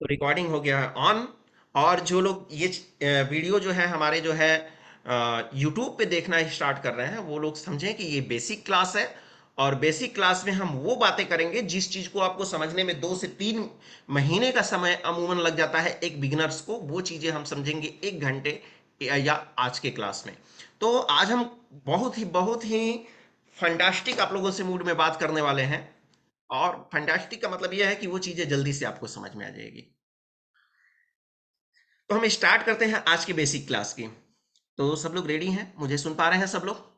तो रिकॉर्डिंग हो गया है ऑन। और जो लोग ये वीडियो जो है हमारे जो है यूट्यूब पे देखना स्टार्ट कर रहे हैं, वो लोग समझें कि ये बेसिक क्लास है। और बेसिक क्लास में हम वो बातें करेंगे जिस चीज़ को आपको समझने में 2 से 3 महीने का समय अमूमन लग जाता है एक बिगिनर्स को, वो चीज़ें हम समझेंगे 1 घंटे या आज के क्लास में। तो आज हम बहुत ही फंटास्टिक आप लोगों से मूड में बात करने वाले हैं। और फंटास्टिक का मतलब यह है कि वो चीज़ें जल्दी से आपको समझ में आ जाएगी। तो हम स्टार्ट करते हैं आज की बेसिक क्लास की। तो सब लोग रेडी हैं, मुझे सुन पा रहे हैं सब लोग?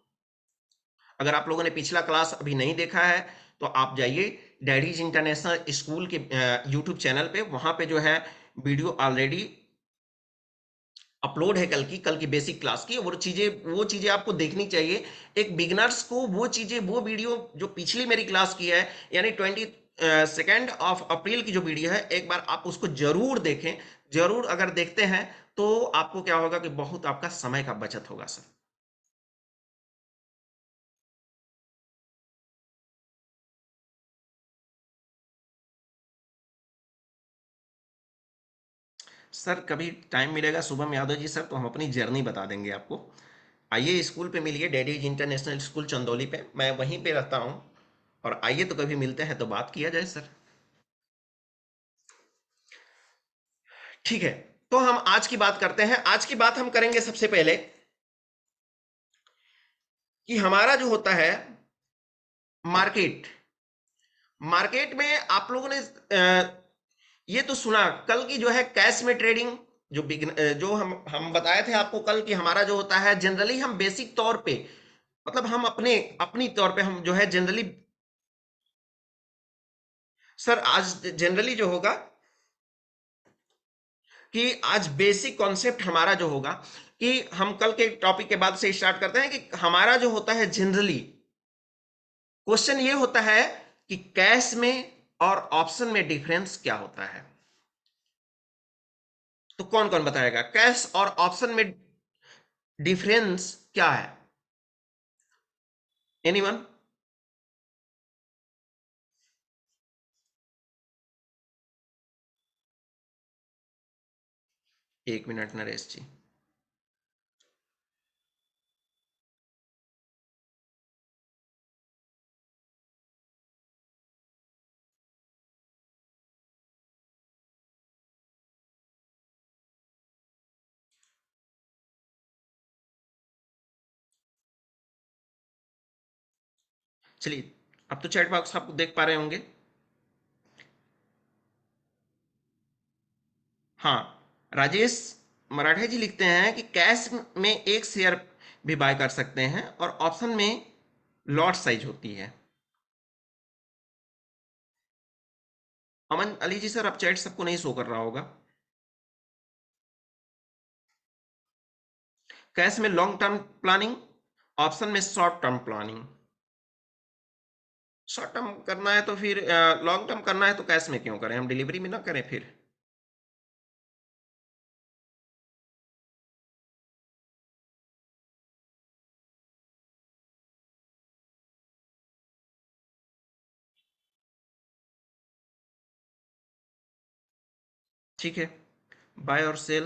अगर आप लोगों ने पिछला क्लास अभी नहीं देखा है तो आप जाइए डैडीज इंटरनेशनल स्कूल के यूट्यूब चैनल पे, वहां पे जो है वीडियो ऑलरेडी अपलोड है कल की बेसिक क्लास की। वो चीज़ें आपको देखनी चाहिए। एक बिगनर्स को वो चीज़ें, वो वीडियो जो पिछली मेरी क्लास की है, यानी 22 अप्रैल की जो वीडियो है, एक बार आप उसको जरूर देखें। जरूर अगर देखते हैं तो आपको क्या होगा कि बहुत आपका समय का बचत होगा सर। सर कभी टाइम मिलेगा शुभम यादव जी सर, तो हम अपनी जर्नी बता देंगे आपको। आइए स्कूल पे मिलिए, डैडीज इंटरनेशनल स्कूल चंदौली पे, मैं वहीं पे रहता हूँ। और आइए तो कभी मिलते हैं तो बात किया जाए सर। ठीक है। तो हम आज की बात करते हैं। आज की बात हम करेंगे सबसे पहले कि हमारा जो होता है मार्केट। मार्केट में आप लोगों ने ये तो सुना कल की जो है कैश में ट्रेडिंग, जो हम बताए थे आपको कल कि हमारा जो होता है जनरली हम बेसिक तौर पे, मतलब हम अपने अपनी तौर पे हम जो है जनरली। सर आज जनरली जो होगा कि आज बेसिक कॉन्सेप्ट हमारा जो होगा कि हम कल के टॉपिक के बाद से स्टार्ट करते हैं कि हमारा जो होता है जनरली क्वेश्चन ये होता है कि कैश में और ऑप्शन में डिफरेंस क्या होता है। तो कौन कौन बताएगा कैश और ऑप्शन में डिफरेंस क्या है? एनीवन? 1 मिनट नरेश जी। चलिए, अब तो चैट बॉक्स आप देख पा रहे होंगे। हाँ, राजेश मराठे जी लिखते हैं कि कैश में एक शेयर भी बाय कर सकते हैं और ऑप्शन में लॉट साइज होती है। अमन अली जी सर, अब चैट सबको नहीं शो कर रहा होगा। कैश में लॉन्ग टर्म प्लानिंग, ऑप्शन में short term planning. Short term करना है तो फिर लॉन्ग टर्म करना है तो कैश में क्यों करें, हम डिलीवरी में ना करें फिर। ठीक है। बाय और सेल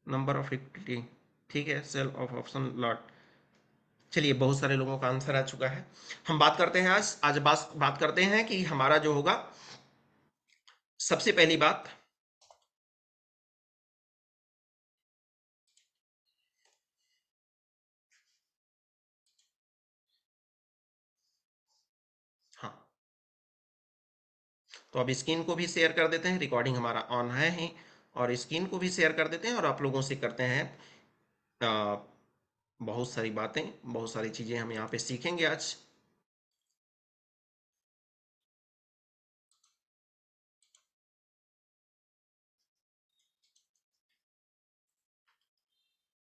नंबर ऑफ इक्विटी। ठीक है, सेल ऑफ ऑप्शन लॉट। चलिए, बहुत सारे लोगों का आंसर आ चुका है। हम बात करते हैं आज बात करते हैं कि हमारा जो होगा सबसे पहली बात। हाँ, तो अब स्क्रीन को भी शेयर कर देते हैं, रिकॉर्डिंग हमारा ऑन है ही। और स्क्रीन को भी शेयर कर देते हैं और आप लोगों से करते हैं आ, बहुत सारी बातें, बहुत सारी चीज़ें हम यहाँ पे सीखेंगे आज।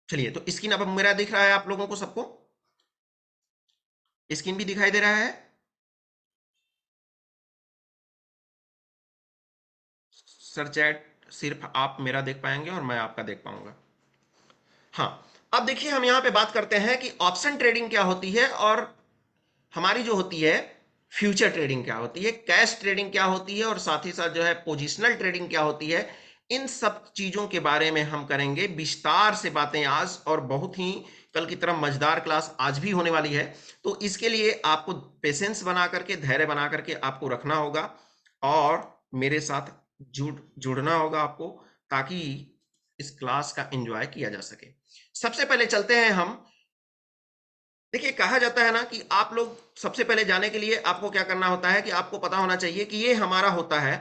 चलिए, तो स्क्रीन अब मेरा दिख रहा है आप लोगों को सबको? स्क्रीन भी दिखाई दे रहा है? सर चैट सिर्फ आप मेरा देख पाएंगे और मैं आपका देख पाऊंगा। हाँ। अब देखिए, हम यहाँ पे बात करते हैं कि ऑप्शन ट्रेडिंग क्या होती है और हमारी जो होती है फ्यूचर ट्रेडिंग क्या होती है, कैश ट्रेडिंग क्या होती है, और साथ ही साथ जो है पोजिशनल ट्रेडिंग क्या होती है। इन सब चीजों के बारे में हम करेंगे विस्तार से बातें आज, और बहुत ही कल की तरह मजेदार क्लास आज भी होने वाली है। तो इसके लिए आपको पेशेंस बना करके, धैर्य बना करके आपको रखना होगा, और मेरे साथ जुड़ना होगा आपको, ताकि इस क्लास का एंजॉय किया जा सके। सबसे पहले चलते हैं हम। देखिए, कहा जाता है ना कि आप लोग सबसे पहले जाने के लिए आपको क्या करना होता है कि आपको पता होना चाहिए कि ये हमारा होता है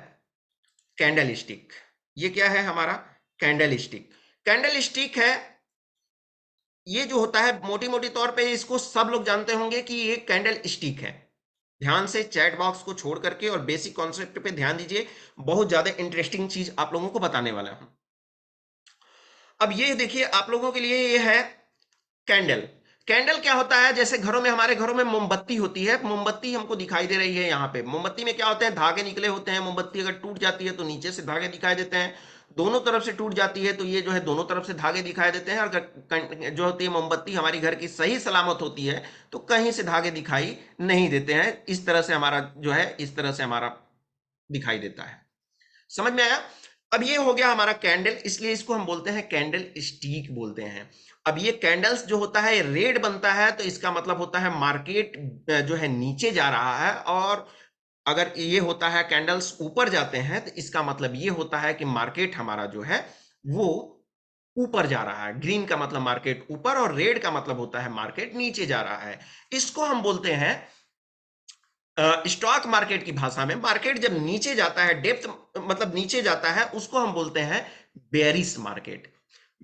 कैंडल स्टिक। ये क्या है हमारा? Candle stick. कैंडल स्टिक है, ये जो होता है मोटी मोटी तौर पे इसको सब लोग जानते होंगे कि ये कैंडल स्टिक है। ध्यान से चैट बॉक्स को छोड़ करके और बेसिक कॉन्सेप्ट पे ध्यान दीजिए, बहुत ज्यादा इंटरेस्टिंग चीज आप लोगों को बताने वाला हूं। अब ये देखिए, आप लोगों के लिए ये है कैंडल। कैंडल क्या होता है? जैसे घरों में, हमारे घरों में मोमबत्ती होती है, मोमबत्ती हमको दिखाई दे रही है यहाँ पे। मोमबत्ती में क्या होते हैं? धागे निकले होते हैं। मोमबत्ती अगर टूट जाती है तो नीचे से धागे दिखाई देते हैं, दोनों तरफ से टूट जाती है तो ये जो है दोनों तरफ से धागे दिखाई देते हैं। और जो होती है मोमबत्ती हमारी घर की सही सलामत होती है तो कहीं से धागे दिखाई नहीं देते हैं। इस तरह से हमारा जो है, इस तरह से हमारा दिखाई देता है। समझ में आया? अब ये हो गया हमारा कैंडल, इसलिए इसको हम बोलते हैं कैंडल स्टिक बोलते हैं। अब ये कैंडल्स जो होता है रेड बनता है तो इसका मतलब होता है मार्केट जो है नीचे जा रहा है, और अगर ये होता है कैंडल्स ऊपर जाते हैं तो इसका मतलब ये होता है कि मार्केट हमारा जो है वो ऊपर जा रहा है। ग्रीन का मतलब मार्केट ऊपर, और रेड का मतलब होता है मार्केट नीचे जा रहा है। इसको हम बोलते हैं स्टॉक मार्केट की भाषा में, मार्केट जब नीचे जाता है, डेप्थ मतलब नीचे जाता है, उसको हम बोलते हैं bearish market.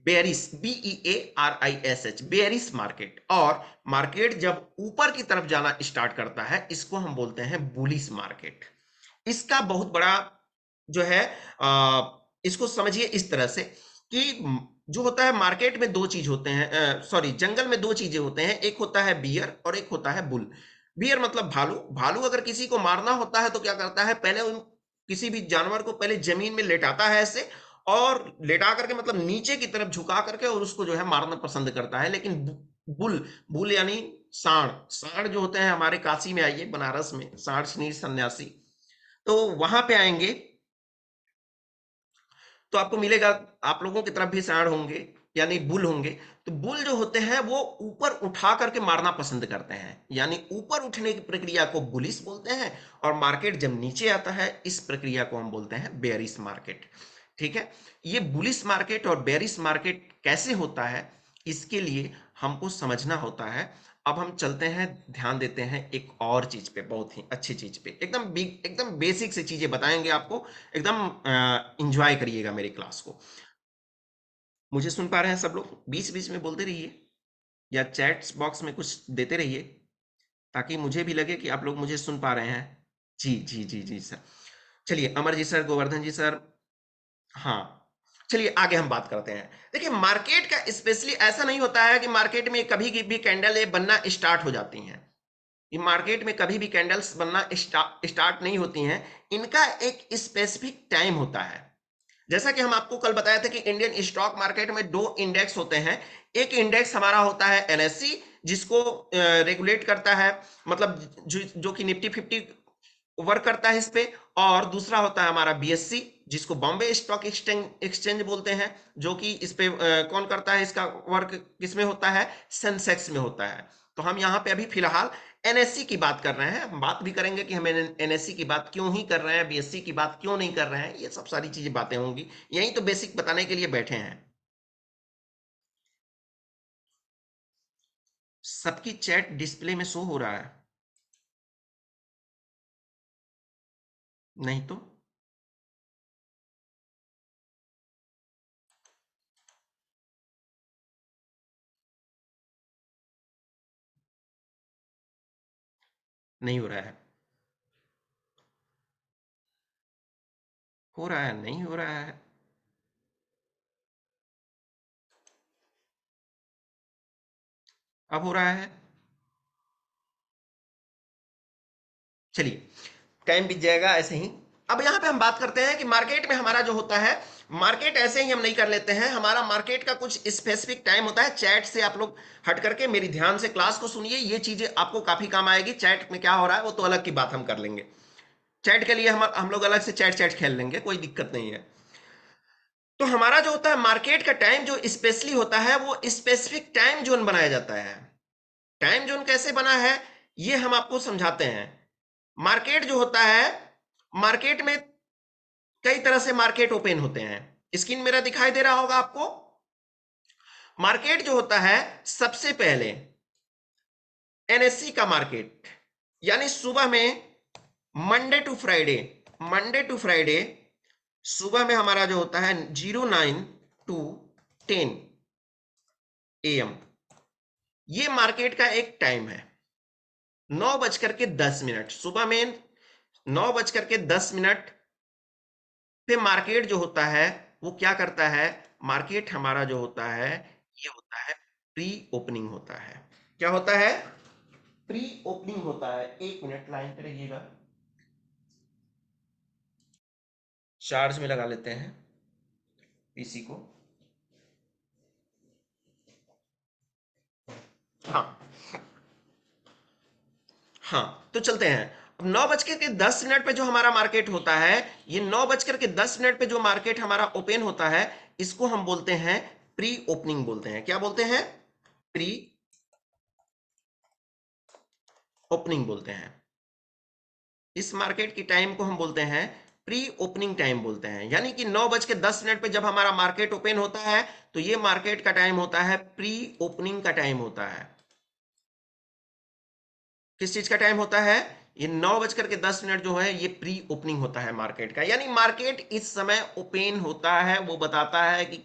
Bearish, BEARISH, bearish market. और मार्केट जब ऊपर की तरफ जाना स्टार्ट करता है इसको हम बोलते हैं बुलिश मार्केट। इसका बहुत बड़ा जो है, इसको समझिए इस तरह से कि जो होता है मार्केट में दो चीज होते हैं, सॉरी, जंगल में दो चीजें होते हैं, एक होता है बियर और एक होता है बुल। बियर मतलब भालू। भालू अगर किसी को मारना होता है तो क्या करता है? पहले उन किसी भी जानवर को पहले जमीन में लेटाता है ऐसे, और लेटा करके मतलब नीचे की तरफ झुका करके, और उसको जो है मारना पसंद करता है। लेकिन बुल, बुल यानी सांड। सांड जो होते हैं, हमारे काशी में आइए, बनारस में सांड स्नीर सन्यासी, तो वहां पे आएंगे तो आपको मिलेगा, आप लोगों की तरफ भी सांड होंगे, यानी बुल होंगे। तो बुल जो होते हैं वो ऊपर उठा करके मारना पसंद करते हैं, यानी ऊपर उठने की प्रक्रिया को बुलिश बोलते हैं। और मार्केट जब नीचे आता है इस प्रक्रिया को हम बोलते हैं बेरिश मार्केट। ठीक है? ये बुलिश मार्केट और बेरिश मार्केट कैसे होता है, इसके लिए हमको समझना होता है। अब हम चलते हैं, ध्यान देते हैं एक और चीज पे, बहुत ही अच्छी चीज पे, एकदम बिग, एकदम बेसिक से चीजें बताएंगे आपको। एकदम इंजॉय करिएगा मेरी क्लास को। मुझे सुन पा रहे हैं सब लोग? बीच बीच में बोलते रहिए या चैट बॉक्स में कुछ देते रहिए, ताकि मुझे भी लगे कि आप लोग मुझे सुन पा रहे हैं। जी जी जी जी सर। चलिए, अमर जी सर, गोवर्धन जी सर। हाँ, चलिए आगे हम बात करते हैं। देखिए, मार्केट का स्पेशली ऐसा नहीं होता है कि मार्केट में कभी भी कैंडल बनना स्टार्ट हो जाती हैं। ये मार्केट में कभी भी कैंडल्स बनना स्टार्ट नहीं होती हैं। इनका एक स्पेसिफिक टाइम होता है। जैसा कि हम आपको कल बताया था कि इंडियन स्टॉक मार्केट में दो इंडेक्स होते हैं। एक इंडेक्स हमारा होता है NSE, जिसको रेगुलेट करता है, मतलब जो कि निफ्टी 50 वर्क करता है इस पे। और दूसरा होता है हमारा BSE, जिसको बॉम्बे स्टॉक एक्सचेंज बोलते हैं, जो कि इस पे कौन करता है, इसका वर्क किस में होता है? सेंसेक्स में होता है। तो हम यहाँ पे अभी फिलहाल NSE की बात कर रहे हैं। हम बात भी करेंगे कि हम NSE की बात क्यों ही कर रहे हैं, BSE की बात क्यों नहीं कर रहे हैं, ये सब सारी चीजें बातें होंगी। यही तो बेसिक बताने के लिए बैठे हैं। सबकी चैट डिस्प्ले में शो हो रहा है? नहीं तो? नहीं हो रहा है? हो रहा है? नहीं हो रहा है? अब हो रहा है? चलिए, टाइम बीत जाएगा ऐसे ही। अब यहां पे हम बात करते हैं कि मार्केट में हमारा जो होता है, मार्केट ऐसे ही हम नहीं कर लेते हैं, हमारा मार्केट का कुछ स्पेसिफिक टाइम होता है। चैट से आप लोग हट करके मेरी ध्यान से क्लास को सुनिए, ये चीजें आपको काफी काम आएगी। चैट में क्या हो रहा है वो तो अलग की बात हम कर लेंगे, चैट के लिए हम लोग अलग से चैट चैट खेल लेंगे, कोई दिक्कत नहीं है। तो हमारा जो होता है मार्केट का टाइम जो स्पेशली होता है, वो स्पेसिफिक टाइम जोन बनाया जाता है। टाइम जोन कैसे बना है ये हम आपको समझाते हैं। मार्केट जो होता है, मार्केट में कई तरह से मार्केट ओपन होते हैं। स्क्रीन मेरा दिखाई दे रहा होगा आपको। मार्केट जो होता है, सबसे पहले एनएससी का मार्केट, यानी सुबह में Monday to Friday, Monday to Friday सुबह में हमारा जो होता है 09 to 10 AM, ये मार्केट का एक टाइम है। 9:10 सुबह में 9:10 पे मार्केट जो होता है वो क्या करता है, मार्केट हमारा जो होता है ये होता है प्री ओपनिंग होता है। क्या होता है, प्री ओपनिंग होता है। 1 मिनट लाइन पे रहिएगा, चार्ज में लगा लेते हैं पीसी को। हाँ, हाँ तो चलते हैं। अब 9:10 पे जो हमारा मार्केट होता है, ये 9:10 पे जो मार्केट हमारा ओपन होता है, इसको हम बोलते हैं प्री ओपनिंग बोलते हैं। क्या बोलते हैं, प्री ओपनिंग बोलते हैं। इस मार्केट की टाइम को हम बोलते हैं प्री ओपनिंग टाइम बोलते हैं। यानी कि 9:10 पे जब हमारा मार्केट ओपन होता है, तो ये मार्केट का टाइम होता है प्री ओपनिंग का टाइम होता है। किस चीज का टाइम होता है, ये 9:10 जो है ये प्री ओपनिंग होता है मार्केट का। यानी मार्केट इस समय ओपन होता है, वो बताता है कि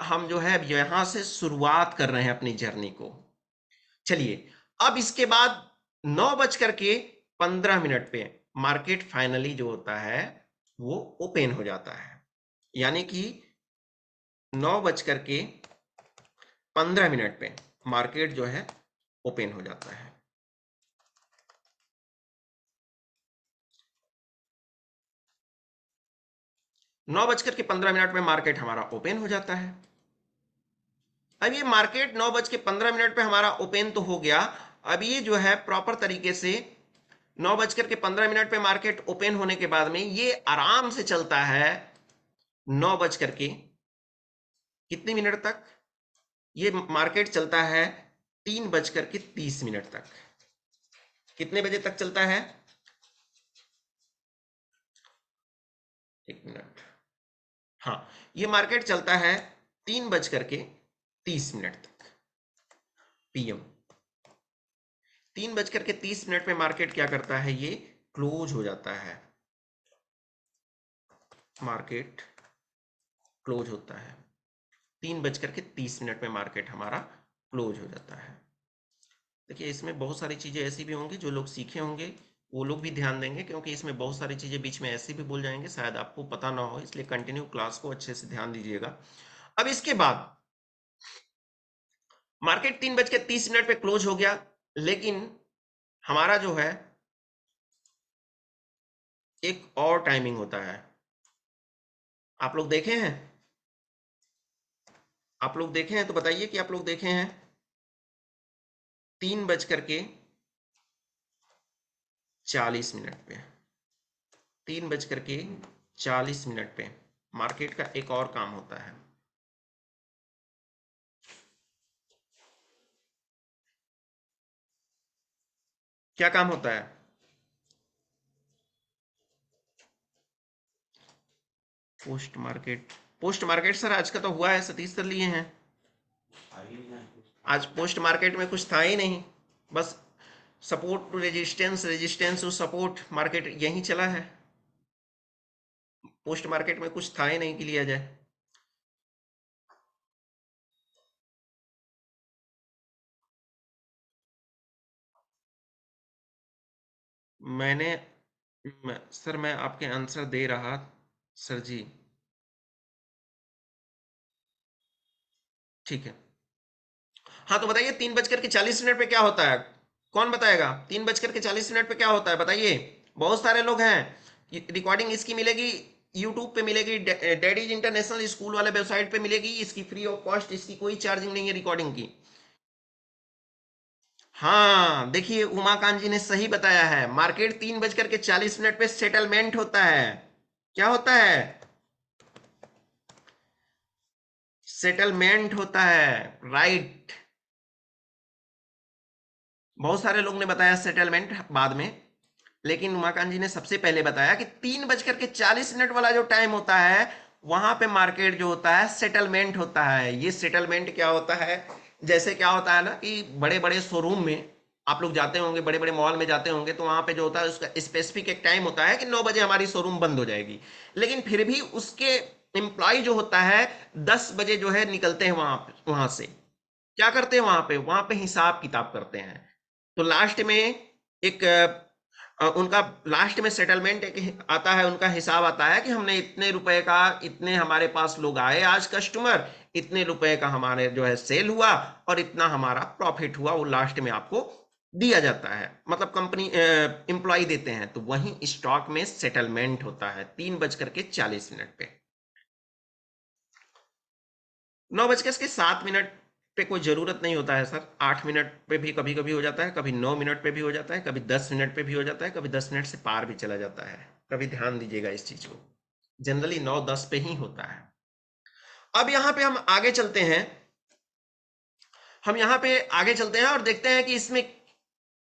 हम जो है यहां से शुरुआत कर रहे हैं अपनी जर्नी को। चलिए, अब इसके बाद 9:15 पे मार्केट फाइनली जो होता है वो ओपन हो जाता है। यानी कि 9:15 पे मार्केट जो है ओपन हो जाता है। 9:15 में मार्केट हमारा ओपन हो जाता है। अब ये मार्केट 9:15 पे हमारा ओपन तो हो गया। अब ये जो है प्रॉपर तरीके से 9:15 पे मार्केट ओपन होने के बाद में ये आराम से चलता है 9 बज कर के कितनी मिनट तक, ये मार्केट चलता है 3:30 तक। कितने बजे तक चलता है, 1 मिनट। हाँ, ये मार्केट चलता है 3:30 तक PM। 3:30 पे मार्केट क्या करता है, ये क्लोज हो जाता है। मार्केट क्लोज होता है 3:30 पे मार्केट हमारा क्लोज हो जाता है। देखिए, इसमें बहुत सारी चीज़ें ऐसी भी होंगी जो लोग सीखे होंगे, वो लोग भी ध्यान देंगे, क्योंकि इसमें बहुत सारी चीज़ें बीच में ऐसी भी बोल जाएंगे शायद आपको पता ना हो, इसलिए कंटिन्यू क्लास को अच्छे से ध्यान दीजिएगा। अब इसके बाद मार्केट 3:30 पे क्लोज हो गया, लेकिन हमारा जो है एक और टाइमिंग होता है। आप लोग देखे हैं, आप लोग देखे हैं तो बताइए कि आप लोग देखे हैं। 3:40 पे, 3:40 पे मार्केट का एक और काम होता है। क्या काम होता है, post market. Post market sir आज का तो हुआ है, सतीश सर लिए हैं। आज पोस्ट मार्केट में कुछ था ही नहीं, बस support to resistance, resistance to support, market यही चला है। पोस्ट मार्केट में कुछ था ही नहीं कि लिया जाए। मैंने सर मैं आपके आंसर दे रहा सर जी। ठीक है, हाँ तो बताइए 3:40 पे क्या होता है, कौन बताएगा 3:40 पे क्या होता है, बताइए। बहुत सारे लोग हैं, रिकॉर्डिंग इसकी मिलेगी, यूट्यूब पे मिलेगी, डैडीज इंटरनेशनल स्कूल वाले वेबसाइट पे मिलेगी, इसकी फ्री ऑफ कॉस्ट, इसकी कोई चार्जिंग नहीं है रिकॉर्डिंग की। हाँ देखिए, उमाकांत जी ने सही बताया है, मार्केट 3:40 पे सेटलमेंट होता है। क्या होता है? सेटलमेंट होता है, राइट। बहुत सारे लोग ने बताया सेटलमेंट बाद में, लेकिन उमाकांत जी ने सबसे पहले बताया कि 3:40 वाला जो टाइम होता है, वहां पे मार्केट जो होता है सेटलमेंट होता है। ये सेटलमेंट क्या होता है? जैसे क्या होता है ना कि बड़े बड़े शोरूम में आप लोग जाते होंगे, बड़े बड़े मॉल में जाते होंगे, तो वहां पे जो होता है उसका स्पेसिफिक एक टाइम होता है कि 9 बजे हमारी शोरूम बंद हो जाएगी। लेकिन फिर भी उसके एम्प्लॉय जो होता है 10 बजे जो है निकलते हैं वहां वहां से। क्या करते हैं वहां पे? वहां पे हिसाब किताब करते हैं। तो लास्ट में एक उनका लास्ट में सेटलमेंट एक आता है, उनका हिसाब आता है कि हमने इतने रुपए का, इतने हमारे पास लोग आए आज कस्टमर, इतने रुपए का हमारे जो है सेल हुआ, और इतना हमारा प्रॉफिट हुआ, वो लास्ट में आपको दिया जाता है, मतलब कंपनी एम्प्लॉय देते हैं। तो वहीं स्टॉक में सेटलमेंट होता है 3:40 पे। 9:07 पे कोई ज़रूरत नहीं होता है सर, 8 मिनट पे भी कभी कभी हो जाता है, कभी 9 मिनट पे भी हो जाता है, कभी 10 मिनट पे भी हो जाता है, कभी 10 मिनट से पार भी चला जाता है। कभी ध्यान दीजिएगा इस चीज़ को, जनरली 9-10 पे ही होता है। अब यहाँ पे हम आगे चलते हैं, हम यहाँ पे आगे चलते हैं और देखते हैं कि इसमें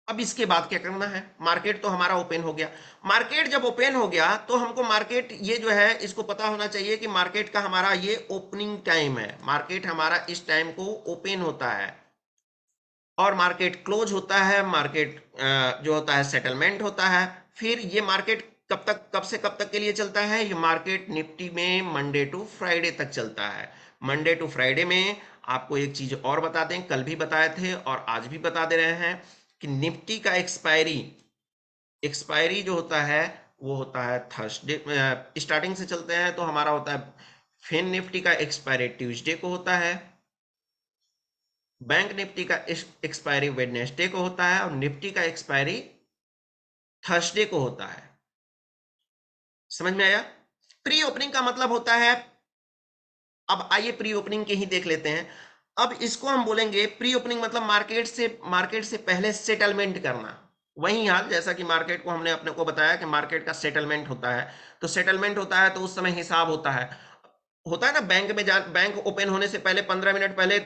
अब इसके बाद क्या करना है। मार्केट तो हमारा ओपन हो गया। मार्केट जब ओपन हो गया तो हमको मार्केट ये जो है इसको पता होना चाहिए कि मार्केट का हमारा ये ओपनिंग टाइम है, मार्केट हमारा इस टाइम को ओपन होता है और मार्केट क्लोज होता है, मार्केट जो होता है सेटलमेंट होता है। फिर ये मार्केट कब तक, कब से कब तक के लिए चलता है? ये मार्केट निफ्टी में मंडे टू फ्राइडे तक चलता है। मंडे टू फ्राइडे में आपको एक चीज और बता दें, कल भी बताए थे और आज भी बता दे रहे हैं कि निफ्टी का एक्सपायरी, एक्सपायरी जो होता है वो होता है थर्सडे। स्टार्टिंग से चलते हैं तो हमारा होता है फिन निफ्टी का एक्सपायरी ट्यूसडे को होता है, बैंक निफ्टी का एक्सपायरी वेडनेसडे को होता है, और निफ्टी का एक्सपायरी थर्सडे को होता है। समझ में आया? प्री ओपनिंग का मतलब होता है, अब आइए प्री ओपनिंग के ही देख लेते हैं। अब इसको हम बोलेंगे प्री ओपनिंग मतलब मार्केट से पहले सेटलमेंट करना। वही हाल जैसा कि मार्केट को हमने अपने को बताया कि मार्केट का सेटलमेंट होता है। तो सेटलमेंट होता है तो उस समय हिसाब होता है ना, बैंक में बैंक ओपन होने से पहले 15 मिनट पहले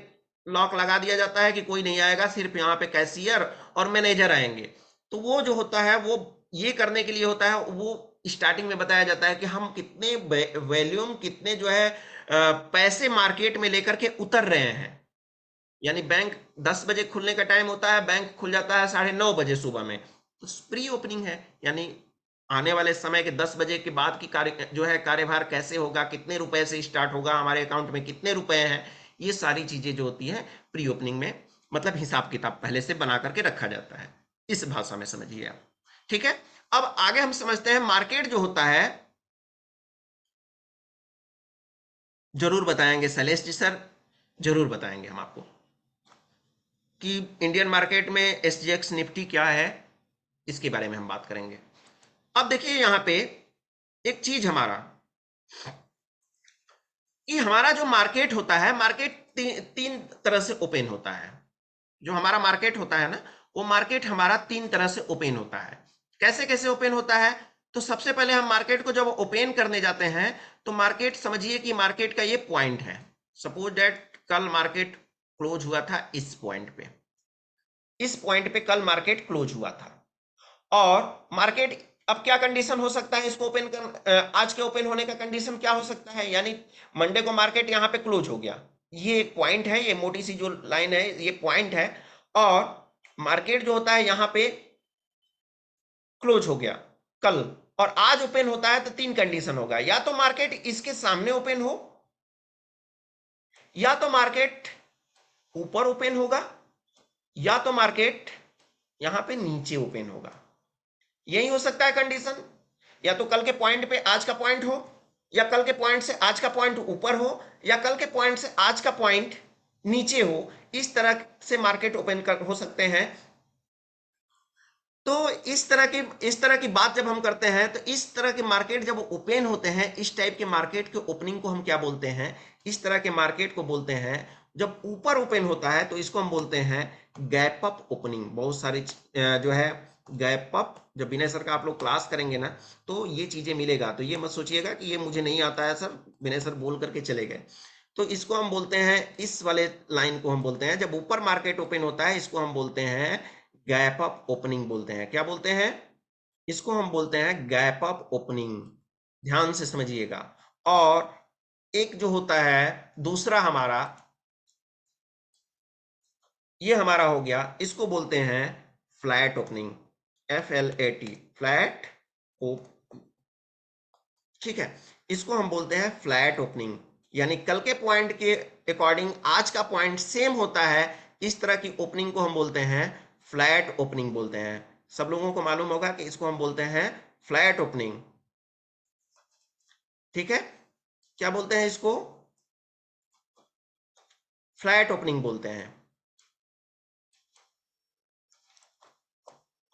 लॉक लगा दिया जाता है कि कोई नहीं आएगा, सिर्फ यहाँ पे कैशियर और मैनेजर आएंगे। तो वो जो होता है वो ये करने के लिए होता है, वो स्टार्टिंग में बताया जाता है कि हम कितने वॉल्यूम, कितने जो है पैसे मार्केट में लेकर के उतर रहे हैं। यानी बैंक 10 बजे खुलने का टाइम होता है, बैंक खुल जाता है 9:30 बजे सुबह में, तो प्री ओपनिंग है। यानी आने वाले समय के 10 बजे के बाद की कार्य जो है कार्यभार कैसे होगा, कितने रुपए से स्टार्ट होगा, हमारे अकाउंट में कितने रुपए हैं, ये सारी चीजें जो होती हैं प्री ओपनिंग में, मतलब हिसाब किताब पहले से बना करके रखा जाता है। इस भाषा में समझिए आप। ठीक है, अब आगे हम समझते हैं मार्केट जो होता है। जरूर बताएंगे शैलेश जी सर, जरूर बताएंगे हम आपको कि इंडियन मार्केट में एसजीएक्स निफ्टी क्या है, इसके बारे में हम बात करेंगे। अब देखिए यहाँ पे एक चीज हमारा, कि हमारा जो मार्केट होता है, मार्केट तीन तरह से ओपन होता है। जो हमारा मार्केट होता है ना, वो मार्केट हमारा 3 तरह से ओपन होता है। कैसे कैसे ओपन होता है? तो सबसे पहले हम मार्केट को जब ओपन करने जाते हैं तो मार्केट समझिए कि मार्केट का ये पॉइंट है। सपोज दैट कल मार्केट क्लोज हुआ था इस पॉइंट पे, इस पॉइंट पे कल मार्केट क्लोज हुआ था। और मार्केट, अब क्या कंडीशन हो सकता है इसको ओपन कर, आज के ओपन होने का कंडीशन क्या हो सकता है? यानी मंडे को मार्केट यहां पे क्लोज हो गया, ये एक पॉइंट है, ये मोटी सी जो लाइन है ये पॉइंट है, और मार्केट जो होता है यहां पे क्लोज हो गया कल, और आज ओपन होता है, तो 3 कंडीशन होगा। या तो मार्केट इसके सामने ओपन हो, या तो मार्केट ऊपर ओपन होगा, या तो मार्केट यहां पे नीचे ओपन होगा। यही हो सकता है कंडीशन। या तो कल के पॉइंट पे आज का पॉइंट हो, या कल के पॉइंट से आज का पॉइंट ऊपर हो, या कल के पॉइंट से आज का पॉइंट नीचे हो। इस तरह से मार्केट ओपन कर हो सकते हैं। तो इस तरह की बात जब हम करते हैं तो इस तरह के मार्केट जब ओपन होते हैं, इस टाइप के मार्केट के ओपनिंग को हम क्या बोलते हैं, इस तरह के मार्केट को बोलते हैं, जब ऊपर ओपन होता है तो इसको हम बोलते हैं गैप अप ओपनिंग। बहुत सारी जो है गैप अप, जब विनय सर का आप लोग क्लास करेंगे ना तो ये चीजें मिलेगा, तो ये मत सोचिएगा कि ये मुझे नहीं आता है सर, विनय सर बोल करके चले गए। तो इसको हम बोलते हैं, इस वाले लाइन को हम बोलते हैं, जब ऊपर मार्केट ओपन होता है इसको हम बोलते हैं गैप अप ओपनिंग बोलते हैं। क्या बोलते हैं? इसको हम बोलते हैं गैप अप ओपनिंग। ध्यान से समझिएगा। और एक जो होता है दूसरा हमारा, ये हमारा हो गया, इसको बोलते हैं फ्लैट ओपनिंग, FLAT, फ्लैट ओप, ठीक है। इसको हम बोलते हैं फ्लैट ओपनिंग, यानी कल के पॉइंट के अकॉर्डिंग आज का पॉइंट सेम होता है, इस तरह की ओपनिंग को हम बोलते हैं फ्लैट ओपनिंग बोलते हैं। सब लोगों को मालूम होगा कि इसको हम बोलते हैं फ्लैट ओपनिंग, ठीक है। क्या बोलते हैं इसको? फ्लैट ओपनिंग बोलते हैं।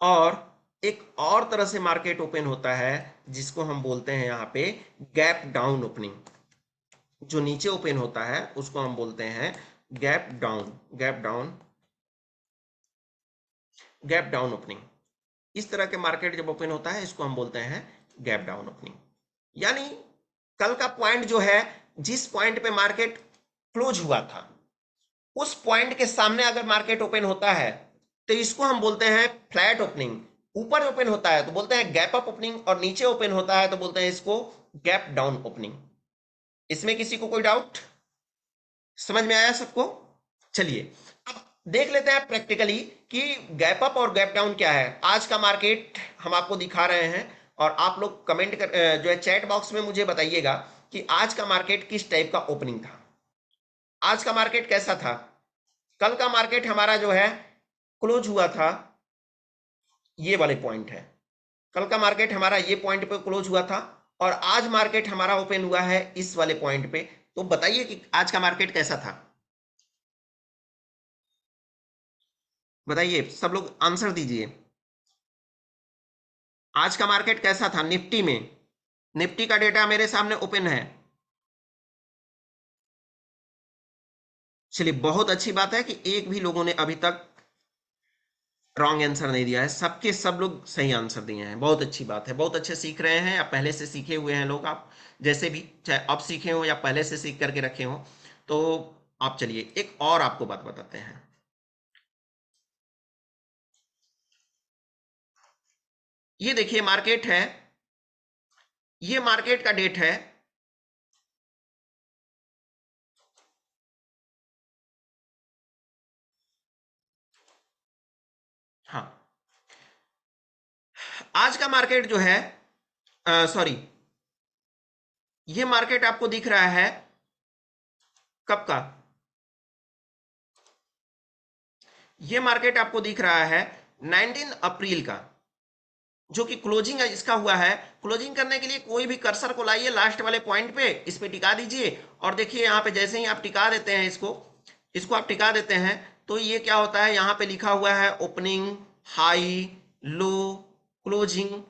और एक और तरह से मार्केट ओपन होता है जिसको हम बोलते हैं यहाँ पे गैप डाउन ओपनिंग। जो नीचे ओपन होता है उसको हम बोलते हैं gap down, gap down, gap down opening. इस तरह के मार्केट जब ओपन होता है इसको हम बोलते हैं गैप डाउन ओपनिंग। यानी कल का पॉइंट जो है, जिस पॉइंट पे मार्केट क्लोज हुआ था उस पॉइंट के सामने अगर मार्केट ओपन होता है तो इसको हम बोलते हैं फ्लैट ओपनिंग। ऊपर ओपन होता है तो बोलते हैं गैप अप ओपनिंग, और नीचे ओपन होता है तो बोलते हैं इसको गैप डाउन ओपनिंग। इसमें किसी को कोई डाउट? समझ में आया सबको? चलिए अब देख लेते हैं प्रैक्टिकली कि गैप अप और गैप डाउन क्या है। आज का मार्केट हम आपको दिखा रहे हैं और आप लोग कमेंट कर जो है चैट बॉक्स में मुझे बताइएगा कि आज का मार्केट किस टाइप का ओपनिंग था, आज का मार्केट कैसा था। कल का मार्केट हमारा जो है क्लोज हुआ था, ये वाले पॉइंट है, कल का मार्केट हमारा ये पॉइंट पे क्लोज हुआ था और आज मार्केट हमारा ओपन हुआ है इस वाले पॉइंट पे। तो बताइए कि आज का मार्केट कैसा था, बताइए सब लोग आंसर दीजिए। आज का मार्केट कैसा था निफ्टी में? निफ्टी का डेटा मेरे सामने ओपन है। चलिए बहुत अच्छी बात है कि एक भी लोगों ने अभी तक रॉन्ग आंसर नहीं दिया है, सबके सब लोग सही आंसर दिए हैं। बहुत अच्छी बात है, बहुत अच्छे सीख रहे हैं, या पहले से सीखे हुए हैं लोग आप, जैसे भी, चाहे अब सीखे हो या पहले से सीख करके रखे हो। तो आप चलिए एक और आपको बात बताते हैं। ये देखिए मार्केट है, ये मार्केट का डेट है, हाँ। आज का मार्केट जो है, सॉरी, ये मार्केट आपको दिख रहा है कब का? ये मार्केट आपको दिख रहा है 19 अप्रैल का, जो कि क्लोजिंग इसका हुआ है। क्लोजिंग करने के लिए कोई भी कर्सर को लाइए लास्ट वाले पॉइंट पे, इस पे टिका दीजिए, और देखिए यहाँ पे जैसे ही आप टिका देते हैं इसको, इसको आप टिका देते हैं तो ये क्या होता है, यहाँ पे लिखा हुआ है ओपनिंग, हाई, लो, क्लोजिंग।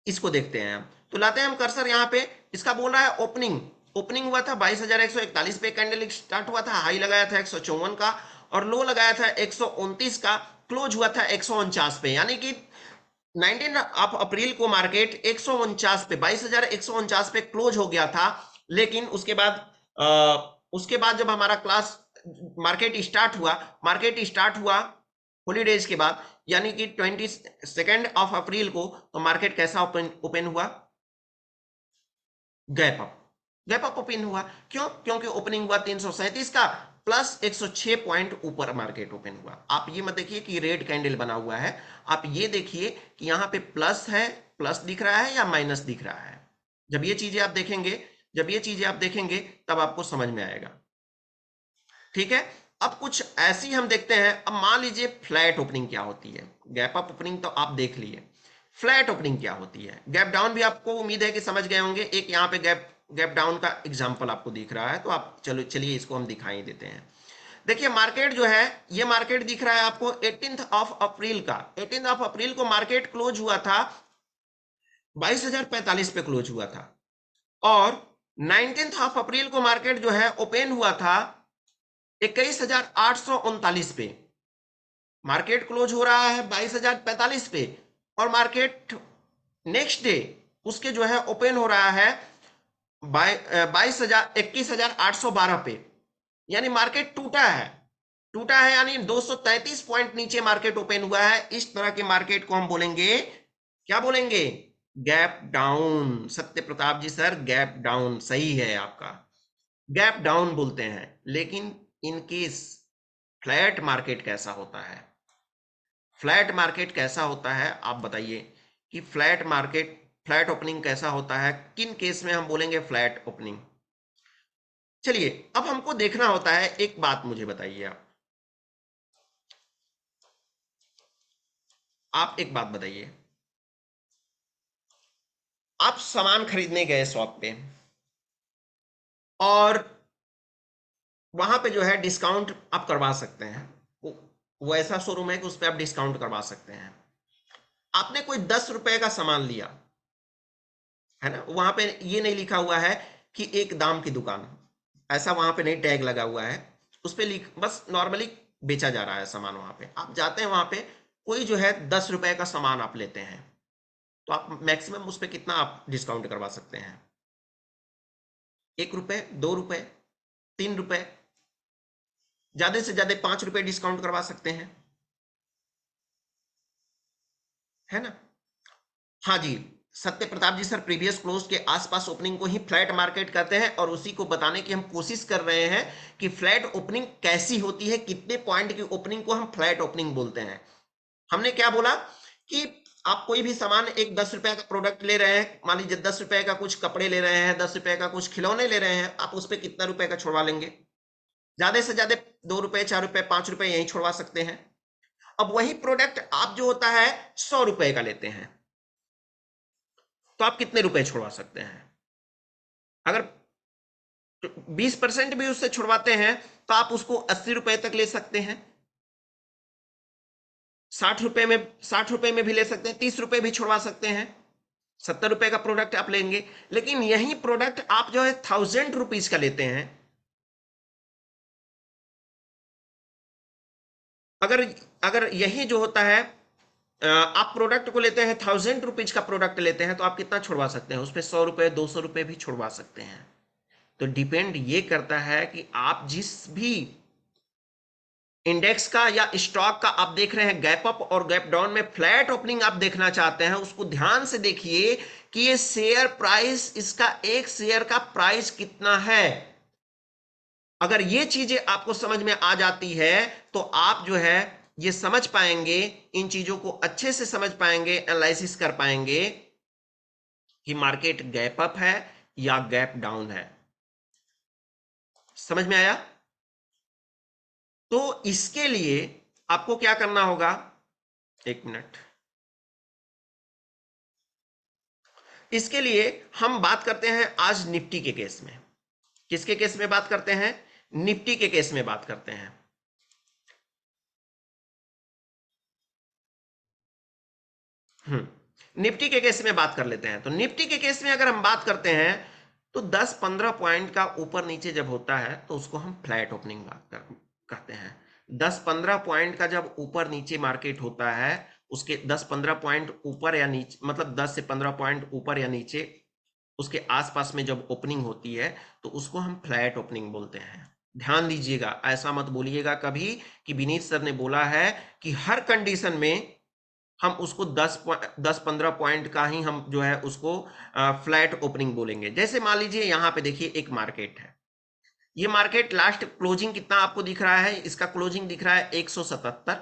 इसको देखते हैं हम, तो लाते हैं हम कर्सर यहाँ पे, इसका बोल रहा है ओपनिंग, ओपनिंग हुआ था 22,141 पे, कैंडल स्टार्ट हुआ था, हाई लगाया था 154 का और लो लगाया था 129 का, क्लोज हुआ था 149 पे। यानी कि 19 ऑफ अप्रैल को मार्केट 149 पे, 22,149 पे क्लोज हो गया था। लेकिन उसके बाद जब हमारा क्लास मार्केट स्टार्ट हुआ हॉलीडेज के बाद, यानी कि 22 ऑफ अप्रैल को, तो मार्केट कैसा ओपन हुआ? Gap up, gap up open हुआ। क्यों? क्योंकि ओपनिंग हुआ 337 का, प्लस 106 पॉइंट ऊपर मार्केट ओपन हुआ। आप ये मत देखिए कि रेड कैंडल बना हुआ है, आप ये देखिए कि यहाँ पे प्लस है, प्लस दिख रहा है या माइनस दिख रहा है। जब ये चीजें आप देखेंगे, जब ये चीजें आप देखेंगे तब आपको समझ में आएगा, ठीक है। अब कुछ ऐसी हम देखते हैं। अब मान लीजिए फ्लैट ओपनिंग क्या होती है, गैप अप ओपनिंग तो आप देख लिए, फ्लैट ओपनिंग क्या होती है। गैप डाउन भी आपको उम्मीद है कि समझ गए होंगे। एक यहाँ पे गैप गैप डाउन का एग्जांपल आपको दिख रहा है, तो आप चलो चलिए इसको हम दिखाई देते हैं। देखिए मार्केट जो है, ये मार्केट दिख रहा है आपको 18 ऑफ अप्रैल का, 18 ऑफ अप्रैल को मार्केट क्लोज हुआ था 22,045 पे क्लोज हुआ था, और 19 ऑफ अप्रैल को मार्केट जो है ओपन हुआ था 21,839 पे। मार्केट क्लोज हो रहा है 22,045 पे, और मार्केट नेक्स्ट डे उसके जो है ओपन हो रहा है 21,812 पे। यानी मार्केट टूटा है, टूटा है यानी 233 पॉइंट नीचे मार्केट ओपन हुआ है। इस तरह के मार्केट को हम बोलेंगे, क्या बोलेंगे? Gap down. सत्य प्रताप जी सर, गैप डाउन सही है आपका, गैप डाउन बोलते हैं। लेकिन इनकेस फ्लैट मार्केट कैसा होता है? फ्लैट मार्केट कैसा होता है आप बताइए, कि फ्लैट मार्केट, फ्लैट ओपनिंग कैसा होता है, किन केस में हम बोलेंगे फ्लैट ओपनिंग? चलिए अब हमको देखना होता है, एक बात मुझे बताइए आप एक बात बताइए, आप सामान खरीदने गए शॉप पे, और वहां पे जो है डिस्काउंट आप करवा सकते हैं, वो ऐसा शोरूम है कि उस पर आप डिस्काउंट करवा सकते हैं। आपने कोई 10 रुपए का सामान लिया है ना, वहां पे ये नहीं लिखा हुआ है कि एक दाम की दुकान, ऐसा वहां पे नहीं टैग लगा हुआ है, उस पे लिख, बस नॉर्मली बेचा जा रहा है सामान। वहां पे आप जाते हैं, वहां पे कोई जो है 10 रुपए का सामान आप लेते हैं, तो आप मैक्सिमम उस पर कितना आप डिस्काउंट करवा सकते हैं? 1 रुपए, 2 रुपए, 3 रुपए, ज्यादा से ज्यादा 5 रुपए डिस्काउंट करवा सकते हैं, है ना? हाँ जी, सत्य प्रताप जी सर, प्रीवियस क्लोज के आसपास ओपनिंग को ही फ्लैट मार्केट कहते हैं, और उसी को बताने की हम कोशिश कर रहे हैं कि फ्लैट ओपनिंग कैसी होती है, कितने पॉइंट की ओपनिंग को हम फ्लैट ओपनिंग बोलते हैं। हमने क्या बोला कि आप कोई भी सामान, एक 10 रुपए का प्रोडक्ट ले रहे हैं, मान लीजिए 10 रुपए का कुछ कपड़े ले रहे हैं, 10 रुपए का कुछ खिलौने ले रहे हैं, आप उस पर कितना रुपए का छुड़वा लेंगे? ज्यादा से ज्यादा 2 रुपए, 4 रुपए, 5 रुपए यही छुड़वा सकते हैं। अब वही प्रोडक्ट आप जो होता है 100 रुपए का लेते हैं, तो आप कितने रुपए छुड़वा सकते हैं? अगर 20% भी उससे छुड़वाते हैं तो आप उसको 80 रुपए तक ले सकते हैं, 60 रुपए में भी ले सकते हैं, 30 रुपए भी छुड़वा सकते हैं। 70 रुपए का प्रोडक्ट आप लेंगे, लेकिन यही प्रोडक्ट आप जो है 1000 रुपीज का लेते हैं। अगर अगर यही जो होता है, आप प्रोडक्ट को लेते हैं 1000 रुपीज का प्रोडक्ट लेते हैं, तो आप कितना छुड़वा सकते हैं? उस पर 100 रुपए, 200 रुपए भी छुड़वा सकते हैं। तो डिपेंड ये करता है कि आप जिस भी इंडेक्स का या स्टॉक का आप देख रहे हैं गैप अप और गैप डाउन में फ्लैट ओपनिंग आप देखना चाहते हैं, उसको ध्यान से देखिए कि ये शेयर प्राइस, इसका एक शेयर का प्राइस कितना है। अगर ये चीजें आपको समझ में आ जाती है, तो आप जो है ये समझ पाएंगे, इन चीजों को अच्छे से समझ पाएंगे, एनालिसिस कर पाएंगे कि मार्केट गैप अप है या गैप डाउन है। समझ में आया? तो इसके लिए आपको क्या करना होगा, एक मिनट, इसके लिए हम बात करते हैं आज निफ्टी के केस में। किसके केस में बात करते हैं? निफ्टी के केस में बात करते हैं। निफ्टी के केस में बात कर लेते हैं। तो निफ्टी के केस में अगर हम बात करते हैं, तो 10-15 पॉइंट का ऊपर नीचे जब होता है तो उसको हम फ्लैट ओपनिंग कहते हैं। 10-15 पॉइंट का जब ऊपर नीचे मार्केट होता है, उसके 10-15 पॉइंट ऊपर या नीचे, मतलब 10 से 15 पॉइंट ऊपर या नीचे, उसके आसपास में जब ओपनिंग होती है, तो उसको हम फ्लैट ओपनिंग बोलते हैं। ध्यान दीजिएगा, ऐसा मत बोलिएगा कभी कि विनीत सर ने बोला है कि हर कंडीशन में हम उसको 10-15 पॉइंट का ही हम जो है उसको फ्लैट ओपनिंग बोलेंगे। जैसे मान लीजिए यहां पे देखिए एक मार्केट है, ये मार्केट लास्ट क्लोजिंग कितना आपको दिख रहा है? इसका क्लोजिंग दिख रहा है 177,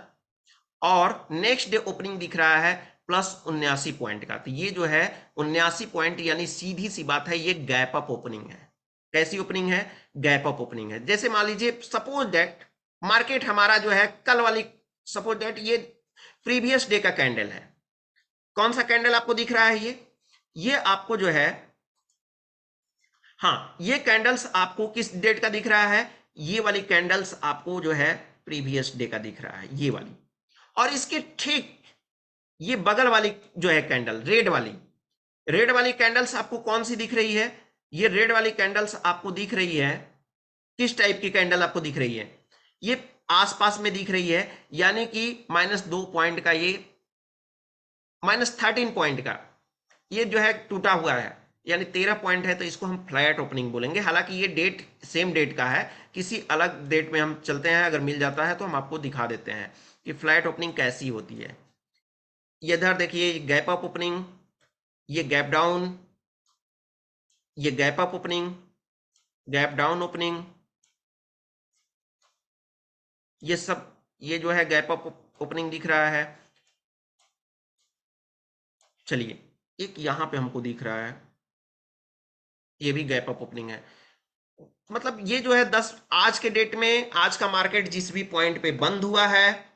और नेक्स्ट डे ओपनिंग दिख रहा है +79 का। तो ये जो है 79 पॉइंट, यानी सीधी सी बात है, ये गैप अप ओपनिंग है। कैसी ओपनिंग है? गैप अप ओपनिंग है। जैसे मान लीजिए सपोज दैट मार्केट हमारा जो है कल वाली, सपोज दैट ये प्रीवियस डे का कैंडल है। कौन सा कैंडल आपको दिख रहा है? ये आपको जो है, हाँ, ये कैंडल्स आपको किस डेट का दिख रहा है? ये वाली कैंडल्स आपको जो है प्रीवियस डे का दिख रहा है, ये वाली। और इसके ठीक ये बगल वाली जो है कैंडल, रेड वाली कैंडल्स आपको कौन सी दिख रही है? ये रेड वाली कैंडल्स आपको दिख रही है, किस टाइप की कैंडल आपको दिख रही है? ये आसपास में दिख रही है, यानी कि -2 पॉइंट का, ये -13 पॉइंट का ये जो है टूटा हुआ है, यानी 13 पॉइंट है, तो इसको हम फ्लैट ओपनिंग बोलेंगे। हालांकि ये डेट सेम डेट का है, किसी अलग डेट में हम चलते हैं, अगर मिल जाता है तो हम आपको दिखा देते हैं कि फ्लैट ओपनिंग कैसी होती है। ये इधर देखिए, गैप अप ओपनिंग, ये गैप डाउन, ये gap up opening, gap down opening, ये सब, ये जो है गैप अप ओपनिंग दिख रहा है। चलिए, एक यहां पे हमको दिख रहा है, ये भी गैप अप ओपनिंग है। मतलब ये जो है 10 आज के डेट में, आज का मार्केट जिस भी पॉइंट पे बंद हुआ है,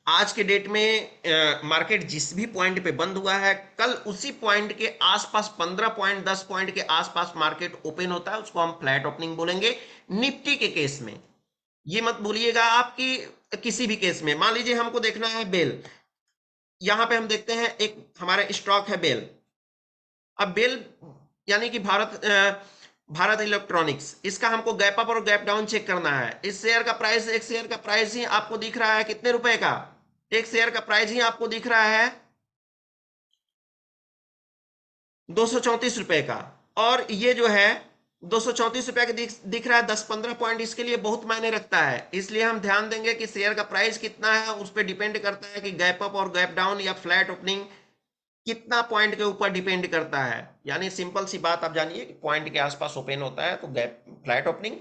आज के डेट में मार्केट जिस भी पॉइंट पे बंद हुआ है, कल उसी पॉइंट के आसपास 15 पॉइंट 10 पॉइंट के आसपास मार्केट ओपन होता है, उसको हम फ्लैट ओपनिंग बोलेंगे। निफ्टी के केस में ये मत भूलिएगा आपकी, किसी भी केस में मान लीजिए हमको देखना है बेल, यहां पे हम देखते हैं एक हमारा स्टॉक है बेल। अब बेल यानी कि भारत इलेक्ट्रॉनिक्स, इसका हमको गैप अप और गैप डाउन चेक करना है। इस शेयर का प्राइस, एक शेयर का प्राइस ही आपको दिख रहा है कितने रुपए का? एक शेयर का प्राइस ही आपको दिख रहा है 234 रुपए का। और ये जो है 234 रुपए का दिख रहा है, 10-15 पॉइंट इसके लिए बहुत मायने रखता है। इसलिए हम ध्यान देंगे कि शेयर का प्राइस कितना है, उस पर डिपेंड करता है कि गैप अप और गैप डाउन या फ्लैट ओपनिंग कितना पॉइंट के ऊपर डिपेंड करता है। यानी सिंपल सी बात आप जानिए कि पॉइंट के आसपास ओपन होता है तो गैप फ्लैट ओपनिंग,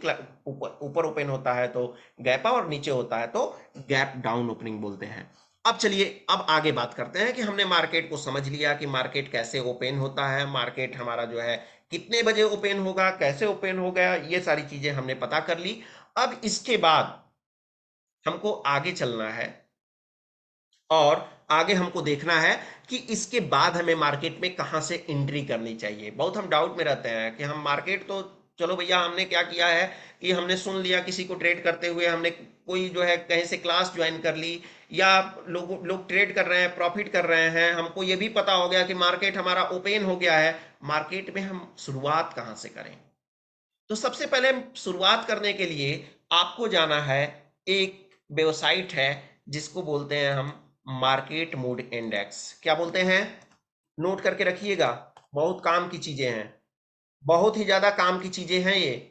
ऊपर ओपन होता है तो गैप अप, और नीचे होता है तो गैप डाउन ओपनिंग बोलते हैं। अब चलिए, अब आगे बात करते हैं कि हमने मार्केट को समझ लिया कि मार्केट कैसे ओपन होता है, मार्केट हमारा जो है कितने बजे ओपन होगा, कैसे ओपन होगा, ये सारी चीजें हमने पता कर ली। अब इसके बाद हमको आगे चलना है और आगे हमको देखना है कि इसके बाद हमें मार्केट में कहां से एंट्री करनी चाहिए। बहुत हम डाउट में रहते हैं कि हम मार्केट तो, चलो भैया हमने क्या किया है कि हमने सुन लिया किसी को ट्रेड करते हुए, हमने कोई जो है कहीं से क्लास ज्वाइन कर ली, या लोग ट्रेड कर रहे हैं, प्रॉफिट कर रहे हैं, हमको ये भी पता हो गया कि मार्केट हमारा ओपन हो गया है। मार्केट में हम शुरुआत कहां से करें? तो सबसे पहले शुरुआत करने के लिए आपको जाना है, एक वेबसाइट है जिसको बोलते हैं हम मार्केट मूड इंडेक्स। क्या बोलते हैं? नोट करके रखिएगा, बहुत काम की चीजें हैं, बहुत ही ज्यादा काम की चीजें हैं ये।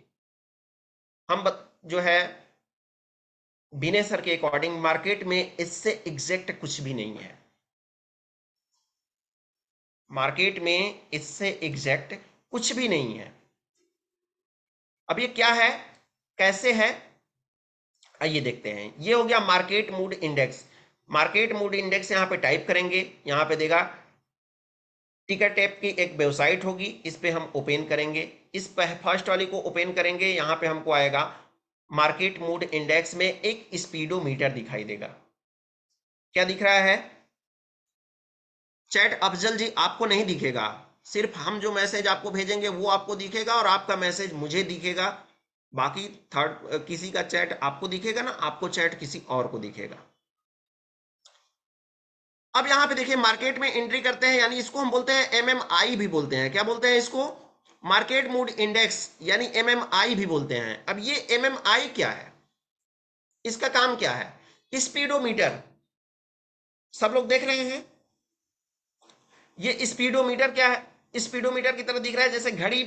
जो है विनय सर के अकॉर्डिंग मार्केट में इससे एग्जैक्ट कुछ भी नहीं है। मार्केट में इससे एग्जैक्ट कुछ भी नहीं है। अब ये क्या है, कैसे है, आइए देखते हैं। ये हो गया market mood index. Market mood index यहां पे टाइप करेंगे, यहां पे देगा टिकर टैप की एक वेबसाइट होगी, इस पे हम ओपन करेंगे। इस पर फर्स्ट वाली को ओपन करेंगे, यहां पे हमको आएगा मार्केट मूड इंडेक्स में एक स्पीडोमीटर दिखाई देगा। क्या दिख रहा है? चैट अफजल जी आपको नहीं दिखेगा, सिर्फ हम जो मैसेज आपको भेजेंगे वो आपको दिखेगा और आपका मैसेज मुझे दिखेगा। बाकी थर्ड किसी का चैट आपको दिखेगा ना, आपको चैट किसी और को दिखेगा। अब यहां पे देखिए मार्केट में एंट्री करते हैं, यानी इसको हम बोलते हैं एमएमआई भी बोलते हैं। क्या बोलते हैं इसको? मार्केट मूड इंडेक्स, यानी एमएमआई भी बोलते हैं। अब ये एमएमआई क्या है, इसका काम क्या है? स्पीडोमीटर, सब लोग देख रहे हैं। ये स्पीडोमीटर क्या है? स्पीडोमीटर की तरह दिख रहा है, जैसे घड़ी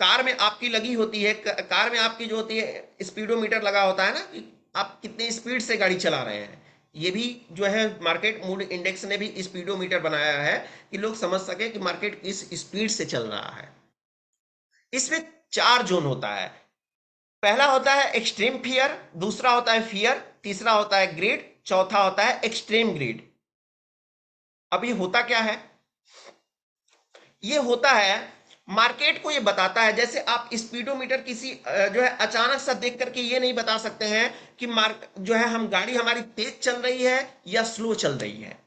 कार में आपकी लगी होती है, कार में आपकी जो होती है स्पीडोमीटर लगा होता है ना, कि आप कितनी स्पीड से गाड़ी चला रहे हैं। ये भी जो है मार्केट मूड इंडेक्स ने भी स्पीडोमीटर बनाया है कि लोग समझ सके कि मार्केट किस स्पीड से चल रहा है। इसमें 4 जोन होता है। पहला होता है एक्सट्रीम फियर, दूसरा होता है फियर, तीसरा होता है ग्रीड, चौथा होता है एक्सट्रीम ग्रीड। अब ये होता क्या है? ये होता है, मार्केट को ये बताता है, जैसे आप स्पीडोमीटर किसी जो है अचानक सा देख करके ये नहीं बता सकते हैं कि मार्क जो है हम गाड़ी हमारी तेज चल रही है या स्लो चल रही है।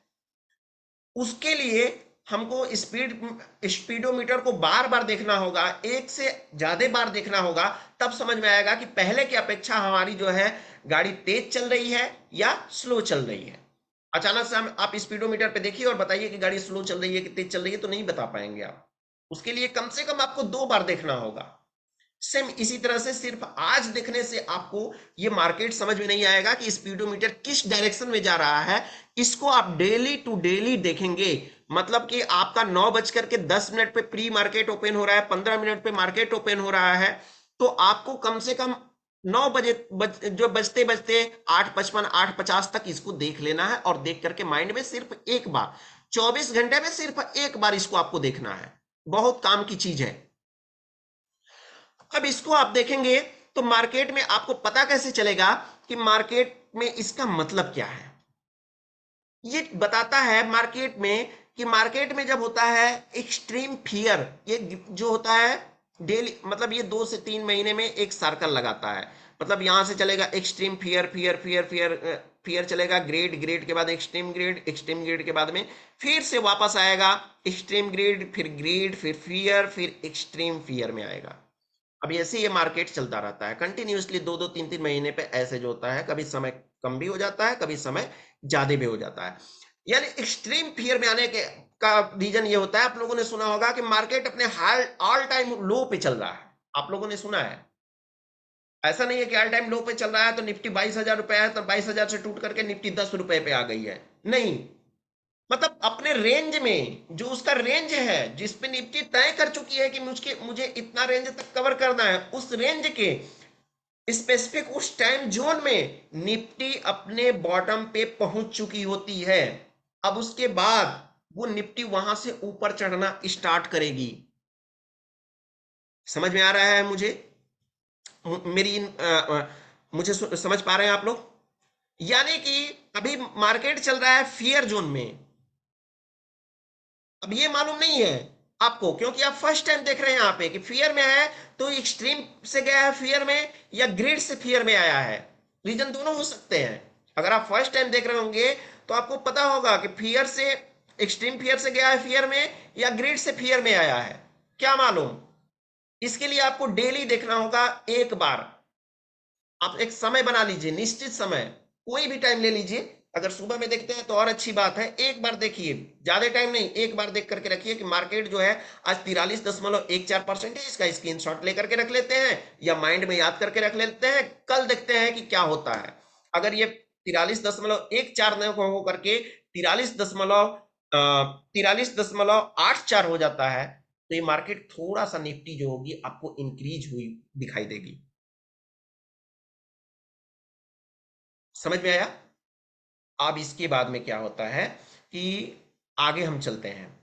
उसके लिए हमको स्पीडोमीटर को बार बार देखना होगा, एक से ज्यादा बार देखना होगा, तब समझ में आएगा कि पहले की अपेक्षा हमारी जो है गाड़ी तेज चल रही है या स्लो चल रही है। अचानक से हम आप स्पीडोमीटर पे देखिए और बताइए कि गाड़ी स्लो चल रही है कि तेज चल रही है, तो नहीं बता पाएंगे आप। उसके लिए कम से कम आपको 2 बार देखना होगा। सेम इसी तरह से सिर्फ आज देखने से आपको ये मार्केट समझ में नहीं आएगा कि स्पीडोमीटर किस डायरेक्शन में जा रहा है। इसको आप डेली टू डेली देखेंगे, मतलब कि आपका 9:10 पे प्री मार्केट ओपन हो रहा है, 15 मिनट पे मार्केट ओपन हो रहा है, तो आपको कम से कम 9 बजे जो बजते बजते 8:55 8:50 तक इसको देख लेना है, और देख करके माइंड में सिर्फ एक बार, 24 घंटे में सिर्फ एक बार इसको आपको देखना है। बहुत काम की चीज है। अब इसको आप देखेंगे तो मार्केट में आपको पता कैसे चलेगा कि मार्केट में इसका मतलब क्या है। ये बताता है मार्केट में कि मार्केट में जब होता है एक्सट्रीम फियर, ये जो होता है डेली, मतलब ये 2 से 3 महीने में एक सर्कल लगाता है। मतलब यहां से चलेगा extreme fear fear fear fear fear चलेगा, ग्रेड ग्रेड के बाद एक्सट्रीम ग्रेड, एक्सट्रीम ग्रेड के बाद में फिर से वापस आएगा एक्सट्रीम ग्रेड, फिर ग्रेड, फिर फियर, फिर एक्सट्रीम फियर में आएगा। अब ऐसे ये मार्केट चलता रहता है कंटिन्यूअसली, 2 2 3 3 महीने पे ऐसे जो होता है, कभी समय कम भी हो जाता है, कभी समय ज्यादा भी हो जाता है। यानी एक्सट्रीम फियर में आने के का रीजन ये होता है, आप लोगों ने सुना होगा कि मार्केट अपने हाल ऑल टाइम लो पे चल रहा है। आप लोगों ने सुना है, ऐसा नहीं है कि ऑल टाइम लो पे चल रहा है तो निफ्टी 22,000 रुपए है तो 22,000 से टूट करके निफ्टी 10 रुपए पे आ गई है। नहीं, मतलब अपने रेंज में, जो उसका रेंज है जिस पे निफ्टी तय कर चुकी है कि मुझे इतना रेंज तक कवर करना है, उस रेंज के स्पेसिफिक उस टाइम जोन में निफ्टी अपने बॉटम पे पहुंच चुकी होती है। अब उसके बाद वो निफ्टी वहां से ऊपर चढ़ना स्टार्ट करेगी। समझ में आ रहा है मुझे? मेरी मुझे समझ पा रहे हैं आप लोग? यानी कि अभी मार्केट चल रहा है फियर जोन में। अब ये मालूम नहीं है आपको, क्योंकि आप फर्स्ट टाइम देख रहे हैं यहाँ पे कि फियर में है, तो एक्सट्रीम से गया है फियर में या ग्रेड से फियर में आया है। रीजन दोनों हो सकते हैं। अगर आप फर्स्ट टाइम देख रहे होंगे तो आपको पता होगा कि फियर से, एक्सट्रीम फियर से गया है फियर में या ग्रेड से फियर में आया है, क्या मालूम। इसके लिए आपको डेली देखना होगा एक बार। आप एक समय बना लीजिए, निश्चित समय, कोई भी टाइम ले लीजिए। अगर सुबह में देखते हैं तो और अच्छी बात है, एक बार देखिए, ज्यादा टाइम नहीं, एक बार देख करके रखिए कि मार्केट जो है आज 43.14% है, इसका स्क्रीनशॉट लेकर के रख लेते हैं या माइंड में याद करके रख लेते हैं, कल देखते हैं कि क्या होता है। अगर ये 43.14 न हो करके 43.84 हो जाता है, तो ये मार्केट थोड़ा सा निफ्टी जो होगी आपको इंक्रीज हुई दिखाई देगी। समझ में आया? अब इसके बाद में क्या होता है कि आगे हम चलते हैं।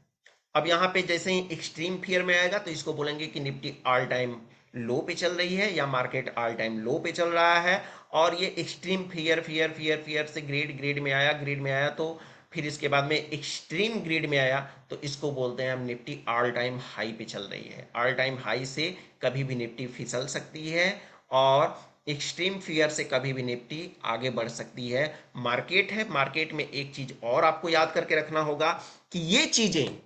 अब यहाँ पे जैसे ही एक्सट्रीम फियर में आएगा तो इसको बोलेंगे कि निफ्टी ऑल टाइम लो पे चल रही है या मार्केट ऑल टाइम लो पे चल रहा है। और ये extreme fear fear fear fear से ग्रेड ग्रेड में आया, ग्रेड में आया तो फिर इसके बाद में एक्सट्रीम ग्रेड में आया, तो इसको बोलते हैं हम निफ्टी ऑल टाइम हाई पे चल रही है। ऑल टाइम हाई से कभी भी निफ्टी फिसल सकती है, और एक्सट्रीम फियर से कभी भी निफ्टी आगे बढ़ सकती है। मार्केट है, मार्केट में एक चीज और आपको याद करके रखना होगा कि ये चीजें,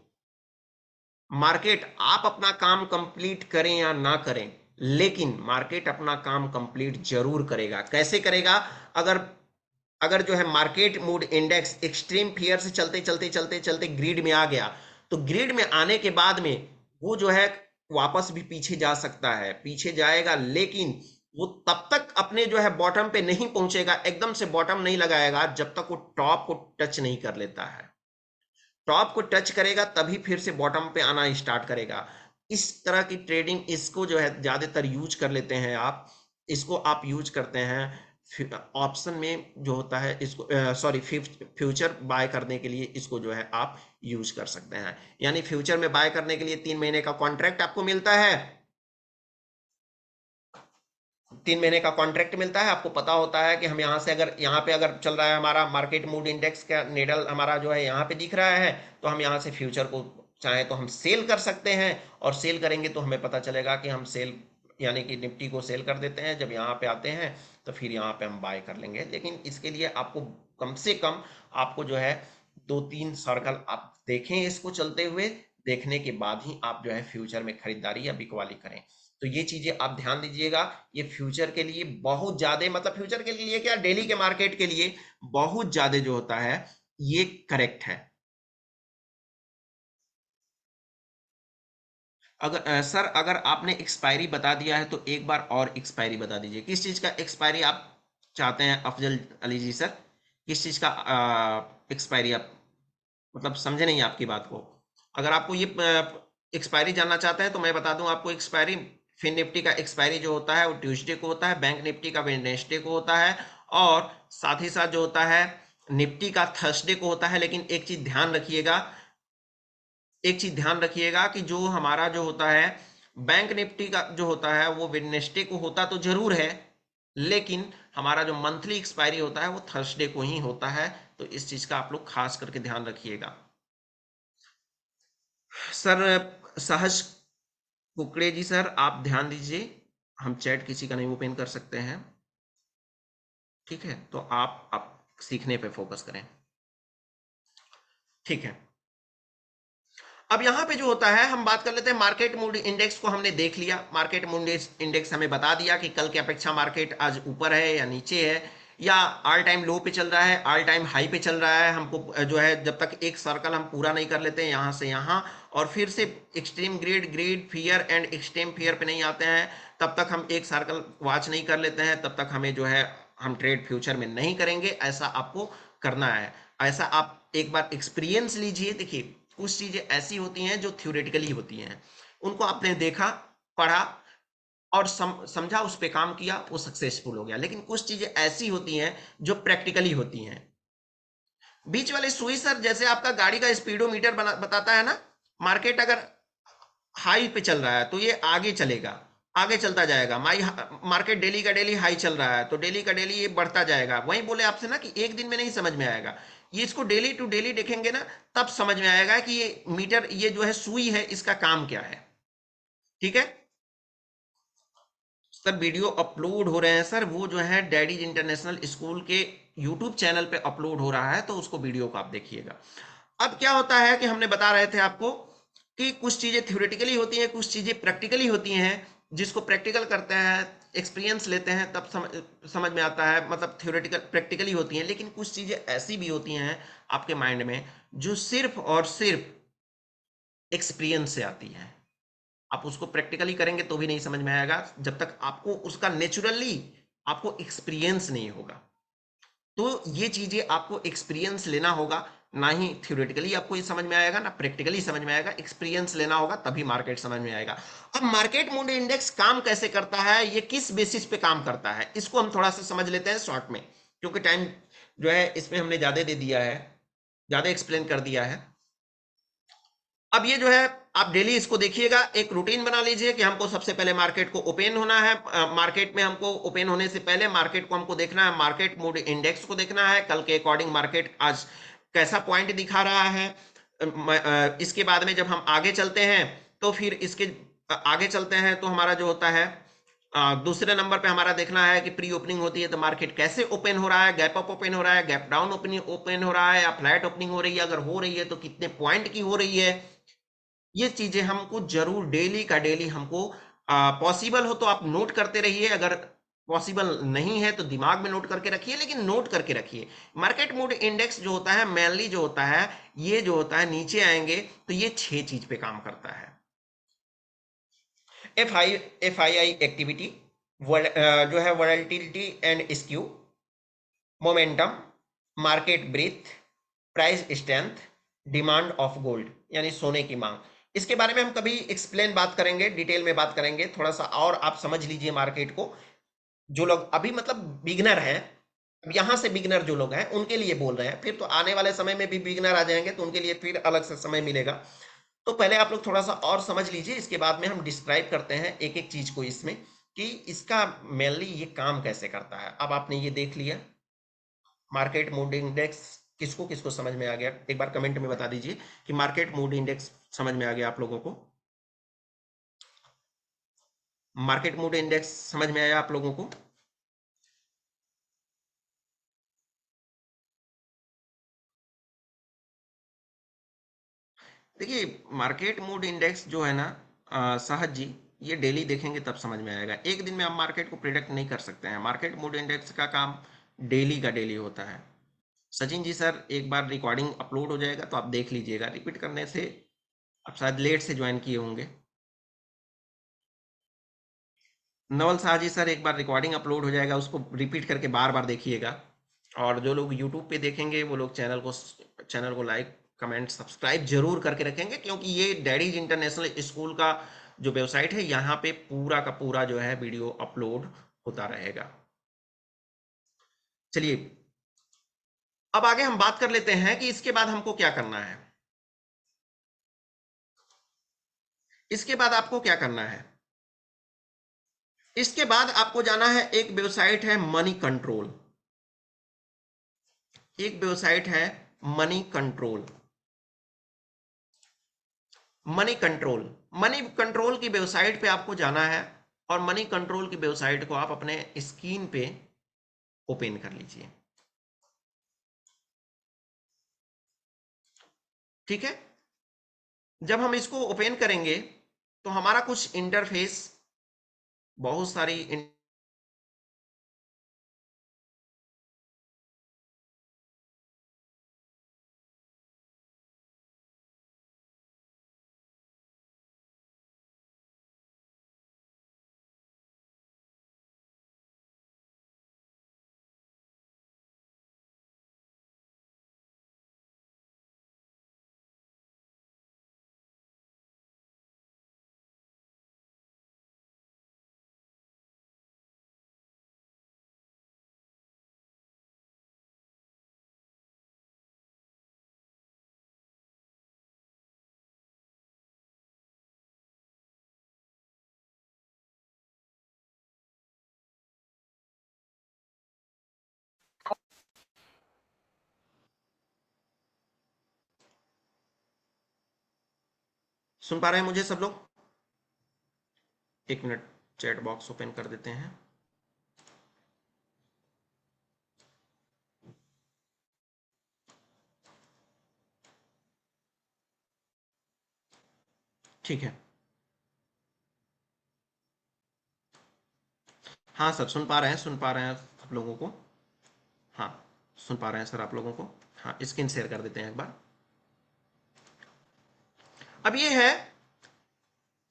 मार्केट आप अपना काम कंप्लीट करें या ना करें, लेकिन मार्केट अपना काम कंप्लीट जरूर करेगा। कैसे करेगा? अगर अगर जो है market mood index extreme fear से चलते चलते चलते चलते ग्रिड में आ गया, तो ग्रिड में आने के बाद में वो जो है वापस भी पीछे जा सकता है, पीछे जाएगा, लेकिन वो तब तक अपने जो है बॉटम पे नहीं पहुंचेगा, एकदम से बॉटम नहीं लगाएगा जब तक वो टॉप को टच नहीं कर लेता है। टॉप को टच करेगा तभी फिर से बॉटम पे आना स्टार्ट करेगा। इस तरह की ट्रेडिंग, इसको जो है ज्यादातर यूज कर लेते हैं आप। इसको आप यूज करते हैं ऑप्शन में जो होता है, इसको सॉरी फ्यूचर बाय करने के लिए इसको जो है आप यूज कर सकते हैं। यानी फ्यूचर में बाय करने के लिए 3 महीने का कॉन्ट्रैक्ट आपको मिलता है। 3 महीने का कॉन्ट्रैक्ट मिलता है, आपको पता होता है कि हम यहाँ से, अगर यहाँ पे अगर चल रहा है हमारा मार्केट मूड इंडेक्स का नेडल हमारा जो है यहाँ पे दिख रहा है, तो हम यहाँ से फ्यूचर को चाहे तो हम सेल कर सकते हैं, और सेल करेंगे तो हमें पता चलेगा कि हम सेल, यानी कि निफ्टी को सेल कर देते हैं। जब यहाँ पे आते हैं तो फिर यहाँ पे हम बाय कर लेंगे, लेकिन इसके लिए आपको कम से कम आपको जो है 2 3 सर्कल आप देखें इसको चलते हुए, देखने के बाद ही आप जो है फ्यूचर में खरीदारी या बिकवाली करें। तो ये चीजें आप ध्यान दीजिएगा, ये फ्यूचर के लिए बहुत ज्यादा, मतलब फ्यूचर के लिए क्या, डेली के मार्केट के लिए बहुत ज्यादा जो होता है ये करेक्ट है। अगर सर अगर आपने एक्सपायरी बता दिया है तो एक बार और एक्सपायरी बता दीजिए, किस चीज़ का एक्सपायरी आप चाहते हैं अफजल अली जी सर? किस चीज़ का एक्सपायरी आप, मतलब समझे नहीं आपकी बात को। अगर आपको ये एक्सपायरी जानना चाहते हैं तो मैं बता दूं आपको एक्सपायरी। फिन निफ्टी का एक्सपायरी जो होता है वो ट्यूसडे को होता है, बैंक निफ्टी का वेडनेसडे को होता है, और साथ ही साथ जो होता है निफ्टी का थर्सडे को होता है। लेकिन एक चीज ध्यान रखिएगा कि जो हमारा जो होता है बैंक निफ्टी का जो होता है वो वेडनेसडे को होता तो जरूर है, लेकिन हमारा जो मंथली एक्सपायरी होता है वो थर्सडे को ही होता है। तो इस चीज का आप लोग खास करके ध्यान रखिएगा। सर सहज कुकड़े जी सर आप ध्यान दीजिए, हम चैट किसी का नहीं ओपन कर सकते हैं, ठीक है? तो आप सीखने पे फोकस करें, ठीक है? अब यहाँ पे जो होता है हम बात कर लेते हैं मार्केट मूड इंडेक्स को। हमने देख लिया, मार्केट मूड इंडेक्स हमें बता दिया कि कल की अपेक्षा मार्केट आज ऊपर है या नीचे है, या ऑल टाइम लो पे चल रहा है, ऑल टाइम हाई पे चल रहा है। हमको जो है जब तक एक सर्कल हम पूरा नहीं कर लेते हैं यहाँ से यहाँ, और फिर से extreme greed fear and extreme fear पे नहीं आते हैं, तब तक हम एक सर्कल वॉच नहीं कर लेते हैं, तब तक हमें जो है हम ट्रेड फ्यूचर में नहीं करेंगे। ऐसा आपको करना है, ऐसा आप एक बार एक्सपीरियंस लीजिए। देखिए कुछ चीजें ऐसी होती हैं जो थ्योरेटिकली होती हैं, उनको आपने देखा, पढ़ा और समझा, उस पर काम किया, वो सक्सेसफुल हो गया। लेकिन कुछ चीजें ऐसी होती हैं जो प्रैक्टिकली होती हैं। बीच वाले सुई सर, जैसे आपका गाड़ी का स्पीडोमीटर बताता है ना, मार्केट अगर हाई पे चल रहा है तो ये आगे चलेगा, आगे चलता जाएगा। मार्केट डेली का डेली हाई चल रहा है तो डेली का डेली ये बढ़ता जाएगा। वहीं बोले आपसे ना कि एक दिन में नहीं समझ में आएगा, ये इसको डेली टू डेली देखेंगे ना, तब समझ में आएगा कि ये मीटर, ये जो है सुई है, इसका काम क्या है, ठीक है? सर वीडियो अपलोड हो रहे हैं सर, वो जो है डैडीज इंटरनेशनल स्कूल के यूट्यूब चैनल पे अपलोड हो रहा है, तो उसको वीडियो को आप देखिएगा। अब क्या होता है कि हमने बता रहे थे आपको कि कुछ चीजें थ्योरेटिकली होती हैं, कुछ चीजें प्रैक्टिकली होती हैं। जिसको प्रैक्टिकल करते हैं, एक्सपीरियंस लेते हैं, तब समझ में आता है, मतलब थ्योरेटिकल प्रैक्टिकली होती हैं। लेकिन कुछ चीजें ऐसी भी होती हैं आपके माइंड में जो सिर्फ और सिर्फ एक्सपीरियंस से आती है। आप उसको प्रैक्टिकली करेंगे तो भी नहीं समझ में आएगा, जब तक आपको उसका नेचुरली आपको एक्सपीरियंस नहीं होगा। तो ये चीजें आपको एक्सपीरियंस लेना होगा, ना ही थ्योरेटिकली आपको ये समझ में आएगा, ना प्रैक्टिकली समझ में आएगा। एक्सपीरियंस लेना होगा तभी मार्केट समझ में आएगा। अब मार्केट मूड इंडेक्स काम कैसे करता है, ये किस बेसिस पे काम करता है, इसको हम थोड़ा सा समझ लेते हैं शॉर्ट में, क्योंकि टाइम जो है इसमें हमने ज्यादा दे दिया है, ज्यादा एक्सप्लेन कर दिया है। अब ये जो है आप डेली इसको देखिएगा, एक रूटीन बना लीजिए कि हमको सबसे पहले मार्केट को ओपन होना है। मार्केट में हमको ओपन होने से पहले मार्केट को हमको देखना है, मार्केट मूड इंडेक्स को देखना है, कल के अकॉर्डिंग मार्केट आज कैसा पॉइंट दिखा रहा है। इसके बाद में जब हम आगे चलते हैं तो फिर इसके आगे चलते हैं तो हमारा जो होता है दूसरे नंबर पे हमारा देखना है कि प्री ओपनिंग होती है तो मार्केट कैसे ओपन हो रहा है, गैप अप ओपन हो रहा है, गैप डाउन ओपन हो रहा है, या फ्लैट ओपनिंग हो रही है, अगर हो रही है तो कितने पॉइंट की हो रही है। ये चीजें हमको जरूर डेली का डेली हमको पॉसिबल हो तो आप नोट करते रहिए, अगर पॉसिबल नहीं है तो दिमाग में नोट करके रखिए, लेकिन नोट करके रखिए। मार्केट मूड इंडेक्स जो होता है मेनली जो होता है, ये जो होता है नीचे आएंगे तो ये 6 चीज पे काम करता है। एफ आई आई एक्टिविटी, जो है volatility and skew, momentum, market breadth, price strength, demand of gold यानी सोने की मांग। इसके बारे में हम कभी एक्सप्लेन बात करेंगे, डिटेल में बात करेंगे थोड़ा सा, और आप समझ लीजिए मार्केट को। जो लोग अभी मतलब बिगनर हैं, अब यहाँ से बिगनर जो लोग हैं उनके लिए बोल रहे हैं, फिर तो आने वाले समय में भी बिगनर आ जाएंगे तो उनके लिए फिर अलग से समय मिलेगा। तो पहले आप लोग थोड़ा सा और समझ लीजिए, इसके बाद में हम डिस्क्राइब करते हैं एक एक चीज को इसमें, कि इसका मेनली ये काम कैसे करता है। अब आपने ये देख लिया मार्केट मूड इंडेक्स, किसको किसको समझ में आ गया एक बार कमेंट में बता दीजिए कि मार्केट मूड इंडेक्स समझ में आ गया आप लोगों को। मार्केट मूड इंडेक्स समझ में आया आप लोगों को? देखिए, मार्केट मूड इंडेक्स जो है ना, साहब जी, ये डेली देखेंगे तब समझ में आएगा। एक दिन में आप मार्केट को प्रिडिक्ट नहीं कर सकते हैं। मार्केट मूड इंडेक्स का काम डेली का डेली होता है। सचिन जी सर, एक बार रिकॉर्डिंग अपलोड हो जाएगा तो आप देख लीजिएगा। रिपीट करने से आप शायद लेट से ज्वाइन किए होंगे। नवल शाह जी सर, एक बार रिकॉर्डिंग अपलोड हो जाएगा, उसको रिपीट करके बार बार देखिएगा। और जो लोग यूट्यूब पे देखेंगे वो लोग चैनल को लाइक कमेंट सब्सक्राइब जरूर करके रखेंगे, क्योंकि ये डैडीज इंटरनेशनल स्कूल का जो वेबसाइट है, यहाँ पे पूरा का पूरा जो है वीडियो अपलोड होता रहेगा। चलिए, अब आगे हम बात कर लेते हैं कि इसके बाद हमको क्या करना है। इसके बाद आपको क्या करना है? इसके बाद आपको जाना है, एक वेबसाइट है मनी कंट्रोल। एक वेबसाइट है money control. Money control, money control की वेबसाइट पे आपको जाना है, और मनी कंट्रोल की वेबसाइट को आप अपने स्क्रीन पे ओपन कर लीजिए। ठीक है। जब हम इसको ओपन करेंगे तो हमारा कुछ इंटरफेस, बहुत सारी सुन पा रहे हैं मुझे सब लोग? एक मिनट, चैट बॉक्स ओपन कर देते हैं। ठीक है। हाँ सर, सुन पा रहे हैं, सुन पा रहे हैं आप लोगों को। हाँ, सुन पा रहे हैं सर आप लोगों को। हाँ, स्क्रीन शेयर कर देते हैं एक बार। अब ये है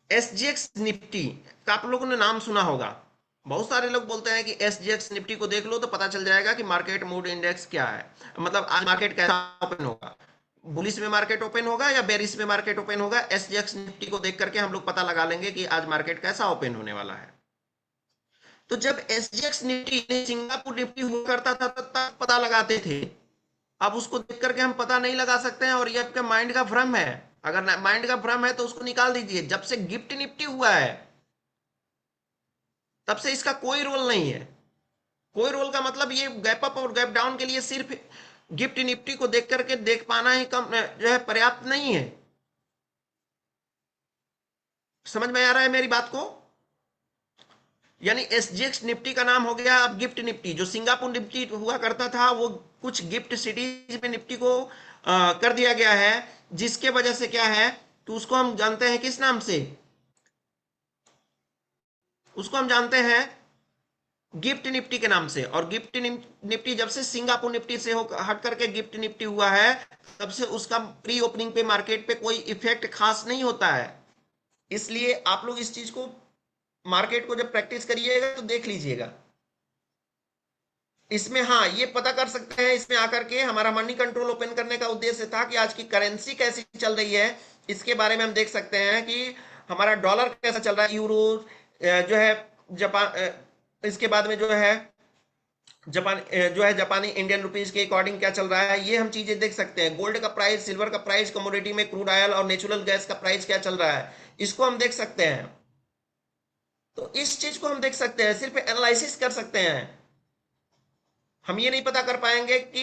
एसजीएक्स निफ्टी का, आप लोगों ने नाम सुना होगा। बहुत सारे लोग बोलते हैं कि एसजीएक्स निफ्टी को देख लो तो पता चल जाएगा कि मार्केट मूड इंडेक्स क्या है, मतलब आज मार्केट कैसा ओपन होगा, बुलिश में मार्केट ओपन होगा या बेरिश में मार्केट ओपन होगा। एसजीएक्स निफ्टी को देख करके हम लोग पता लगा लेंगे कि आज मार्केट कैसा ओपन होने वाला है। तो जब एसजीएक्स निफ्टी सिंगापुर निफ्टी हुआ करता था तब पता लगाते थे। अब उसको देख करके हम पता नहीं लगा सकते हैं, और ये आपके माइंड का भ्रम है। अगर माइंड का भ्रम है तो उसको निकाल दीजिए। जब से गिफ्ट निफ्टी हुआ है तब से इसका कोई रोल नहीं है। कोई रोल का मतलब ये गैप अप और गैप डाउन के लिए सिर्फ गिफ्ट निफ्टी को देख करके देख पाना ही कम जो है पर्याप्त नहीं है। समझ में आ रहा है मेरी बात को? यानी एसजीएक्स निफ्टी का नाम हो गया अब गिफ्ट निफ्टी। जो सिंगापुर निफ्टी हुआ करता था वो कुछ गिफ्ट सिटीज में निफ्टी को कर दिया गया है, जिसके वजह से क्या है, तो उसको हम जानते हैं किस नाम से? उसको हम जानते हैं गिफ्ट निफ्टी के नाम से। और गिफ्ट निफ्टी जब से सिंगापुर निफ्टी से हो हट करके गिफ्ट निफ्टी हुआ है, तब से उसका प्री ओपनिंग पे मार्केट पे कोई इफेक्ट खास नहीं होता है। इसलिए आप लोग इस चीज को, मार्केट को जब प्रैक्टिस करिएगा तो देख लीजिएगा। इसमें हाँ, ये पता कर सकते हैं, इसमें आकर के हमारा मनी कंट्रोल ओपन करने का उद्देश्य था कि आज की करेंसी कैसी चल रही है, इसके बारे में हम देख सकते हैं कि हमारा डॉलर कैसा चल रहा है, यूरो जो है, जापान, इसके बाद में जो है जापान जो है जापानी इंडियन रुपीज के अकॉर्डिंग क्या चल रहा है, ये हम चीजें देख सकते हैं। गोल्ड का प्राइस, सिल्वर का प्राइस, कमोडिटी में क्रूड ऑयल और नेचुरल गैस का प्राइस क्या चल रहा है, इसको हम देख सकते हैं। तो इस चीज को हम देख सकते हैं, सिर्फ एनालिसिस कर सकते हैं। हम ये नहीं पता कर पाएंगे कि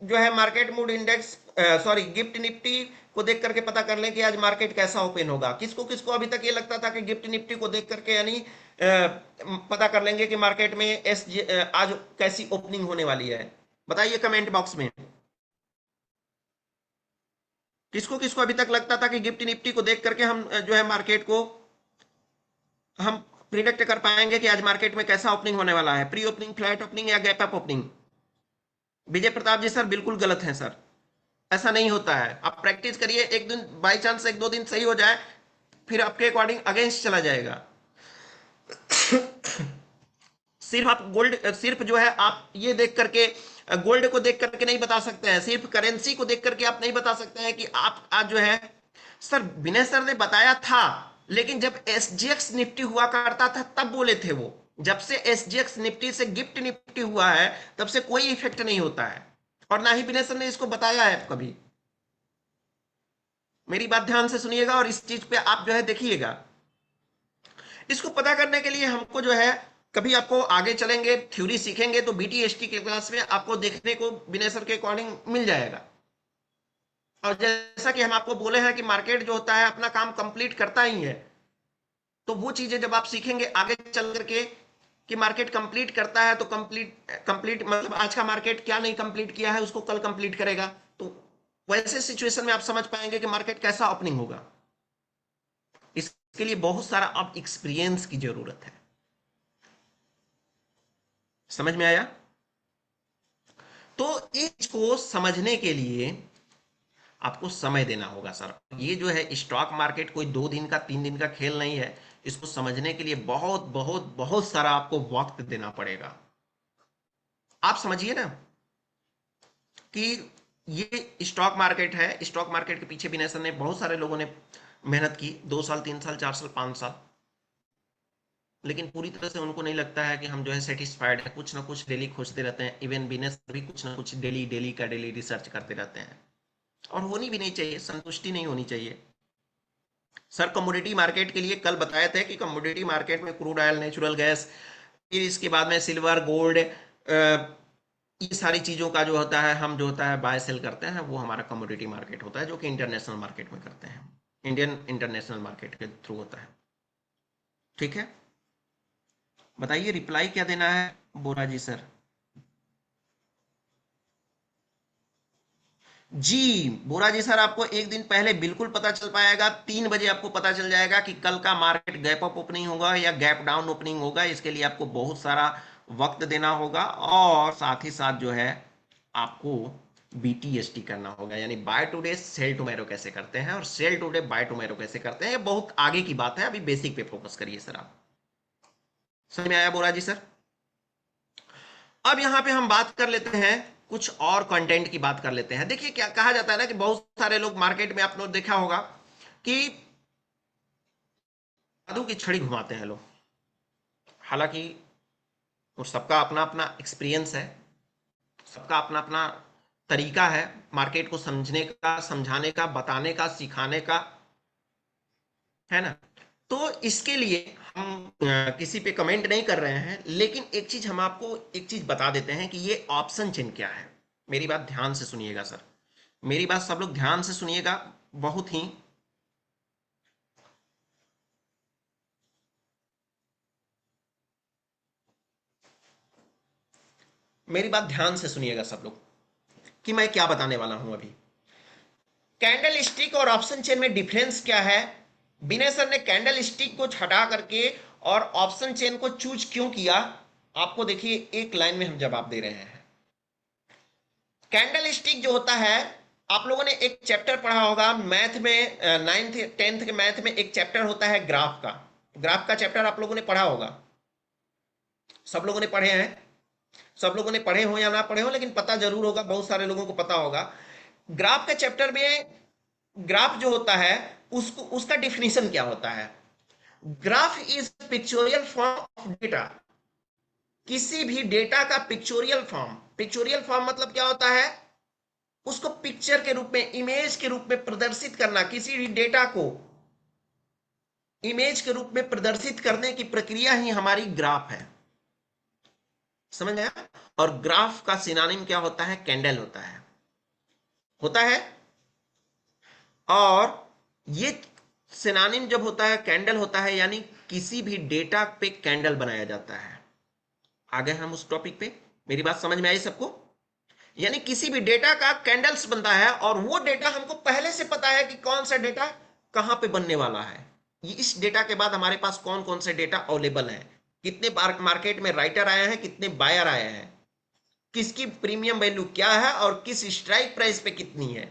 जो है market mood index, sorry gift Nifty को देख करके पता कर लें कि आज मार्केट कैसा ओपन होगा। किसको किसको अभी तक ये लगता था कि गिफ्ट निफ्टी को देख करके यानी पता कर लेंगे कि मार्केट में आज कैसी ओपनिंग होने वाली है? बताइए कमेंट बॉक्स में। किसको किसको अभी तक लगता था कि गिफ्ट निफ्टी को देख करके हम जो है मार्केट को हम प्रिडिक्ट कर पाएंगे कि आज मार्केट में कैसा ओपनिंग होने वाला है, प्री ओपनिंग, फ्लैट ओपनिंग या gap up opening? Vijay Pratap जी सर बिल्कुल गलत है सर, ऐसा नहीं होता है। आप प्रैक्टिस करिए, एक दिन बाई चांस एक दो दिन सही हो जाए, फिर आपके अकॉर्डिंग अगेंस्ट चला जाएगा। सिर्फ आप गोल्ड, सिर्फ जो है आप ये देख करके, गोल्ड को देख करके नहीं बता सकते हैं, सिर्फ करेंसी को देख करके आप नहीं बता सकते हैं कि आप आज जो है। सर विनय सर ने बताया था, लेकिन जब एसजीएक्स निफ्टी हुआ करता था तब बोले थे वो। जब से एसजीएक्स निफ्टी से गिफ्ट निफ्टी हुआ है तब से कोई इफेक्ट नहीं होता है, और ना ही विनय सर ने इसको बताया है कभी। मेरी बात ध्यान से सुनिएगा और इस चीज पे आप जो है देखिएगा। इसको पता करने के लिए हमको जो है, कभी आपको आगे चलेंगे थ्योरी सीखेंगे तो बीटीएसटी के क्लास में आपको देखने को विनय सर के अकॉर्डिंग मिल जाएगा। और जैसा कि हम आपको बोले हैं कि मार्केट जो होता है अपना काम कंप्लीट करता ही है, तो वो चीजें जब आप सीखेंगे आगे चल करके कि मार्केट कंप्लीट करता है, तो कंप्लीट कंप्लीट मतलब आज का मार्केट क्या नहीं कंप्लीट किया है उसको कल कंप्लीट करेगा, तो वैसे सिचुएशन में आप समझ पाएंगे कि मार्केट कैसा ओपनिंग होगा। इसके लिए बहुत सारा अब एक्सपीरियंस की जरूरत है। समझ में आया? तो इसको समझने के लिए आपको समय देना होगा सर। ये जो है स्टॉक मार्केट कोई 2 दिन का 3 दिन का खेल नहीं है। इसको समझने के लिए बहुत बहुत बहुत सारा आपको वक्त देना पड़ेगा। आप समझिए ना कि ये स्टॉक मार्केट है, स्टॉक मार्केट के पीछे विनय सर ने, बहुत सारे लोगों ने मेहनत की, 2 साल 3 साल 4 साल 5 साल, लेकिन पूरी तरह से उनको नहीं लगता है कि हम जो है सेटिस्फाइड है। कुछ ना कुछ डेली खोजते रहते हैं, इवन विनय सर भी कुछ ना कुछ डेली डेली का डेली रिसर्च करते रहते हैं, और होनी भी नहीं चाहिए, संतुष्टि नहीं होनी चाहिए। सर कमोडिटी मार्केट के लिए कल बताए थे कि कमोडिटी मार्केट में क्रूड ऑयल, नेचुरल गैस, फिर इसके बाद में सिल्वर, गोल्ड, ये सारी चीज़ों का जो होता है, हम जो होता है बाय सेल करते हैं, वो हमारा कमोडिटी मार्केट होता है, जो कि इंटरनेशनल मार्केट में करते हैं, इंडियन इंटरनेशनल मार्केट के थ्रू होता है। ठीक है, बताइए रिप्लाई क्या देना है बोरा जी सर? जी बोरा जी सर, आपको एक दिन पहले बिल्कुल पता चल पाएगा, 3 बजे आपको पता चल जाएगा कि कल का मार्केट गैप अप ओपनिंग होगा या गैप डाउन ओपनिंग होगा। इसके लिए आपको बहुत सारा वक्त देना होगा, और साथ ही साथ जो है आपको बीटीएसटी करना होगा, यानी बाय टुडे सेल टुमारो कैसे करते हैं और सेल टुडे बाय टुमारो कैसे करते हैं। ये बहुत आगे की बात है, अभी बेसिक पे फोकस करिए सर आप। समझ में आया बोरा जी सर? अब यहां पे हम बात कर लेते हैं, कुछ और कंटेंट की बात कर लेते हैं। देखिए क्या कहा जाता है ना कि बहुत सारे लोग मार्केट में आपने देखा होगा कि जादू की छड़ी घुमाते हैं लोग। हालांकि वो सबका अपना अपना एक्सपीरियंस है, सबका अपना अपना तरीका है मार्केट को समझने का, समझाने का, बताने का, सिखाने का, है ना। तो इसके लिए हम किसी पे कमेंट नहीं कर रहे हैं, लेकिन एक चीज हम आपको एक चीज बता देते हैं कि ये ऑप्शन चेन क्या है। मेरी बात ध्यान से सुनिएगा सर, मेरी बात सब लोग ध्यान से सुनिएगा, बहुत ही। मेरी बात ध्यान से सुनिएगा सब लोग कि मैं क्या बताने वाला हूं अभी। कैंडल स्टिक और ऑप्शन चेन में डिफरेंस क्या है? विनय सर ने कैंडल स्टिक को हटा करके और ऑप्शन चेन को चूज क्यों किया, आपको देखिए एक लाइन में हम जवाब दे रहे हैं। कैंडल स्टिक जो होता है, आप लोगों ने एक चैप्टर पढ़ा होगा मैथ में, 9th 10th के मैथ में एक चैप्टर होता है ग्राफ का। ग्राफ का चैप्टर आप लोगों ने पढ़ा होगा, सब लोगों ने पढ़े हैं, सब लोगों ने पढ़े हो या ना पढ़े हो, लेकिन पता जरूर होगा, बहुत सारे लोगों को पता होगा। ग्राफ के चैप्टर में ग्राफ जो होता है उसको, उसका डिफिनीशन क्या होता है? Graph is pictorial form of data. किसी भी डेटा का पिक्चोरियल फॉर्म, पिक्चोरियल फॉर्म मतलब क्या होता है? उसको पिक्चर के रूप में, इमेज के रूप में प्रदर्शित करना। किसी भी डेटा को इमेज के रूप में प्रदर्शित करने की प्रक्रिया ही हमारी ग्राफ है। समझ आया? और ग्राफ का सिनोनिम क्या होता है? कैंडल होता है, होता है। और ये सिनोनिम जब होता है कैंडल होता है, यानी किसी भी डेटा पे कैंडल बनाया जाता है। आ गए हम उस टॉपिक पे? मेरी बात समझ में आई सबको? यानी किसी भी डेटा का कैंडल्स बनता है और वो डेटा हमको पहले से पता है कि कौन सा डेटा कहां पे बनने वाला है। ये इस डेटा के बाद हमारे पास कौन कौन से डेटा अवेलेबल है, कितने मार्केट में राइटर आए हैं, कितने बायर आए हैं, किसकी प्रीमियम वैल्यू क्या है और किस स्ट्राइक प्राइस पे कितनी है,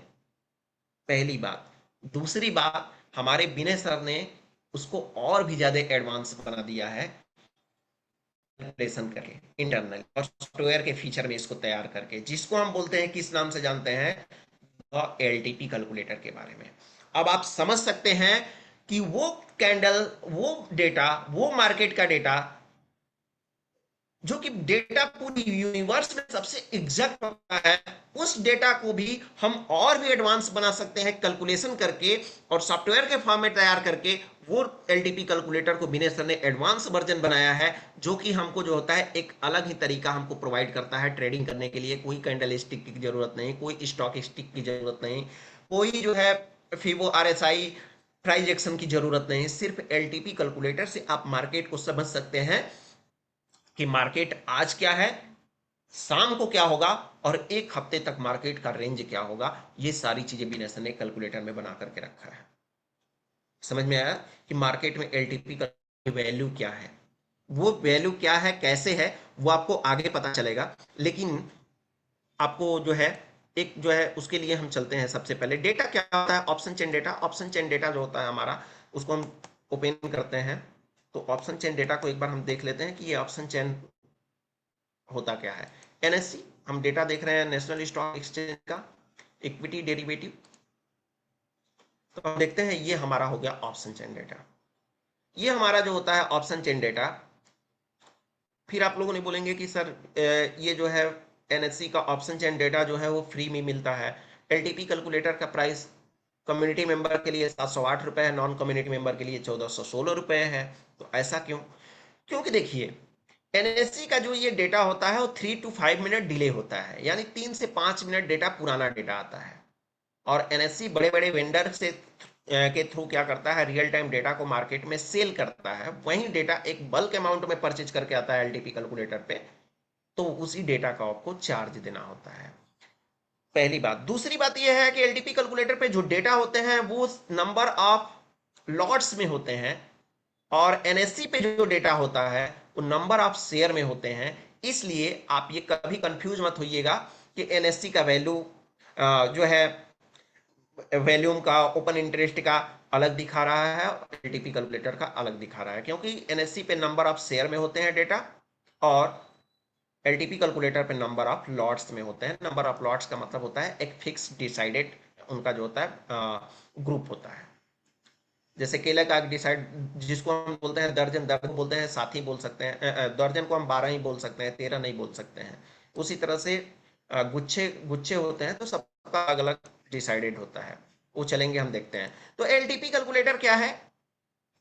पहली बात। दूसरी बात, हमारे विनय सर ने उसको और भी ज्यादा एडवांस बना दिया है कैलकुलेशन करके, इंटरनल और सॉफ्टवेयर के फीचर में इसको तैयार करके, जिसको हम बोलते हैं, किस नाम से जानते हैं, एलटीपी कैलकुलेटर के बारे में। अब आप समझ सकते हैं कि वो कैंडल, वो डेटा, वो मार्केट का डेटा जो कि डेटा पूरी यूनिवर्स में सबसे एग्जैक्ट होता है, उस डेटा को भी हम और भी एडवांस बना सकते हैं कैलकुलेशन करके और सॉफ्टवेयर के फॉर्म में तैयार करके। वो एलटीपी कैलकुलेटर को विनय सर ने एडवांस वर्जन बनाया है, जो कि हमको जो होता है एक अलग ही तरीका हमको प्रोवाइड करता है ट्रेडिंग करने के लिए। कोई कैंडल स्टिक की जरूरत नहीं, कोई स्टॉक स्टिक की जरूरत नहीं, कोई जो है फिबो आरएसआई प्राइस एक्शन की जरूरत नहीं। सिर्फ एलटीपी कैलकुलेटर से आप मार्केट को समझ सकते हैं कि मार्केट आज क्या है, शाम को क्या होगा और एक हफ्ते तक मार्केट का रेंज क्या होगा। ये सारी चीजें विनय ने कैलकुलेटर में बना करके रखा है। समझ में आया कि मार्केट में एलटीपी का वैल्यू क्या है, वो वैल्यू क्या है, कैसे है, वो आपको आगे पता चलेगा। लेकिन आपको जो है एक जो है उसके लिए हम चलते हैं। सबसे पहले डेटा क्या होता है, option chain data. Option chain data जो होता है हमारा, उसको हम ओपन करते हैं। तो ऑप्शन चेन डेटा को एक बार हम देख लेते हैं कि ये ऑप्शन चेन होता क्या है। एनएससी हम डेटा देख रहे हैं, नेशनल स्टॉक एक्सचेंज का इक्विटी डेरिवेटिव। तो हम देखते हैं ये हमारा हो गया ऑप्शन चेन डेटा। ये हमारा जो होता है ऑप्शन चेन डेटा। फिर आप लोगों ने बोलेंगे कि सर ये जो है एनएससी का ऑप्शन चेन डेटा जो है वो फ्री में मिलता है। एलटीपी कैलकुलेटर का प्राइस कम्युनिटी मेंबर के लिए 708 रुपये है, नॉन कम्युनिटी मेंबर के लिए 1416 रुपये है। तो ऐसा क्यों? क्योंकि देखिए, एनएससी का जो ये डेटा होता है वो 3 to 5 मिनट डिले होता है, यानी 3 से 5 मिनट डेटा पुराना डेटा आता है। और एनएससी बड़े बड़े वेंडर से के थ्रू क्या करता है, रियल टाइम डेटा को मार्केट में सेल करता है। वही डेटा एक बल्क अमाउंट में परचेज करके आता है एलटीपी कैलकुलेटर पे, तो उसी डेटा का आपको चार्ज देना होता है। पहली बात। दूसरी बात यह है कि एलटीपी कैलकुलेटर पे जो डेटा होते हैं वो नंबर ऑफ लॉट्स में होते हैं, और एनएससी पे जो डेटा होता है वो नंबर ऑफ शेयर में होते हैं। इसलिए आप ये कभी कंफ्यूज मत होइएगा कि एनएससी का वैल्यू जो है वैल्यूम का, ओपन इंटरेस्ट का अलग दिखा रहा है और एलटीपी कैलकुलेटर का अलग दिखा रहा है, क्योंकि एनएससी पे नंबर ऑफ शेयर में होते हैं डेटा और एलटीपी कैलकुलेटर पे नंबर ऑफ लॉट्स में होते हैं। नंबर ऑफ लॉट्स का मतलब होता है एक फिक्स डिसाइडेड उनका जो होता है ग्रुप होता है। जैसे केले का डिसाइड, जिसको हम बोलते हैं दर्जन, दर्जन बोलते हैं, साथी बोल सकते हैं, दर्जन को हम 12 ही बोल सकते हैं, 13 नहीं बोल सकते हैं। उसी तरह से गुच्छे गुच्छे होते हैं तो सबका अलग अलग डिसाइडेड होता है। वो चलेंगे, हम देखते हैं। तो एलटीपी कैलकुलेटर क्या है,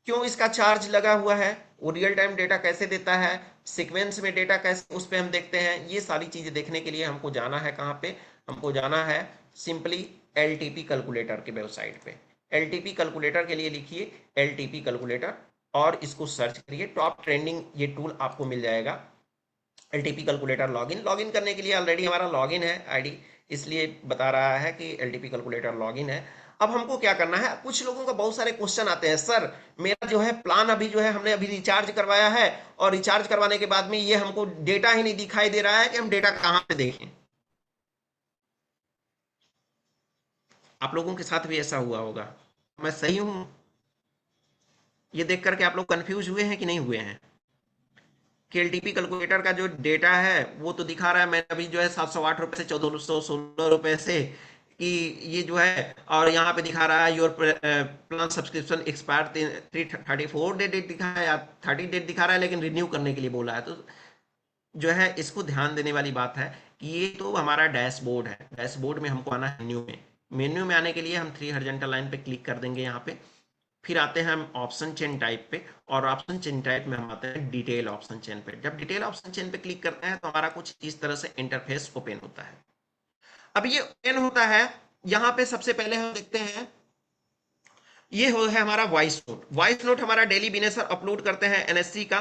क्यों इसका चार्ज लगा हुआ है, वो रियल टाइम डेटा कैसे देता है, सीक्वेंस में डेटा कैसे, उस पर हम देखते हैं। ये सारी चीजें देखने के लिए हमको जाना है कहाँ पे, हमको जाना है सिंपली एलटीपी कैलकुलेटर के वेबसाइट पे। एलटीपी कैलकुलेटर के लिए लिखिए एलटीपी कैलकुलेटर और इसको सर्च करिए। टॉप ट्रेंडिंग ये टूल आपको मिल जाएगा। एलटीपी कैलकुलेटर लॉगिन, लॉगिन करने के लिए ऑलरेडी हमारा लॉगिन है आईडी, इसलिए बता रहा है कि एलटीपी कैलकुलेटर लॉगिन है। अब हमको क्या करना है, कुछ लोगों का बहुत सारे क्वेश्चन आते हैं, सर मेरा जो है प्लान अभी जो है हमने अभी रिचार्ज करवाया है और रिचार्ज करवाने के बाद में ये हमको डेटा ही नहीं दिखाई दे रहा है कि हम डेटा कहाँ पे देखें। आप लोगों के साथ भी ऐसा हुआ होगा, मैं सही हूं? ये देख करके आप लोग कंफ्यूज हुए हैं कि नहीं हुए हैं कि एलटीपी कैलकुलेटर का जो डेटा है वो तो दिखा रहा है, मैंने अभी जो है 708 रुपये से 1416 रुपये से कि ये जो है, और यहाँ पे दिखा रहा है your plan subscription expire 334 date दिखा है या 30 डेट दिखा रहा है, लेकिन रिन्यू करने के लिए बोला है। तो जो है इसको ध्यान देने वाली बात है कि ये तो हमारा डैशबोर्ड है, डैशबोर्ड में हमको आना है मेन्यू में। मेन्यू में आने के लिए हम 3 हॉरिजॉन्टल लाइन पे क्लिक कर देंगे यहाँ पे। फिर आते हैं हम ऑप्शन चेन टाइप पे, और ऑप्शन चेन टाइप में हम आते हैं डिटेल ऑप्शन चेन पे। जब डिटेल ऑप्शन चेन पे क्लिक करते हैं तो हमारा कुछ इस तरह से इंटरफेस ओपन होता है। अब ये ओपन होता है, यहाँ पे सबसे पहले हम देखते हैं ये हो है हमारा वॉइस नोट। वॉइस नोट हमारा डेली बिनेसर अपलोड करते हैं एनएससी का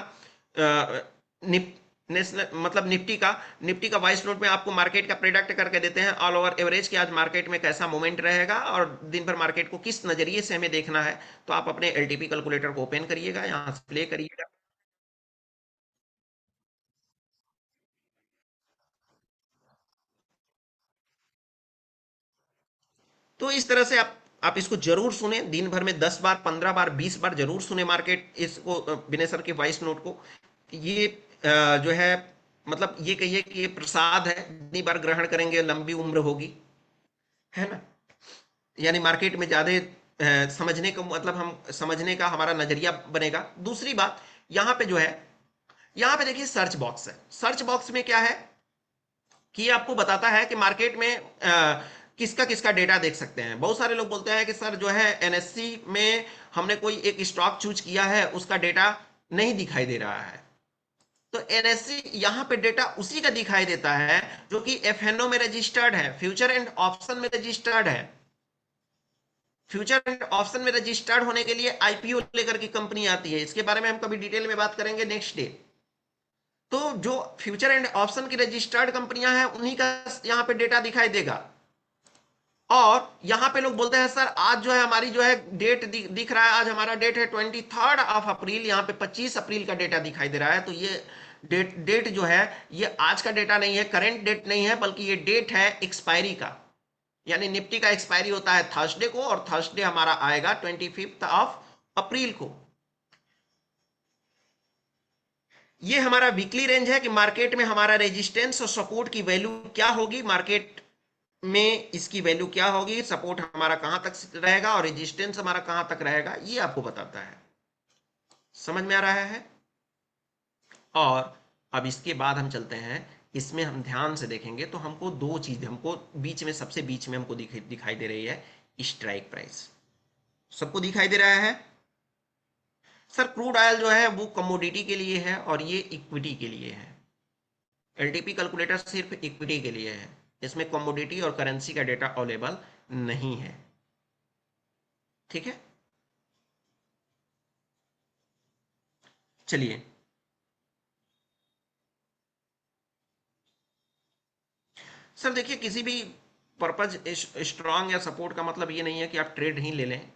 नेशनल मतलब निफ्टी का वाइस नोट में आपको मार्केट का प्रेडिक्ट करके देते हैं ऑल ओवर एवरेज कि आज मार्केट में कैसा मोमेंट रहेगा और दिन भर मार्केट को किस नजरिए से हमें देखना है। तो आप अपने एलटीपी कैलकुलेटर को ओपन करिएगा, यहाँ से प्ले करिएगा। तो इस तरह से आप इसको जरूर सुने, दिन भर में 10 बार, 15 बार, 20 बार जरूर सुने मार्केट इसको, विनय सर के वॉइस नोट को। ये जो है मतलब ये कहिए कि ये प्रसाद है, जितनी बार ग्रहण करेंगे लंबी उम्र होगी, है ना। यानी मार्केट में ज्यादा समझने को मतलब हम समझने का हमारा नजरिया बनेगा। दूसरी बात, यहाँ पे जो है, यहाँ पे देखिए सर्च बॉक्स है। सर्च बॉक्स में क्या है कि ये आपको बताता है कि मार्केट में किसका किसका डेटा देख सकते हैं। बहुत सारे लोग बोलते हैं कि सर जो है एनएससी में हमने कोई एक स्टॉक चूज किया है, उसका डेटा नहीं दिखाई दे रहा है। तो एनएससी यहाँ पे डेटा उसी का दिखाई देता है जो कि एफएनओ में रजिस्टर्ड है, फ्यूचर एंड ऑप्शन में रजिस्टर्ड है। फ्यूचर एंड ऑप्शन में रजिस्टर्ड होने के लिए आईपीओ लेकर की कंपनी आती है, इसके बारे में हम कभी डिटेल में बात करेंगे नेक्स्ट डे। तो जो फ्यूचर एंड ऑप्शन की रजिस्टर्ड कंपनियां हैं उन्हीं का यहाँ पे डेटा दिखाई देगा। और यहां पे लोग बोलते हैं सर आज जो है हमारी जो है डेट दिख रहा है, आज हमारा डेट है 23 अप्रैल, यहाँ पे 25 अप्रैल का डेटा दिखाई दे रहा है। तो ये डेट डेट जो है ये आज का डेटा नहीं है, करेंट डेट नहीं है, बल्कि ये डेट है एक्सपायरी का। यानी निफ्टी का एक्सपायरी होता है थर्सडे को, और थर्सडे हमारा आएगा 25 अप्रैल को। ये हमारा वीकली रेंज है कि मार्केट में हमारा रेजिस्टेंस और सपोर्ट की वैल्यू क्या होगी, मार्केट में इसकी वैल्यू क्या होगी, सपोर्ट हमारा कहां तक रहेगा और रेजिस्टेंस हमारा कहां तक रहेगा, ये आपको बताता है। समझ में आ रहा है। और अब इसके बाद हम चलते हैं, इसमें हम ध्यान से देखेंगे तो हमको दो चीज, हमको बीच में सबसे बीच में हमको दिखाई दे रही है स्ट्राइक प्राइस। सबको दिखाई दे रहा है। सर क्रूड ऑयल जो है वो कमोडिटी के लिए है और ये इक्विटी के लिए है। एलटीपी कैलकुलेटर सिर्फ इक्विटी के लिए है, इसमें कमोडिटी और करेंसी का डेटा अवेलेबल नहीं है। ठीक है, चलिए। सर देखिए, किसी भी पर्पज स्ट्रांग या सपोर्ट का मतलब ये नहीं है कि आप ट्रेड ही ले लें।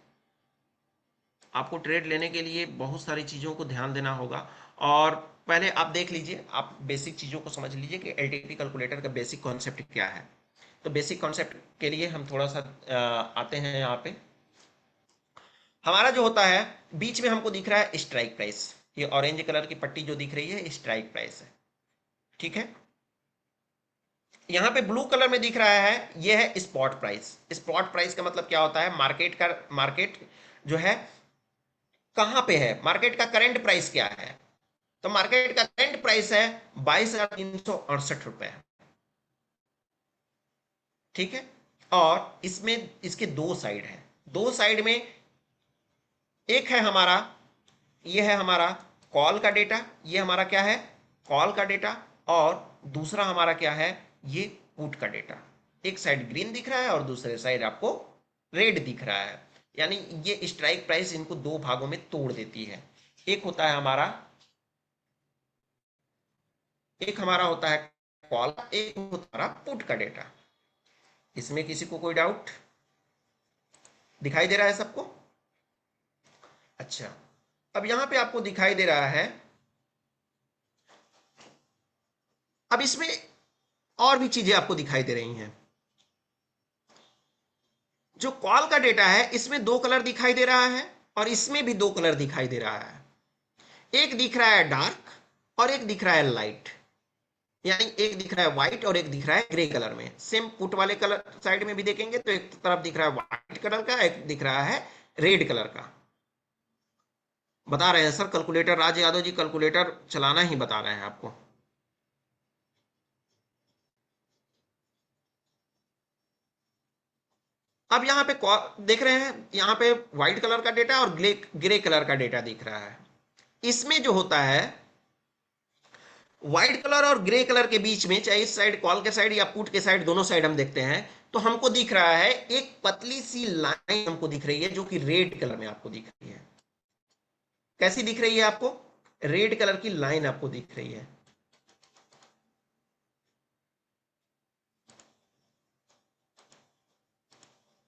आपको ट्रेड लेने के लिए बहुत सारी चीज़ों को ध्यान देना होगा। और पहले आप देख लीजिए, आप बेसिक चीज़ों को समझ लीजिए कि एलटीपी कैलकुलेटर का बेसिक कॉन्सेप्ट क्या है। तो बेसिक कॉन्सेप्ट के लिए हम थोड़ा सा आते हैं यहाँ पे। हमारा जो होता है बीच में हमको दिख रहा है स्ट्राइक प्राइस, ये ऑरेंज कलर की पट्टी जो दिख रही है स्ट्राइक प्राइस है। ठीक है, यहाँ पे ब्लू कलर में दिख रहा है ये है स्पॉट प्राइस। स्पॉट प्राइस का मतलब क्या होता है, मार्केट जो है कहाँ पे है, मार्केट का करंट प्राइस क्या है। तो मार्केट का करंट प्राइस है 22,368 रुपए। ठीक है, और इसमें इसके दो साइड है। दो साइड में एक है हमारा, ये है हमारा कॉल का डेटा, ये हमारा क्या है कॉल का डेटा, और दूसरा हमारा क्या है ये पुट का डेटा। एक साइड ग्रीन दिख रहा है और दूसरे साइड आपको रेड दिख रहा है। यानी ये स्ट्राइक प्राइस इनको दो भागों में तोड़ देती है। एक होता है हमारा, एक हमारा होता है कॉल, एक होता है हमारा पुट का डेटा। इसमें किसी को कोई डाउट दिखाई दे रहा है सबको। अच्छा, अब यहां पे आपको दिखाई दे रहा है, अब इसमें और भी चीजें आपको दिखाई दे रही हैं। जो कॉल का डेटा है इसमें दो कलर दिखाई दे रहा है और इसमें भी दो कलर दिखाई दे रहा है। एक दिख रहा है डार्क और एक दिख रहा है लाइट। यानी एक दिख रहा है व्हाइट और एक दिख रहा है ग्रे कलर में। सेम पुट वाले कलर साइड में भी देखेंगे तो एक तरफ दिख रहा है व्हाइट कलर का, एक दिख रहा है रेड कलर का। बता रहे हैं सर कैलकुलेटर, राज यादव जी कैलकुलेटर चलाना ही बता रहे हैं आपको। अब यहाँ पे देख रहे हैं, यहाँ पे व्हाइट कलर का डेटा और ग्रे कलर का डेटा दिख रहा है। इसमें जो होता है व्हाइट कलर और ग्रे कलर के बीच में, चाहे इस साइड कॉल के साइड या पुट के साइड, दोनों साइड हम देखते हैं तो हमको दिख रहा है एक पतली सी लाइन हमको दिख रही है जो कि रेड कलर में आपको दिख रही है। कैसी दिख रही है आपको, रेड कलर की लाइन आपको दिख रही है।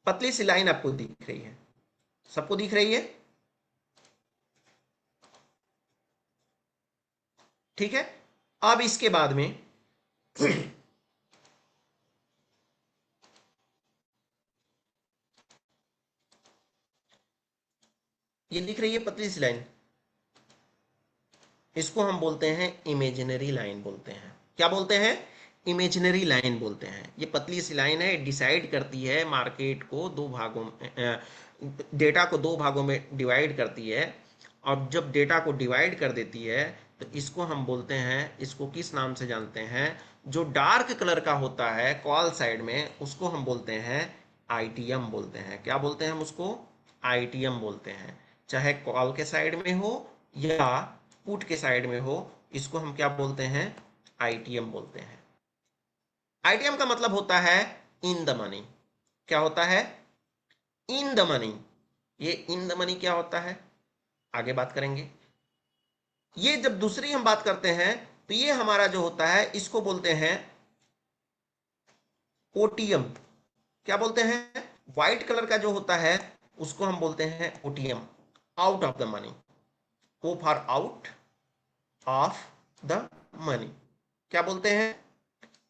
पतली सी लाइन आपको दिख रही है, सबको दिख रही है? ठीक है। अब इसके बाद में ये दिख रही है पतली सी लाइन, इसको हम बोलते हैं इमेजिनरी लाइन बोलते हैं। क्या बोलते हैं? इमेजिनरी लाइन बोलते हैं। ये पतली सी लाइन है, डिसाइड करती है मार्केट को दो भागों में, डेटा को दो भागों में डिवाइड करती है। और जब डेटा को डिवाइड कर देती है तो इसको हम बोलते हैं, इसको किस नाम से जानते हैं? जो डार्क कलर का होता है कॉल साइड में, उसको हम बोलते हैं आईटीएम बोलते हैं। क्या बोलते हैं हम उसको? आईटीएम बोलते हैं। चाहे कॉल के साइड में हो या पुट के साइड में हो, इसको हम क्या बोलते हैं? आईटीएम बोलते हैं। आईटीएम का मतलब होता है इन द मनी। क्या होता है? In the money. ये इन द मनी क्या होता है, आगे बात करेंगे। ये जब दूसरी हम बात करते हैं तो ये हमारा जो होता है इसको बोलते हैं ओटीएम। क्या बोलते हैं? व्हाइट कलर का जो होता है उसको हम बोलते हैं OTM, out of the money. O for out of the money. क्या बोलते हैं?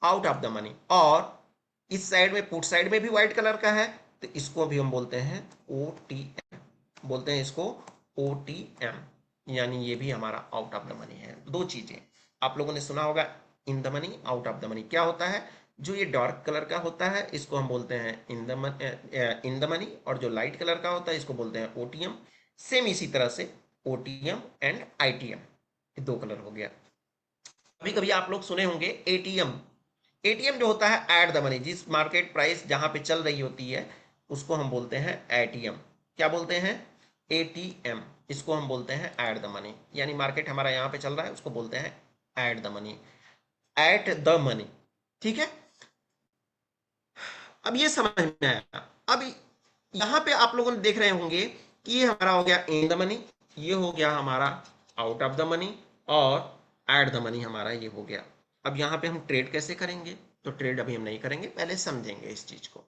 Out of the money. और इस साइड में, पुट साइड में भी व्हाइट कलर का है, तो इसको भी हम बोलते हैं ओटीएम, बोलते हैं इसको ओटीएम। यानी ये भी हमारा आउट ऑफ द मनी है। दो चीजें आप लोगों ने सुना होगा, in the money, out of the money. क्या होता है? जो ये डार्क कलर का होता है इसको हम बोलते हैं इन द मनी, और जो लाइट कलर का होता है इसको बोलते हैं ओटीएम। सेम इसी तरह से ओटीएम एंड आईटीएम, दो कलर हो गया। कभी कभी आप लोग सुने होंगे एटीएम। एटीएम जो होता है एट द मनी, जिस मार्केट प्राइस जहां पे चल रही होती है उसको हम बोलते हैं एटीएम। क्या बोलते हैं? एटीएम। इसको हम बोलते हैं एट द मनी, यानी मार्केट हमारा यहाँ पे चल रहा है उसको बोलते हैं at the money, at the money. ठीक है। अब ये समझ में आया। अब यहाँ पे आप लोगों ने देख रहे होंगे कि ये हमारा हो गया इन द मनी, ये हो गया हमारा आउट ऑफ द मनी, और एट द मनी हमारा ये हो गया। अब यहाँ पे हम ट्रेड कैसे करेंगे? तो ट्रेड अभी हम नहीं करेंगे, पहले समझेंगे इस चीज को।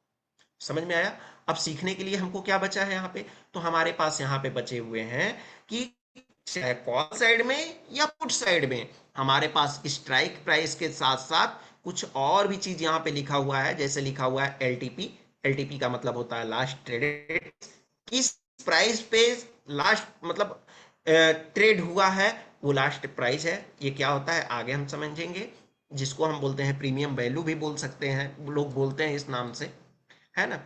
समझ में आया? अब सीखने के लिए हमको क्या बचा है यहाँ पे? तो हमारे पास यहाँ पे बचे हुए हैं कि चाहे कॉल साइड में या पुट साइड में हमारे पास स्ट्राइक प्राइस के साथ साथ कुछ और भी चीज यहाँ पे लिखा हुआ है। जैसे लिखा हुआ है एलटीपी। एलटीपी का मतलब होता है लास्ट ट्रेडेड, किस प्राइस पे लास्ट मतलब ट्रेड हुआ है वो लास्ट प्राइस है। ये क्या होता है आगे हम समझेंगे, जिसको हम बोलते हैं प्रीमियम वैल्यू भी बोल सकते हैं, लोग बोलते हैं इस नाम से, है ना।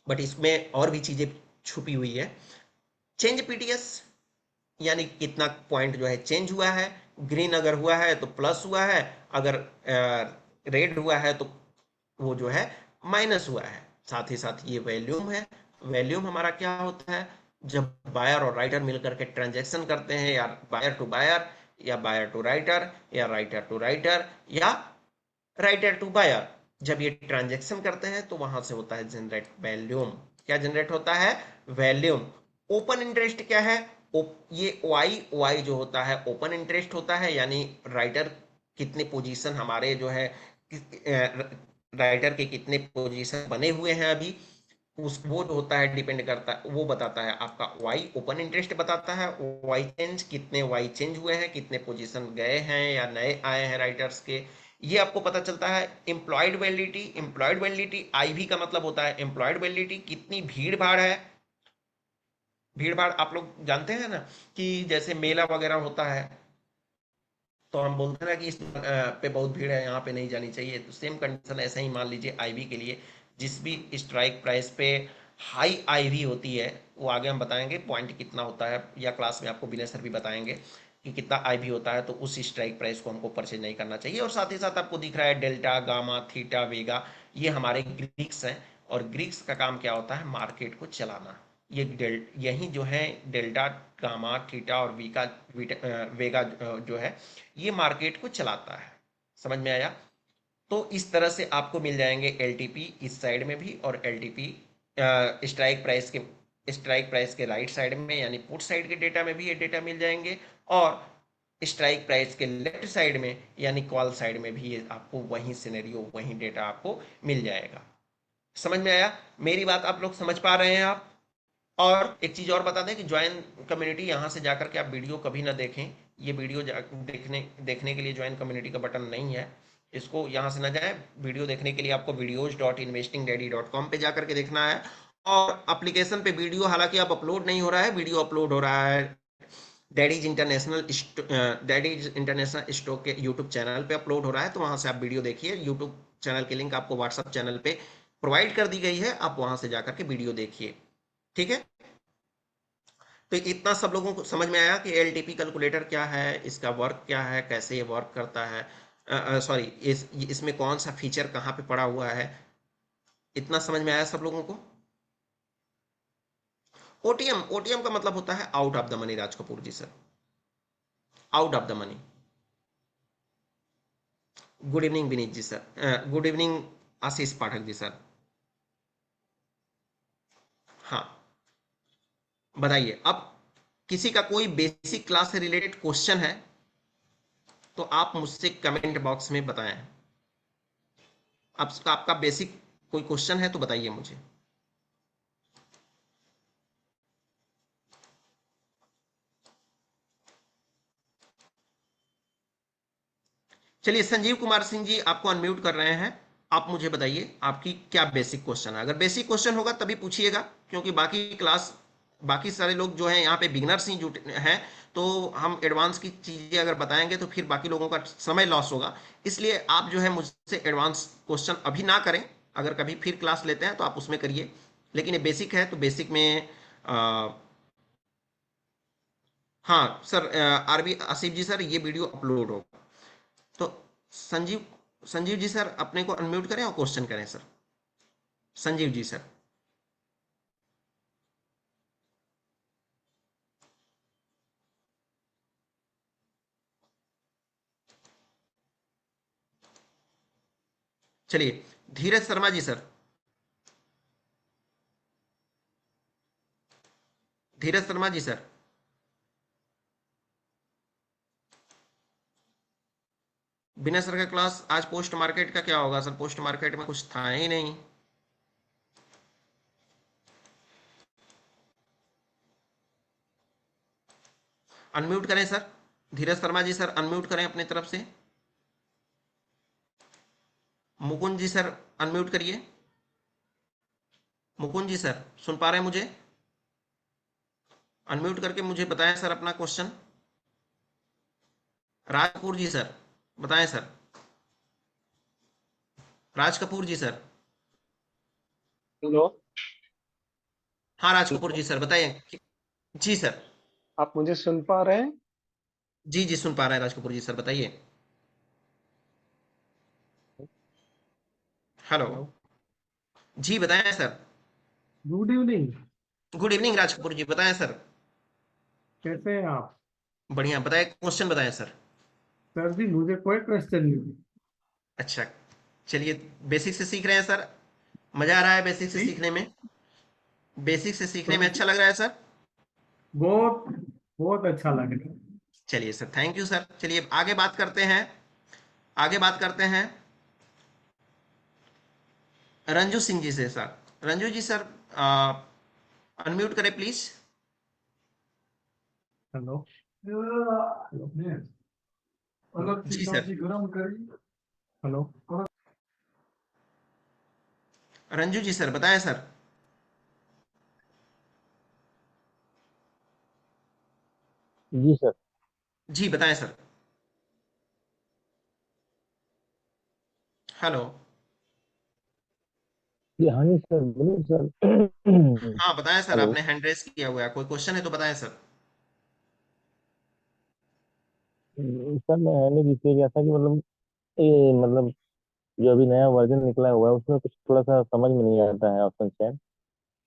बट इसमें और भी चीजें छुपी हुई है। चेंज पीटीएस, यानी कितना पॉइंट जो है चेंज हुआ है। ग्रीन अगर हुआ है तो प्लस हुआ है, अगर रेड हुआ है तो वो जो है माइनस हुआ है। साथ ही साथ ये वैल्यूम है। वैल्यूम हमारा क्या होता है? जब बायर और राइटर मिलकर के ट्रांजैक्शन करते हैं, या बायर टू बायर, या बायर टू राइटर, या राइटर टू राइटर, या राइटर टू बायर, जब ये ट्रांजैक्शन करते हैं तो वहां से होता है जनरेट वैल्यूम। क्या जनरेट होता है? वैल्यूम। ओपन इंटरेस्ट क्या है? ये वाई वाई जो होता है ओपन इंटरेस्ट होता है, यानी राइटर कितने पोजीशन हमारे जो है, राइटर के कितने पोजीशन बने हुए हैं अभी, उस वो जो होता है डिपेंड करता है, वो बताता है आपका वाई ओपन इंटरेस्ट बताता है। वाई चेंज, कितने वाई चेंज हुए हैं, कितने पोजीशन गए हैं या नए आए हैं राइटर्स के, ये आपको पता चलता है। Implied volatility, implied volatility IV का मतलब होता है एम्प्लॉयड वैलिडिटी, कितनी भीड़ भाड़ है। भीड़ भाड़ आप लोग जानते हैं ना, कि जैसे मेला वगैरह होता है तो हम बोलते हैं ना कि इस पे बहुत भीड़ है, यहाँ पे नहीं जानी चाहिए। तो सेम कंडीशन ऐसे ही मान लीजिए आईवी के लिए, जिस भी स्ट्राइक प्राइस पे हाई आईवी होती है, वो आगे हम बताएंगे पॉइंट कितना होता है, या क्लास में आपको विनय सर भी बताएंगे कि कितना आईवी होता है, तो उस स्ट्राइक प्राइस को हमको परचेज नहीं करना चाहिए। और साथ ही साथ आपको दिख रहा है डेल्टा, गामा, थीटा, वेगा, ये हमारे ग्रीक्स हैं। और ग्रीक्स का काम क्या होता है? मार्केट को चलाना। ये यही जो है डेल्टा, गामा, थीटा और वेगा जो है ये मार्केट को चलाता है। समझ में आया? तो इस तरह से आपको मिल जाएंगे एलटीपी इस साइड में भी, और एलटीपी स्ट्राइक प्राइस के राइट साइड में यानी पुट साइड के डेटा में भी ये डेटा मिल जाएंगे, और स्ट्राइक प्राइस के लेफ्ट साइड में यानी कॉल साइड में भी ये आपको वही सिनेरियो, वही डेटा आपको मिल जाएगा। समझ में आया? मेरी बात आप लोग समझ पा रहे हैं आप? और एक चीज़ और बता दें कि ज्वाइन कम्युनिटी, यहाँ से जाकर के आप वीडियो कभी ना देखें। ये वीडियो देखने देखने के लिए ज्वाइन कम्युनिटी का बटन नहीं है, इसको यहाँ से ना जाए। वीडियो देखने के लिए आपको videos.investingdaddy.com पे जाकर के देखना है। और एप्लीकेशन पे वीडियो हालांकि अब अपलोड नहीं हो रहा है, वीडियो अपलोड हो रहा है डैडीज इंटरनेशनल स्टॉक के यूट्यूब चैनल पे अपलोड हो रहा है, तो वहाँ से आप वीडियो देखिए। यूट्यूब चैनल की लिंक आपको व्हाट्सअप चैनल पे प्रोवाइड कर दी गई है, आप वहाँ से जाकर के वीडियो देखिए। ठीक है? तो इतना सब लोगों को समझ में आया कि एलटीपी कैलकुलेटर क्या है, इसका वर्क क्या है, कैसे ये वर्क करता है, सॉरी इसमें कौन सा फीचर कहाँ पे पड़ा हुआ है। इतना समझ में आया सब लोगों को? ओटीएम, ओटीएम का मतलब होता है out of the money Raj Kapoor ji sir, out of the money. Good evening Vineet ji sir, good evening Ashish Pathak ji sir. हाँ, बताइए अब, किसी का कोई बेसिक क्लास से रिलेटेड क्वेश्चन है तो आप मुझसे कमेंट बॉक्स में बताएं। आपका बेसिक कोई क्वेश्चन है तो बताइए मुझे। चलिए, संजीव कुमार सिंह जी आपको अनम्यूट कर रहे हैं। आप मुझे बताइए आपकी क्या बेसिक क्वेश्चन है। अगर बेसिक क्वेश्चन होगा तभी पूछिएगा, क्योंकि बाकी सारे लोग जो हैं यहाँ पे बिगनर्स ही जुटे हैं, तो हम एडवांस की चीज़ें अगर बताएंगे तो फिर बाकी लोगों का समय लॉस होगा। इसलिए आप जो है मुझसे एडवांस क्वेश्चन अभी ना करें, अगर कभी फिर क्लास लेते हैं तो आप उसमें करिए। लेकिन ये बेसिक है तो बेसिक में हाँ सर, आरबी आसिफ जी सर, ये वीडियो अपलोड होगा तो संजीव संजीव जी सर अपने को अनम्यूट करें और क्वेश्चन करें सर। संजीव जी सर, चलिए। धीरज शर्मा जी सर, धीरज शर्मा जी सर। बिना सर का क्लास आज पोस्ट मार्केट का क्या होगा सर? पोस्ट मार्केट में कुछ था ही नहीं। अनम्यूट करें सर, धीरज शर्मा जी सर अनम्यूट करें अपनी तरफ से। मुकुंद जी सर अनम्यूट करिए। मुकुंद जी सर सुन पा रहे हैं मुझे? अनम्यूट करके मुझे बताएं सर अपना क्वेश्चन। राज कपूर जी सर बताएं सर। राज कपूर जी सर। हेलो। हाँ राज कपूर हेलो। जी सर बताइए। जी सर। आप मुझे सुन पा रहे हैं? जी जी सुन पा रहे हैं राज कपूर जी सर, बताइए। हेलो। हेलो। जी बताएं sir. Good evening. Good evening Raj Kapoor ji, बताएं सर। कैसे हैं आप? बढ़िया, बताएं क्वेश्चन बताएं सर। सर जी, मुझे कोई क्वेश्चन नहीं। अच्छा, चलिए। बेसिक से सीख रहे हैं सर, मजा आ रहा है बेसिक से जी। सीखने में? बेसिक से सीखने में सॉरी अच्छा सर। लग रहा है सर? बहुत बहुत अच्छा लग रहा है। चलिए सर, थैंक यू सर। चलिए आगे बात करते हैं, आगे बात करते हैं रंजू सिंह जी से सर। रंजू जी सर, अनम्यूट करें प्लीज। हेलो। हेलो। अलग सी जी सर। सब्जी गरम करी। हेलो। रंजू जी सर बताएं सर। जी सर। जी बताएं सर। हेलो। जी हाँ जी सर, बोलिए सर। हाँ बताएं सर, हेलो। आपने हैंड रेस किया हुआ है, कोई क्वेश्चन है तो बताएं सर। सर मैं मैंने इसलिए किया था कि मतलब ये मतलब जो अभी नया वर्जन निकला हुआ है उसमें कुछ थोड़ा सा समझ में नहीं आता है ऑप्शन चैन।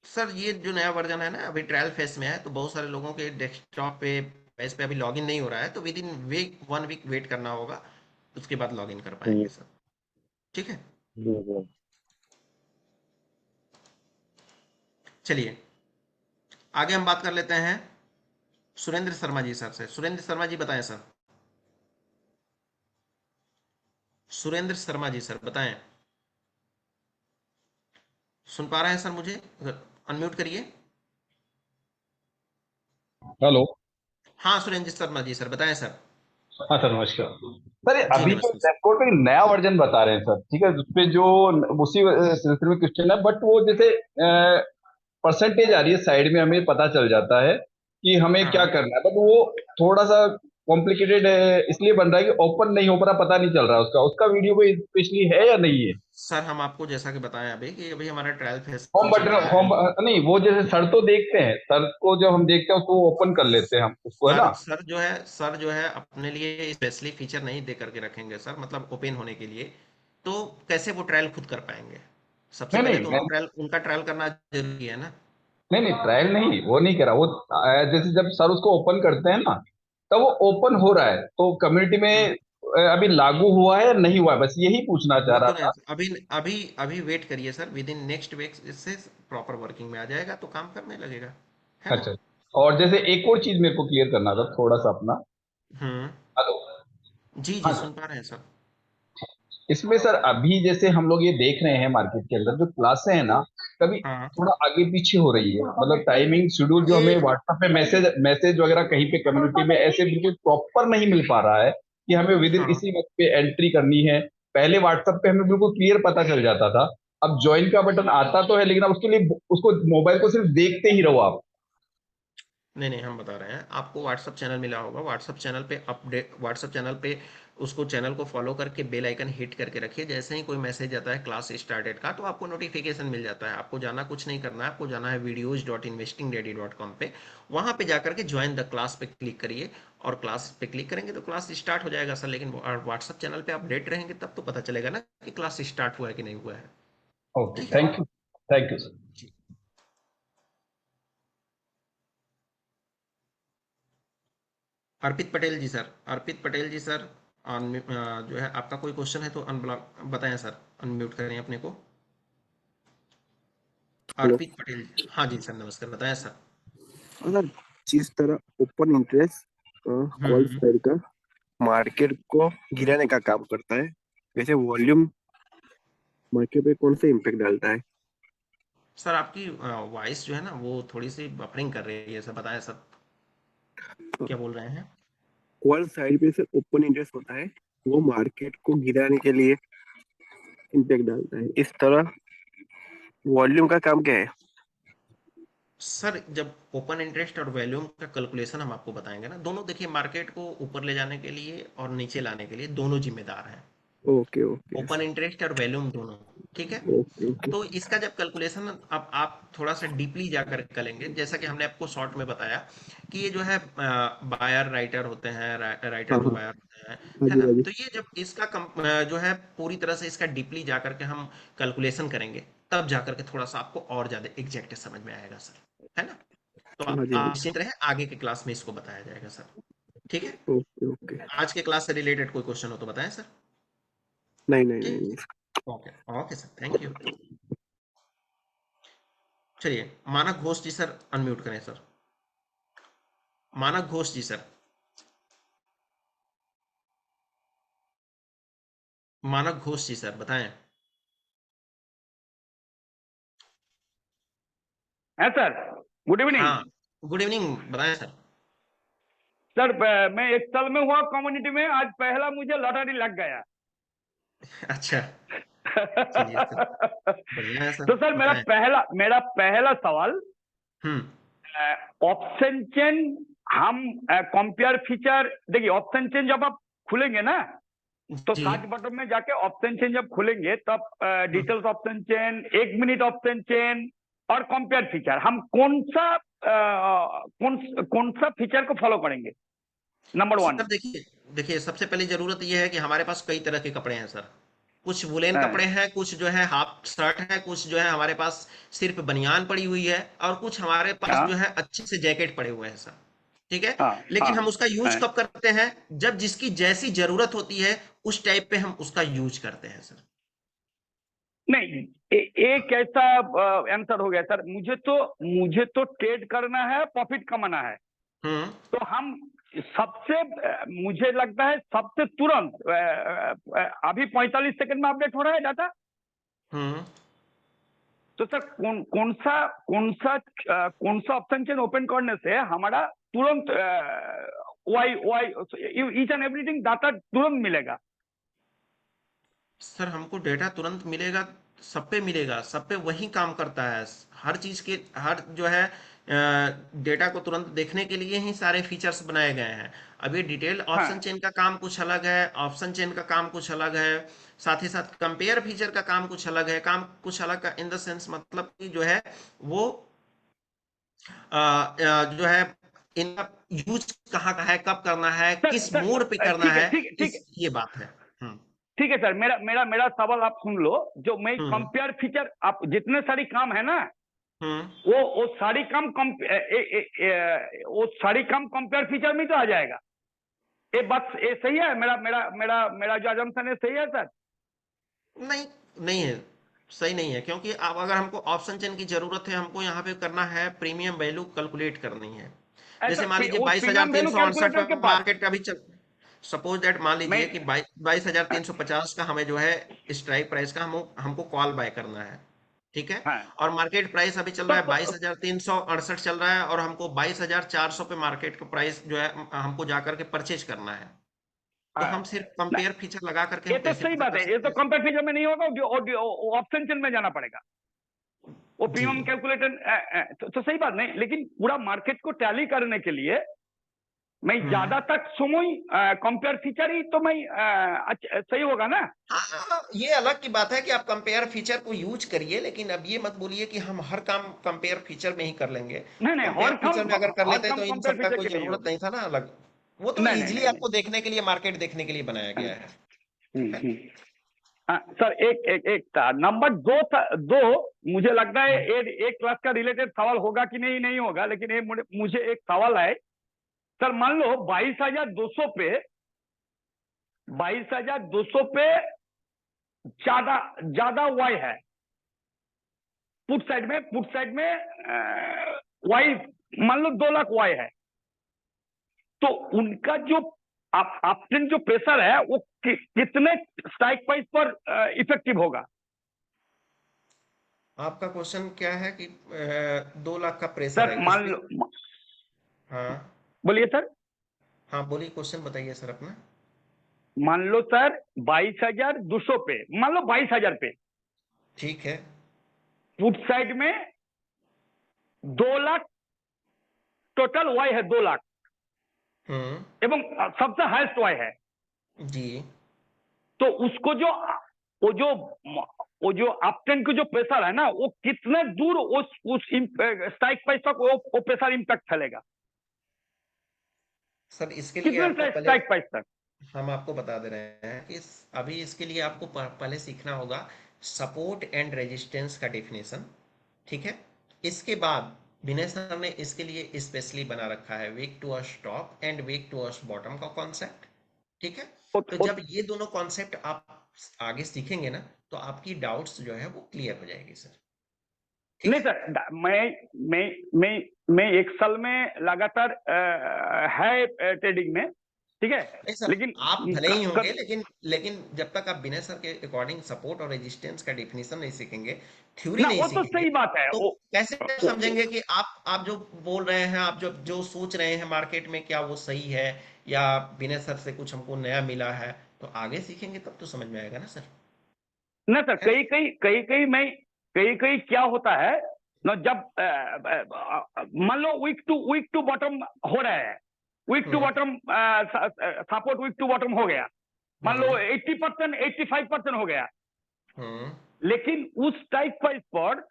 सर ये जो नया वर्जन है ना, अभी ट्रायल फेस में है, तो बहुत सारे लोगों के डेस्कटॉप पे इस पे अभी लॉगिन नहीं हो रहा है, तो within week 1 week wait करना होगा, उसके बाद लॉगिन कर पाएंगे जी सर। ठीक है? जी सर। चलिए आगे हम बात कर लेते हैं सुरेंद्र शर्मा जी सर से। सुरेंद्र शर्मा जी बताएं सर। सुरेंद्र शर्मा जी सर बताएं। सुन पा रहे हैं सर मुझे? अनम्यूट करिए। हेलो। हाँ सुरेंद्र शर्मा जी सर, बताएं सर। हाँ सर, नमस्कार सर। ये जी अभी जो नमस्ते सर। डैशबोर्ड पे नया वर्जन बता रहे हैं सर, ठीक है, उस पे जो उसी सिलसिले में क्वेश्चन है, बट वो जैसे परसेंटेज आ रही है साइड में, हमें पता चल जाता है कि हमें क्या हाँ करना है, बट वो थोड़ा सा कॉम्प्लिकेटेड इसलिए बन रहा है कि ओपन नहीं हो पा रहा, पता नहीं चल रहा उसका उसका वीडियो कोई स्पेशली है या नहीं है। सर, हम आपको जैसा कि बताएं अभी कि अभी हमारा ट्रायल फेज होम चल बटन रहा है। होम नहीं, वो जैसे सर तो देखते हैं, सर को जब हम देखते हैं उसको ओपन कर लेते हैं हम उसको, है ना। सर जो है अपने लिए स्पेशली फीचर नहीं दे करके रखेंगे सर, मतलब ओपन होने के लिए। तो कैसे वो ट्रायल खुद कर पाएंगे? सबसे नहीं पहले नहीं तो मैं उनका ट्रायल करना जरूरी है ना। नहीं नहीं, ट्रायल नहीं, वो नहीं करा वो। जैसे जब सर उसको ओपन करते हैं ना, तब वो ओपन हो रहा है, तो कम्युनिटी हम्म, में अभी लागू हुआ है या नहीं हुआ है, बस यही पूछना चाह वो रहा तो नहीं। था। अभी अभी अभी वेट करिए sir, within next week इससे प्रॉपर वर्किंग में आ जाएगा तो काम करने लगेगा, है ना। अच्छा। और जैसे एक और चीज मेरे को क्लियर करना था थोड़ा सा अपना। हम्म। हेलो। जी जी, हाँ सुन पा रहे हैं सर। इसमें सर अभी जैसे हम लोग ये देख रहे हैं मार्केट के अंदर जो क्लासें हैं ना, कभी हाँ थोड़ा आगे पीछे हो रही है, मतलब टाइमिंग शेड्यूल जो हमें ये व्हाट्सएप पे मैसेज मैसेज वगैरह कहीं पे कम्युनिटी में ऐसे बिल्कुल प्रॉपर नहीं मिल पा रहा है कि हमें विद इन हाँ इसी वक्त पे एंट्री करनी है। पहले व्हाट्सएप पे हमें बिल्कुल क्लियर पता चल जाता था, अब ज्वाइन का बटन आता तो है, लेकिन अब उसके लिए उसको मोबाइल को सिर्फ देखते ही रहो आप। नहीं नहीं, हम बता रहे हैं आपको। व्हाट्सअप चैनल मिला होगा, व्हाट्सअप चैनल पे अपडेट, व्हाट्सअप चैनल पे उसको चैनल को फॉलो करके बेल आइकन हिट करके रखिए। जैसे ही कोई मैसेज आता है क्लास स्टार्टेड का, तो आपको नोटिफिकेशन मिल जाता है। आपको जाना कुछ नहीं करना है, आपको जाना है videos.investingready.com पे। वहाँ पे जाकर के ज्वाइन द क्लास पे क्लिक करिए, और क्लास पे क्लिक करेंगे तो क्लास स्टार्ट हो जाएगा सर। लेकिन व्हाट्सअप चैनल पे अपडेट रहेंगे तब तो पता चलेगा ना कि क्लास स्टार्ट हुआ है कि नहीं हुआ है। ओके, ठीक है थैंक यू सर। जी। अर्पित पटेल जी सर, अर्पित पटेल जी सर, जो है आपका कोई क्वेश्चन है तो अनब्लॉक बताएं सर, अनम्यूट करें अपने को। हेलो अर्पित पटेल जी, हाँ जी सर, नमस्कार, बताएं सर। अगर जिस तरह ओपन इंटरेस्ट कॉल हम्म। साइड का मार्केट को गिराने का काम करता है, वैसे वॉल्यूम मार्केट पे कौन सा इम्पैक्ट डालता है? सर आपकी वॉइस जो है ना वो थोड़ी सी बफरिंग कर रही है सर, बताएं सर, क्या बोल रहे हैं? कॉल साइड पे से ओपन इंटरेस्ट होता है, वो मार्केट को गिराने के लिए इम्पैक्ट डालता है। इस तरह वॉल्यूम का काम क्या है? सर जब ओपन इंटरेस्ट और वैल्यूम का कैलकुलेशन हम आपको बताएंगे ना, दोनों देखिए मार्केट को ऊपर ले जाने के लिए और नीचे लाने के लिए दोनों जिम्मेदार हैं। ओके ओके ओपन इंटरेस्ट और वैल्यूम दोनों, ठीक है। Okay okay. तो इसका जब कैलकुलेशन अब आप थोड़ा सा डीपली जाकर करेंगे, जैसा कि हमने आपको शॉर्ट में बताया कि ये जो है बायर राइटर होते हैं, राइटर हाँ जो हाँ। बायर होते हैं, हाँ है जी ना। हाँ जी। तो ये जब इसका जो है पूरी तरह से इसका डीपली जाकर के हम कैलकुलेशन करेंगे, तब जाकर के थोड़ा सा आपको और ज्यादा एग्जैक्ट समझ में आएगा सर, है ना। तो हाँ जी हाँ आप जी। निश्चिंत रहे, आगे के क्लास में इसको बताया जाएगा सर। ठीक है। Okay okay. आज के क्लास से रिलेटेड कोई क्वेश्चन हो तो बताएं सर। नहीं नहीं नहीं ठीक। नहीं। Okay okay sir, thank you. चलिए, मानक घोष जी सर, अनम्यूट करें सर। मानक घोष जी सर, मानक घोष जी सर, बताएं। है सर। Good evening. हाँ, गुड इवनिंग, बताएं सर। सर मैं एक साल में हुआ कम्युनिटी में, आज पहला मुझे लॉटरी लग गया। अच्छा, चलिए सर, बढ़िया है सर, तो सर बताएं। मेरा पहला सवाल, हम्म। ऑप्शन चेन, हम कंपेयर फीचर देखिए, ऑप्शन चेन जब आप खुलेंगे ना, तो जी। सर्च बटन में जाके ऑप्शन चेन जब खुलेंगे तब hmm. Details option chain, 1 minute option chain और कंपेयर फीचर, हम कौन सा फीचर को फॉलो करेंगे? Number one. सर देखिए, देखिए सबसे पहली जरूरत यह है कि हमारे पास कई तरह के कपड़े हैं सर। कुछ वुलेन कपड़े हैं, कुछ जो है हाफ शर्ट है, कुछ जो है हमारे पास सिर्फ बनियान पड़ी हुई है, और कुछ हमारे पास हाँ जो है अच्छे से जैकेट पड़े हुए हैं सर। ठीक है। हाँ लेकिन हाँ हम उसका यूज हाँ। कब करते हैं? जब जिसकी जैसी जरूरत होती है उस टाइप पे हम उसका यूज करते हैं सर। नहीं, एक ऐसा आंसर हो गया सर। मुझे तो ट्रेड करना है, प्रॉफिट कमाना है। हम्म। तो हम सबसे मुझे लगता है सबसे तुरंत अभी 45 सेकंड में अपडेट हो रहा है डाटा। हम्म। तो सर कौन सा ऑप्शन चेन ओपन करने से हमारा तुरंत वाई वाई ईच एंड एवरीथिंग डाटा तुरंत मिलेगा? सर हमको डेटा तुरंत मिलेगा, सब पे मिलेगा, सब पे वही काम करता है। हर चीज़ के हर जो है डेटा को तुरंत देखने के लिए ही सारे फीचर्स बनाए गए हैं। अब ये डिटेल ऑप्शन हाँ चेन का काम कुछ अलग है, ऑप्शन चेन का काम कुछ अलग है, साथ ही साथ कंपेयर फीचर का काम कुछ अलग है। काम कुछ अलग का इन द सेंस मतलब कि जो है वो जो है इनका यूज कहाँ का है, कब करना है, सर किस सर मोड पे करना ठीक है है, ठीक है ठीक है इस ये बात है। हम्म। ठीक है सर, मेरा मेरा मेरा सवाल आप सुन लो। जो मैं हम्म। कंपेयर फीचर, आप जितने सारी काम है ना, हम्म। वो सारी काम वो सारी काम कंपेयर फीचर में तो आ जाएगा। ये बात ये सही है? मेरा मेरा मेरा मेरा जो अजम्पशन है सही है सर? नहीं, नहीं है, सही नहीं है, क्योंकि अब अगर हमको ऑप्शन चेन की जरूरत है, हमको यहाँ पे करना है प्रीमियम वैल्यू कैलकुलेट करनी है। ऐसा जैसे मान लीजिए उस बाईस हजार प्रीमियम तीन वैल्यू सौ अड़सठ कैलकुलेटर पे के बाद मार्केट का भी चल, सपोज दैट मान मैं लीजिए कि 22,350 का हमें जो है स्ट्राइक प्राइस का हमको कॉल बाय करना है, ठीक है। हाँ और मार्केट प्राइस अभी चल तो, रहा है तो 22,368 चल रहा है, और हमको 22,400 पे मार्केट का प्राइस जो है हमको जाकर के परचेज करना है। तो हम हाँ, सिर्फ ना, कंपेयर फीचर लगा करके ये हम तो कैसे सही पता बात कर है। ये सकते तो हैं? कंपेयर फीचर में नहीं होगा, जो ऑप्शन चेन में जाना पड़ेगा। वो जी। प्रीमियम कैलकुलेटर तो सही बात नहीं, लेकिन पूरा मार्केट को टैली करने के लिए मैं ज्यादा तक समय कंपेयर फीचर ही तो मैं सही होगा ना? हाँ, ये अलग की बात है कि आप कंपेयर फीचर को यूज करिए, लेकिन अब ये मत बोलिए कि हम हर काम कंपेयर फीचर में ही कर लेंगे। नहीं नहीं, कंपेयर फीचर में अगर कर हर लेते काम तो इन कंपेयर सब का फीचर कोई की नहीं जरूरत होगी। नहीं था ना अलग। वो तो नहीं नहीं इजीली नहीं नहीं। आपको देखने के लिए, मार्केट देखने के लिए बनाया गया है। हम्म। सर एक एक एक था नंबर दो था, दो मुझे लगता है एक क्लास का रिलेटेड सवाल होगा कि नहीं नहीं होगा, लेकिन ये मुझे एक सवाल है। सर मान लो 22,200 पे 22,200 पे ज्यादा ज्यादा वाई है। पुट साइड में वाई मान लो 2 लाख वाई है। तो उनका जो अपट्रेंड जो प्रेशर है वो कितने स्ट्राइक प्राइस पर इफेक्टिव होगा? आपका क्वेश्चन क्या है कि 2 लाख का प्रेशर सर है किस मान पे? लो, हाँ। बोलिए सर। हाँ, बोलिए, क्वेश्चन बताइए सर अपना। मान लो सर 22,200 पे, मान लो 22,000 पे ठीक है। पुट साइड में 2 लाख टोटल वाई है, 2 लाख, हम्म। एवं सबसे हाईएस्ट वाई है। जी। तो उसको जो वो जो वो जो अपट्रेंड का जो प्रेशर है ना, वो कितने दूर उस स्ट्राइक प्राइस तक वो प्रेशर इंपैक्ट फैलेगा? सर इसके लिए कितने आपको पहले स्ट्राइक प्राइस तक? हम आपको बता दे रहे हैं कि अभी इसके लिए आपको पहले सीखना होगा सपोर्ट एंड रेजिस्टेंस का डेफिनेशन, ठीक है। इसके बाद विनय सर ने इसके लिए स्पेशली बना रखा है week to hours top and week to hours bottom का कॉन्सेप्ट, ठीक है। तो जब ये दोनों कॉन्सेप्ट आप आगे सीखेंगे ना, तो आपकी डाउट्स जो है वो क्लियर हो जाएगी सर, ठीक नहीं है। सर, मैं एक साल में लगातार है ट्रेडिंग में, ठीक है। नहीं सर, लेकिन आप भले ही होंगे, कभी लेकिन लेकिन जब तक आप विनय सर के अकॉर्डिंग सपोर्ट और रेजिस्टेंस का डेफिनेशन नहीं सीखेंगे, थ्योरी ना, नहीं वो तो सीखेंगे, सही बात है। तो कैसे वो समझेंगे कि आप जो बोल रहे हैं, आप जो जो सोच रहे हैं मार्केट में, क्या वो सही है, या विनय सर से कुछ हमको नया मिला है? तो आगे सीखेंगे तब तो समझ में आएगा ना सर, ना सर, है ना? कई कई क्या होता है ना, जब मान लो वीक टू बॉटम हो रहा है, week to hmm. Bottom support week to bottom हो गया, मान लो हम्म। 80% 85% हो गया, हम्म। लेकिन उस टाइप प्राइस पर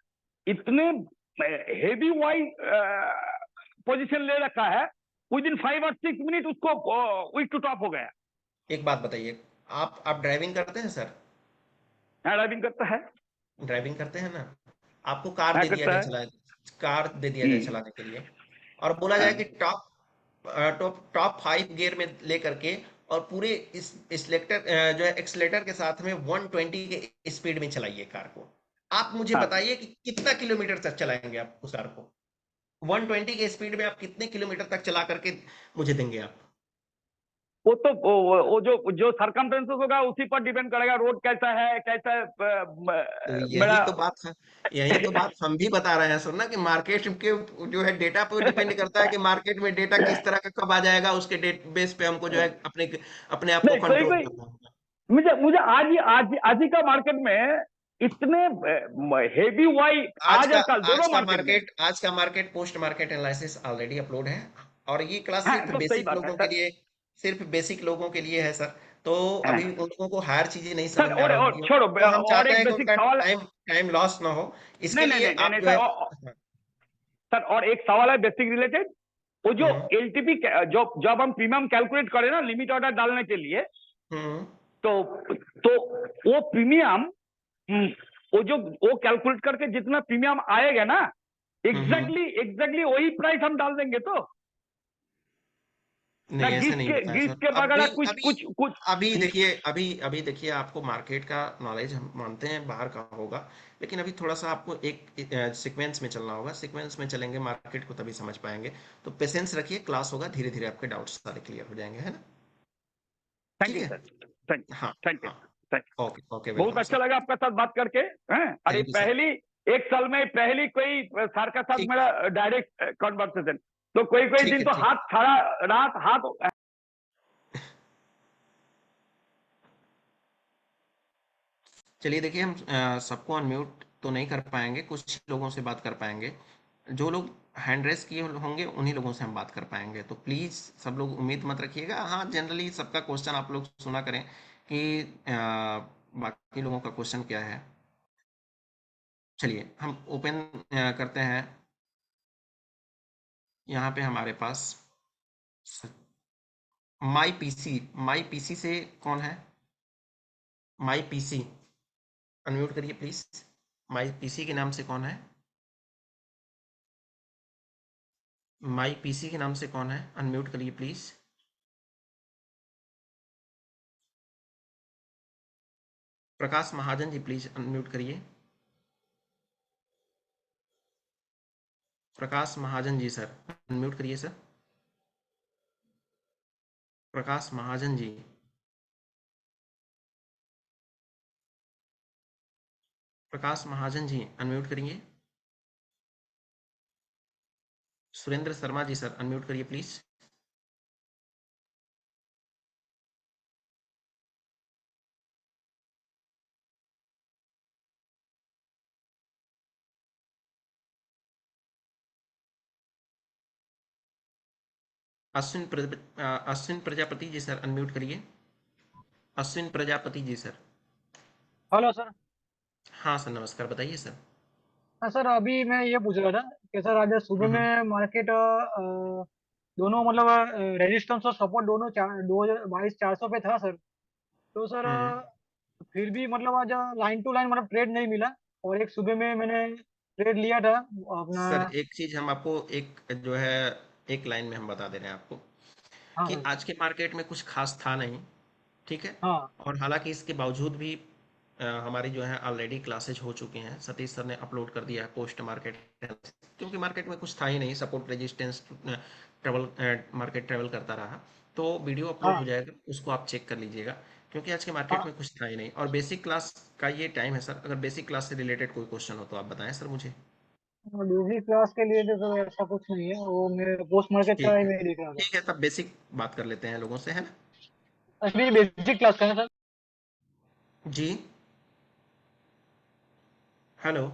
इतने हेवी वाई पोजीशन ले रखा है, विद इन 5 और 6 मिनट उसको वीक टू टॉप हो गया। एक बात बताइए, आप ड्राइविंग करते हैं सर? ड्राइविंग करता है। ड्राइविंग करते हैं ना? आपको कार हाँ दे दिया करता जाए है। कार दे दिया जाए चलाने के लिए, और बोला जाए हाँ कि टॉप टॉप 5 गियर में लेकर के, और पूरे इस सिलेक्टर जो है एक्सलेटर के साथ में 120 के स्पीड में चलाइए कार को। आप मुझे हाँ। बताइए कि कितना किलोमीटर तक चलाएंगे आप उस कार को? 120 के स्पीड में आप कितने किलोमीटर तक चला करके मुझे देंगे आप? वो तो वो जो सरकमस्टेंसेस होगा उसी पर डिपेंड करेगा, रोड कैसा है, कैसा तो मेरा यही तो बात हम भी बता रहे हैं सर ना, कि मार्केट के जो है डेटा पे डिपेंड करता है कि मार्केट में डेटा किस तरह का कब आ जाएगा, उसके डेट बेस पे हमको जो है अपने अपने आप को नहीं, कोई कंट्रोल कोई करना होगा। मुझे आज ही का मार्केट में इतने हेवी वाई, आज और कल दोनों मार्केट में। आज का market post market analysis already upload है, और ये क्लास हाँ, तो सही बात है सर। सिर्फ बेसिक लोगों के लिए है सर। तो हाँ, अभी उन लोगों को हायर चीजें नहीं सर, समझ में आ रही और होंगी, छोड़ो, तो हम और चाहते एक हैं कि बेसिक उनका सवाल। टाइम लॉस ना हो, इसके नहीं नहीं लिए नहीं नहीं आप नहीं जो सर, है। सर, और एक सवाल है बेसिक रिलेटेड। वो जो हम्म एलटीपी, जब हम प्रीमियम कैलकुलेट करें ना लिमिट ऑर्डर डालने के लिए, हम्म तो वो प्रीमियम, वो कैलकुलेट करके जितना प्रीमियम आएगा ना, हम्म एग्जैक्टली वही प्राइस हम डाल देंगे तो ना नहीं, ऐसे नहीं होता है घिस सर। के अभी बगैर कुछ अभी कुछ कुछ। अभी देखिए, आपको मार्केट का नॉलेज हम मानते हैं बाहर का होगा, लेकिन अभी थोड़ा सा आपको एक सीक्वेंस में चलना होगा। सीक्वेंस में चलेंगे मार्केट को तभी समझ पाएंगे। तो पेशेंस रखिए, क्लास होगा, धीरे धीरे आपके डाउट्स सारे क्लियर हो जाएंगे, है ना? थैंक ठीक यू है। सर, थैंक हाँ थैंक यू हाँ। थैंक ओके ओके, बहुत वेलकम अच्छा सर। लगा आपका साथ बात करके। हैं, अरे थैंक यू सर। एक साल में पहली कोई सर का साथ ठीक मेरा डायरेक्ट कन्वर्सेशन। तो कोई ठीक दिन है तो ठीक। हाथ खड़ा, रात हाथ। चलिए देखिए, हम सबको अनम्यूट तो नहीं कर पाएंगे, कुछ लोगों से बात कर पाएंगे। जो लोग हैंड रेस किए होंगे उन्हीं लोगों से हम बात कर पाएंगे। तो प्लीज़ सब लोग उम्मीद मत रखिएगा। हाँ, जनरली सबका क्वेश्चन आप लोग सुना करें कि बाकी लोगों का क्वेश्चन क्या है। चलिए हम ओपन करते हैं। यहाँ पे हमारे पास माई पीसी से कौन है? माई पीसी अनम्यूट करिए प्लीज़। माई पीसी के नाम से कौन है? माई पीसी के नाम से कौन है? अनम्यूट करिए please. Prakash Mahajan ji please unmute करिए। प्रकाश महाजन जी सर अनम्यूट करिए सर। प्रकाश महाजन जी। प्रकाश महाजन जी अनम्यूट करिए। सुरेंद्र शर्मा जी सर अनम्यूट करिए please. Ashwin Prajapati ji sir unmute करिए। Ashwin Prajapati ji sir. Hello sir. हाँ सर, नमस्कार, बताइए सर। हाँ सर, अभी मैं ये पूछ रहा था कि सर आज सुबह हम्म में मार्केट दोनों मतलब रेजिस्टेंस और सपोर्ट दोनों 22,400 पे था सर। तो सर हम्म फिर भी मतलब आज लाइन टू लाइन मतलब ट्रेड नहीं मिला। और एक सुबह में मैंने ट्रेड लिया था अपना। सर एक चीज़ हम आपको एक जो है एक लाइन में हम बता दे रहे हैं आपको हाँ कि सर। आज के मार्केट में कुछ खास था नहीं। ठीक है। हाँ और हालांकि इसके बावजूद भी हमारी जो है ऑलरेडी क्लासेज हो चुकी हैं। सतीश सर ने अपलोड कर दिया है पोस्ट मार्केट, क्योंकि मार्केट में कुछ था ही नहीं, support resistance travel market travel करता रहा। तो वीडियो अपलोड हाँ हो जाएगा, उसको आप चेक कर लीजिएगा, क्योंकि आज के मार्केट हाँ। में कुछ था ही नहीं। और बेसिक क्लास का ये टाइम है सर। अगर बेसिक क्लास से रिलेटेड कोई क्वेश्चन हो तो आप बताएं सर मुझे। दूसरी क्लास के लिए तो सर ऐसा कुछ नहीं है, वो मैं पोस्ट मार्केट का ठीक ही है। मैं देख रहा था। ठीक है, तब बेसिक बात कर लेते हैं लोगों से, है ना? अभी बेसिक क्लास का है सर। जी। Hello.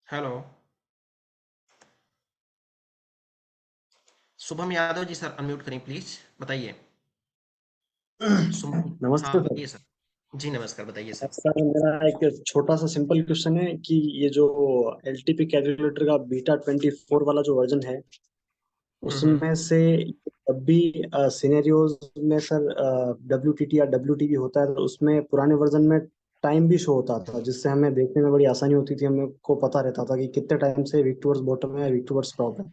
Hello. Shubham Yadav ji sir unmute करें प्लीज, बताइए। शुभम। हाँ नमस्ते सर। बताइए सर। जी नमस्कार, बताइए सर। सर मेरा एक छोटा सा सिंपल क्वेश्चन है कि ये जो एलटीपी कैलकुलेटर का बीटा 24 वाला जो वर्जन है हम्म। उसमें से जब भी सिनेरियोज में सर डब्ल्यूटीटी या डब्ल्यूटीबी होता है तो उसमें पुराने वर्जन में टाइम भी शो होता था, जिससे हमें देखने में बड़ी आसानी होती थी। हमें को पता रहता था कि कितने टाइम से वीक टूवर्ड्स बॉटम है या वीक टूवर्ड्स टॉप है।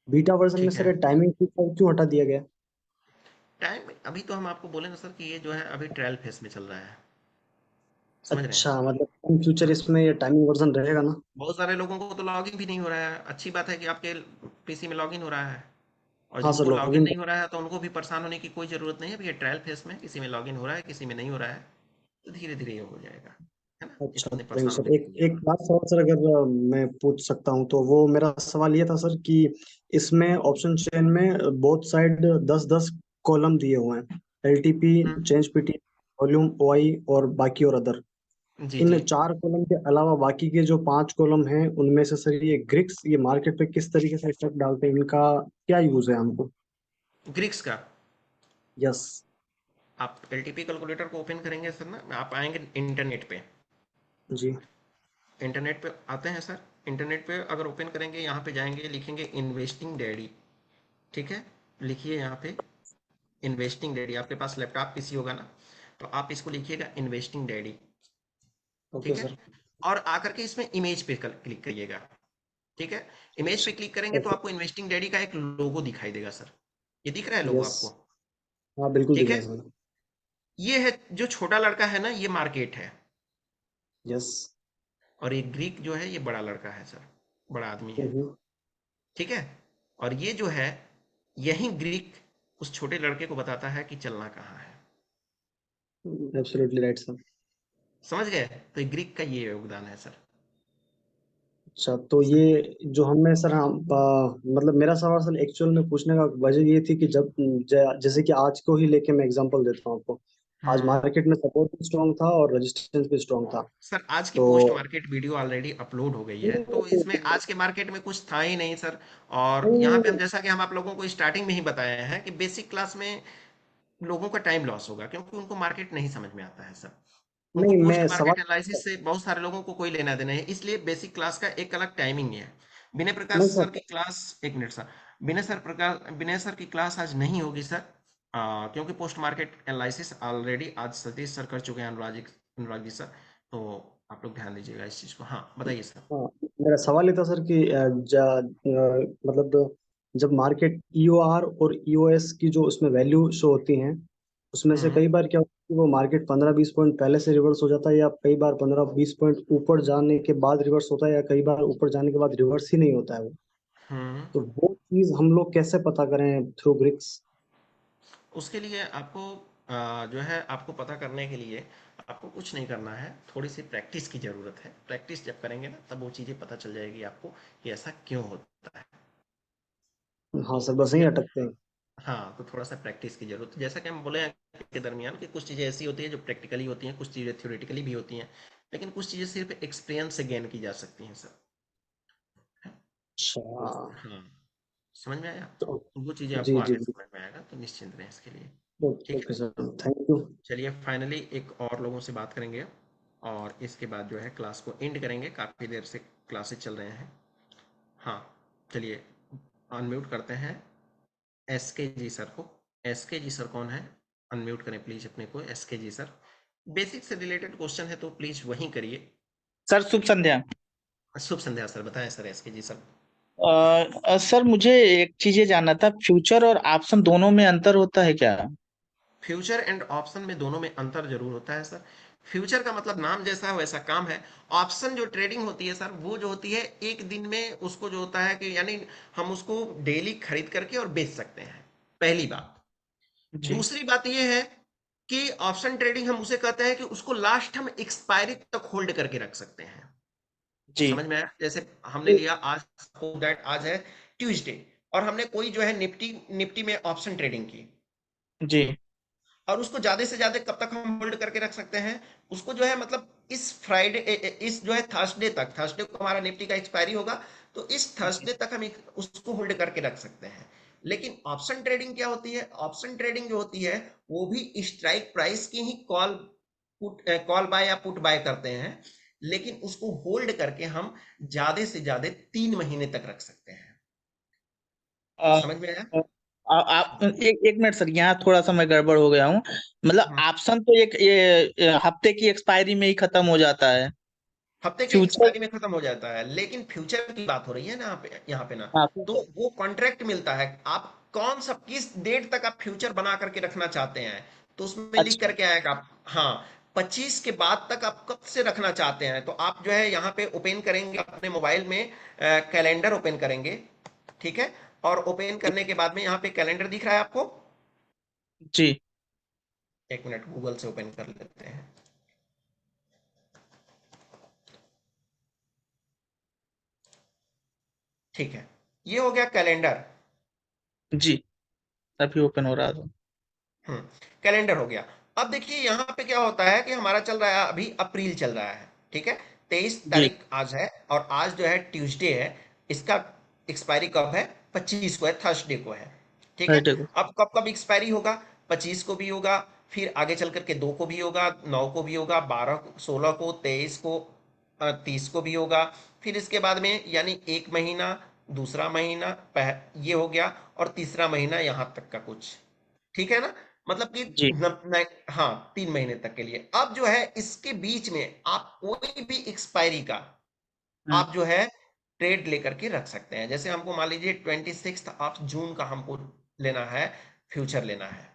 बीटा वर्जन में ठीक सर है। ये टाइमिंग फीचर क्यों हटा दिया गया? टाइम अभी तो हम आपको बोले ना सर कि ये जो है अभी ट्रायल फेस में चल रहा है, समझ रहे हैं? अच्छा, मतलब इन फ्यूचर इसमें ये टाइमिंग वर्जन रहेगा ना? बहुत सारे लोगों को तो लॉगिन भी नहीं हो रहा है। अच्छी बात है कि आपके पीसी में लॉगिन हो रहा है, और हाँ सर, जिनको लॉगिन लॉगिन। नहीं हो रहा है तो उनको भी परेशान होने की कोई ज़रूरत नहीं है। अभी ये ट्रायल फेस में किसी में लॉगिन हो रहा है, किसी में नहीं हो रहा है, तो धीरे धीरे ये हो जाएगा, है ना? अच्छा, इतने थैंक यू परेशान सर। होने की एक कोई एक ज़रूरत लास्ट सवाल सर, अगर मैं पूछ सकता हूँ तो वो मेरा सवाल ये था सर कि इसमें ऑप्शन चेन में बोथ साइड 10-10 कॉलम दिए हुए हैं, एलटीपी, नहीं। चेंज पीटी, वॉल्यूम ओआई और बाकी और अदर। जी इन जी। 4 कॉलम के अलावा बाकी के जो 5 कॉलम हैं उनमें से सर ये ग्रिक्स ये मार्केट पे किस तरीके से इफेक्ट डालते हैं, इनका क्या यूज है हमको? ग्रिक्स का यस। आप एलटीपी कैलकुलेटर को ओपन करेंगे सर ना, आप आएंगे इंटरनेट पे। जी। इंटरनेट पे आते हैं सर, इंटरनेट पे अगर ओपन करेंगे, यहाँ पे जाएंगे, लिखेंगे इन्वेस्टिंग डैडी, ठीक है? लिखिए यहाँ पे इन्वेस्टिंग डैडी। आपके पास लैपटॉप पीसी होगा ना, तो आप इसको लिखिएगा इन्वेस्टिंग डैडी, ओके ठीक है? सर। और आकर के इसमें इमेज पे क्लिक करिएगा, ठीक है? इमेज पे क्लिक करेंगे तो ओके। आपको इन्वेस्टिंग डैडी का एक लोगो दिखाई देगा सर। ये दिख रहा है लोगो यस। आपको? हाँ, बिल्कुल ठीक दिख रहा है? है सर। ये है जो छोटा लड़का है ना, ये मार्केट है, यस। और ये ग्रीक जो है ये बड़ा लड़का है सर, बड़ा आदमी है, ठीक है? और ये जो है, यही ग्रीक उस छोटे लड़के को बताता है कि चलना कहाँ है। Absolutely right sir. समझ गए? तो ये ग्रीक का ये योगदान है सर। अच्छा, तो ये जो हमें सर, हम मतलब मेरा सवाल सर एक्चुअल में पूछने का वजह ये थी कि जैसे कि आज को ही लेके मैं एग्जांपल देता हूँ आपको। आज हम्म। मार्केट में सपोर्ट भी स्ट्रांग था और रेजिस्टेंस भी स्ट्रांग था। सर आज की तो post market video already upload हो गई है, तो इसमें नहीं, आज के मार्केट में कुछ था ही नहीं सर। और यहाँ पे हम, नहीं, जैसा कि हम आप लोगों को स्टार्टिंग में ही बताए हैं कि बेसिक क्लास में लोगों का टाइम लॉस होगा, क्योंकि उनको मार्केट नहीं समझ में आता है सर। उनको नहीं, पोस्ट मैं मार्केट सवाल। एनालिसिस से बहुत सारे लोगों को कोई लेना देना है, इसलिए बेसिक क्लास का एक अलग टाइमिंग है। विनय प्रकाश नहीं सर सर। की क्लास, एक मिनट सर, विनय सर की क्लास आज नहीं होगी सर, क्योंकि पोस्ट मार्केट एनालिसिस ऑलरेडी आज सतीश सर कर चुके हैं, अनुराग जी सर। तो आप लोग ध्यान दीजिएगा इस चीज़ को। हाँ बताइए सर। हाँ, मेरा सवाल ये था सर कि मतलब जब मार्केट ईओआर और ईओएस की जो उसमें वैल्यू शो होती हैं, उसमें से हम्म। कई बार क्या होता है कि वो मार्केट 15-20 पॉइंट पहले से रिवर्स हो जाता है, या कई बार 15-20 पॉइंट ऊपर जाने के बाद रिवर्स होता है, या कई बार ऊपर जाने के बाद रिवर्स ही नहीं होता है वो। हम्म। तो वो चीज हम लोग कैसे पता करें थ्रू ग्रिक्स? उसके लिए आपको जो है, आपको पता करने के लिए आपको कुछ नहीं करना है, थोड़ी सी प्रैक्टिस की ज़रूरत है। प्रैक्टिस जब करेंगे ना, तब वो चीज़ें पता चल जाएगी आपको कि ऐसा क्यों होता है। हाँ तो सर, बस यही जब, अटकते हैं। हाँ, तो थोड़ा सा प्रैक्टिस की जरूरत है। जैसा कि हम बोले हैं के दरमियान कि कुछ चीज़ें ऐसी होती हैं जो प्रैक्टिकली होती हैं, कुछ चीज़ें थ्योरेटिकली भी होती हैं, लेकिन कुछ चीज़ें सिर्फ एक्सपीरियंस से गेन की जा सकती हैं सर। तो अच्छा। हाँ, समझ में आया? तो वो चीज़ें जी आपको जी आगे जी। समझ में आएगा, तो निश्चिंत रहें इसके लिए। ठीक है ओके सर, ना? Thank you. चलिए फाइनली एक और लोगों से बात करेंगे, और इसके बाद जो है क्लास को एंड करेंगे। काफ़ी देर से क्लासेस चल रहे हैं। हाँ, चलिए अनम्यूट करते हैं एसके जी सर को। एसके जी सर कौन है? अनम्यूट करें प्लीज अपने को। एसके जी सर, बेसिक से रिलेटेड क्वेश्चन है तो प्लीज वहीं करिए। सर शुभ संध्या। शुभ संध्या सर, बताएं सर एसके जी सर। सर मुझे एक चीज ये जानना था, फ्यूचर और ऑप्शन दोनों में अंतर होता है क्या? फ्यूचर एंड ऑप्शन में दोनों में अंतर जरूर होता है सर। फ्यूचर का मतलब नाम जैसा है वैसा काम है। ऑप्शन जो ट्रेडिंग होती है सर, वो जो होती है एक दिन में, उसको जो होता है कि यानी हम उसको डेली खरीद करके और बेच सकते हैं, पहली बात। जी दूसरी बात यह है कि ऑप्शन ट्रेडिंग हम उसे कहते हैं कि उसको लास्ट हम एक्सपायरी तक होल्ड करके रख सकते हैं। जी समझ में आया? जैसे हमने लिया आज, दैट आज है ट्यूसडे, और हमने कोई जो है निफ्टी निफ्टी में ऑप्शन ट्रेडिंग की, जी और उसको ज्यादा से ज्यादा कब तक हम होल्ड करके रख सकते हैं? उसको जो है मतलब इस फ्राइडे, इस जो है थर्सडे तक, थर्सडे को हमारा निफ्टी का एक्सपायरी होगा, तो इस थर्सडे तक हम उसको होल्ड करके रख सकते हैं। लेकिन ऑप्शन ट्रेडिंग क्या होती है? ऑप्शन ट्रेडिंग जो होती है वो भी स्ट्राइक प्राइस की ही कॉल बाय या पुट बाय करते हैं, लेकिन उसको होल्ड करके हम ज्यादा से ज्यादा 3 महीने तक रख सकते हैं। अ, समझ में आया? आप एक एक मिनट सर, यहाँ थोड़ा सा मैं गड़बड़ हो गया हूँ। मतलब हाँ, ऑप्शन तो एक ये हफ्ते की एक्सपायरी में ही खत्म हो जाता है। हफ्ते के फ्यूचर, एक्सपायरी में खत्म हो जाता है, लेकिन फ्यूचर की बात हो रही है ना यहाँ पे ना, हाँ तो वो कॉन्ट्रैक्ट मिलता है। आप कौन सा किस डेट तक आप फ्यूचर बना करके रखना चाहते हैं, तो उसमें लिख अच्छा। करके आएगा आप, हाँ 25 के बाद तक आप कब से रखना चाहते हैं, तो आप जो है यहाँ पे ओपन करेंगे अपने मोबाइल में, कैलेंडर ओपन करेंगे, ठीक है। और ओपन करने के बाद में यहाँ पे कैलेंडर दिख रहा है आपको, जी। एक मिनट गूगल से ओपन कर लेते हैं। ठीक है, ये हो गया कैलेंडर। जी अभी ओपन हो रहा था। हम्म, कैलेंडर हो गया। अब देखिए यहाँ पे क्या होता है कि हमारा चल रहा है, अभी अप्रैल चल रहा है, ठीक है। 23 जी। तारीख आज है, और आज जो है ट्यूसडे है। इसका एक्सपायरी कब है? 25 को है, थर्सडे को है, ठीक है। राइट है। अब कब कब एक्सपायरी होगा? 25 को भी होगा, फिर आगे चल करके 2 को भी होगा, 9 को भी होगा, 12 16 को, 23 को, 30 को भी होगा। फिर इसके बाद में यानी एक महीना, दूसरा महीना, ये हो गया, और तीसरा महीना यहाँ तक का कुछ, ठीक है ना। मतलब कि जी। हाँ 3 महीने तक के लिए। अब जो है इसके बीच में आप कोई भी एक्सपायरी का हाँ। आप जो है ट्रेड लेकर के रख सकते हैं। जैसे हमको मान लीजिए 26 ऑफ जून का हमको लेना है, फ्यूचर लेना है,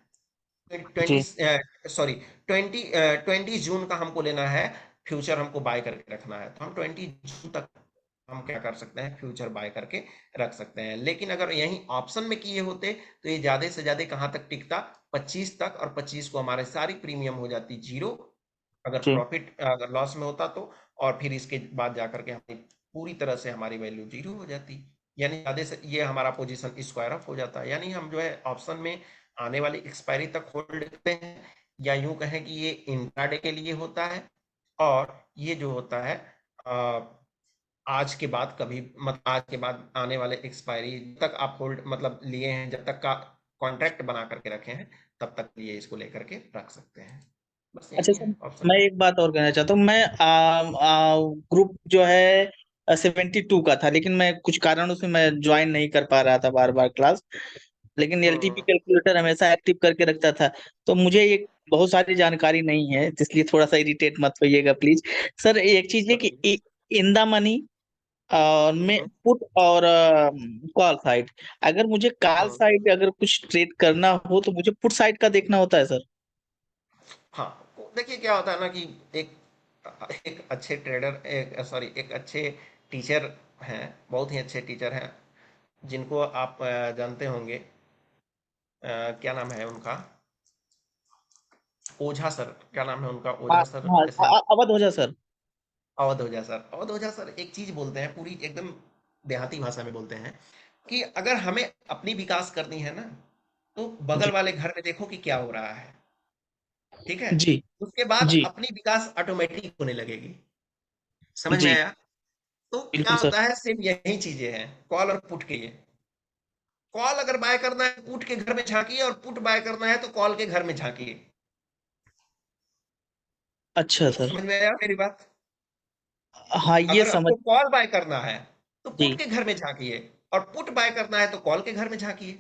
20 जी। सॉरी 20 जून का हमको लेना है, फ्यूचर हमको बाय करके रखना है, तो हम 20 जून तक हम क्या कर सकते हैं, फ्यूचर बाय करके रख सकते हैं। लेकिन अगर यही ऑप्शन में किए होते तो ये ज्यादा से ज्यादा कहाँ तक टिकता? 25 तक, और 25 को हमारे सारी प्रीमियम हो जाती जीरो, अगर जी। प्रॉफिट अगर लॉस में होता तो। और फिर इसके बाद जाकर के हमारी पूरी तरह से हमारी वैल्यू जीरो हो जाती, यानी ज्यादा से ये हमारा पोजीशन स्क्वायर ऑफ हो जाता है। यानी हम जो है ऑप्शन में आने वाली एक्सपायरी तक होल्ड करते हैं, या यूं कहें कि ये इंट्राडे के लिए होता है, और ये जो होता है अ, आज के बाद कभी, मतलब आज के बाद आने वाले एक्सपायरी तक आप होल्ड मतलब लिए हैं, जब तक का कॉन्ट्रैक्ट बना करके रखे हैं, तब तक ये इसको लेकर के रख सकते हैं। बस अच्छा यही सर, है ऑप्शन। मैं एक बात और कहना चाहता हूँ। मैं ग्रुप जो है 72 का था, लेकिन मैं कुछ कारणों से मैं ज्वाइन नहीं कर पा रहा था बार बार क्लास, लेकिन एलटीपी हम्म, कैलकुलेटर हमेशा एक्टिव करके रखता था। तो मुझे ये बहुत सारी जानकारी नहीं है, इसलिए थोड़ा सा इरिटेट मत होइएगा प्लीज। सर एक चीज है सब ठीक है। कि इन द मनी और में हम्म, पुट और कॉल साइड, अगर मुझे कॉल हम्म, साइड अगर कुछ ट्रेड करना हो तो मुझे पुट साइड का देखना होता है सर। हाँ देखिए क्या होता है ना कि एक एक अच्छे ट्रेडर, एक सॉरी एक अच्छे टीचर हैं, बहुत ही अच्छे टीचर हैं, जिनको आप जानते होंगे, क्या नाम है उनका, ओझा सर, क्या नाम है उनका, हाँ ओझा सर हाँ, ऐसे। अवध हो जा सर। अवध ओझा सर, अवध ओझा सर एक चीज बोलते हैं, पूरी एकदम देहाती भाषा में बोलते हैं, कि अगर हमें अपनी विकास करनी है ना, तो बगल जी। वाले घर में देखो कि क्या हो रहा है, ठीक है। जी। उसके बाद जी। अपनी विकास ऑटोमेटिक होने लगेगी। समझ में जी आया? तो क्या बिल्कुल सर। होता है, सेम यही चीजें हैं कॉल और पुट के लिए। कॉल अगर बाय करना है पुट के घर में झांकिए, और पुट बाय करना है तो कॉल के घर में झांकिए। अच्छा सर। समझ में आया मेरी बात? हाँ ये अगर समझ। आपको कॉल बाय करना है तो पुट जी। के घर में झांकिए, और पुट बाय करना है तो कॉल के घर में झांकिए।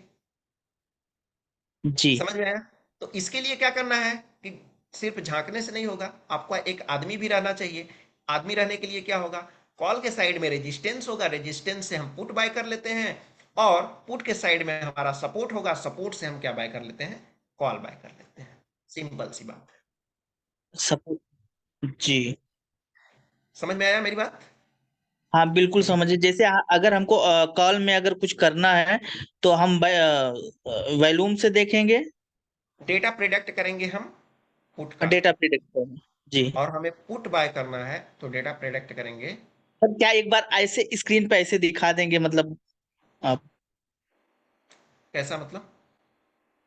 जी। समझ में आया? तो इसके लिए क्या करना है कि सिर्फ झांकने से नहीं होगा, आपको एक आदमी भी रहना चाहिए। आदमी रहने के लिए क्या होगा, कॉल के साइड में रेजिस्टेंस होगा, रेजिस्टेंस से हम पुट बाय कर लेते हैं, और पुट के साइड में हमारा सपोर्ट होगा, सपोर्ट से हम क्या बाय कर लेते हैं, कॉल बाय कर लेते हैं। सिंपल सी बात है। सपोर्ट। जी। समझ में आया मेरी बात? हाँ बिल्कुल मेरी समझिए। जैसे अगर हमको कॉल में अगर कुछ करना है तो हम वॉल्यूम से देखेंगे, डेटा प्रिडिक्ट करेंगे हम पुट का, डेटा प्रिडिक्ट करेंगे। जी। और हमें पुट बाय करना है तो डेटा प्रिडिक्ट करेंगे। सर क्या एक बार ऐसे स्क्रीन पे ऐसे दिखा देंगे, मतलब आप कैसा मतलब?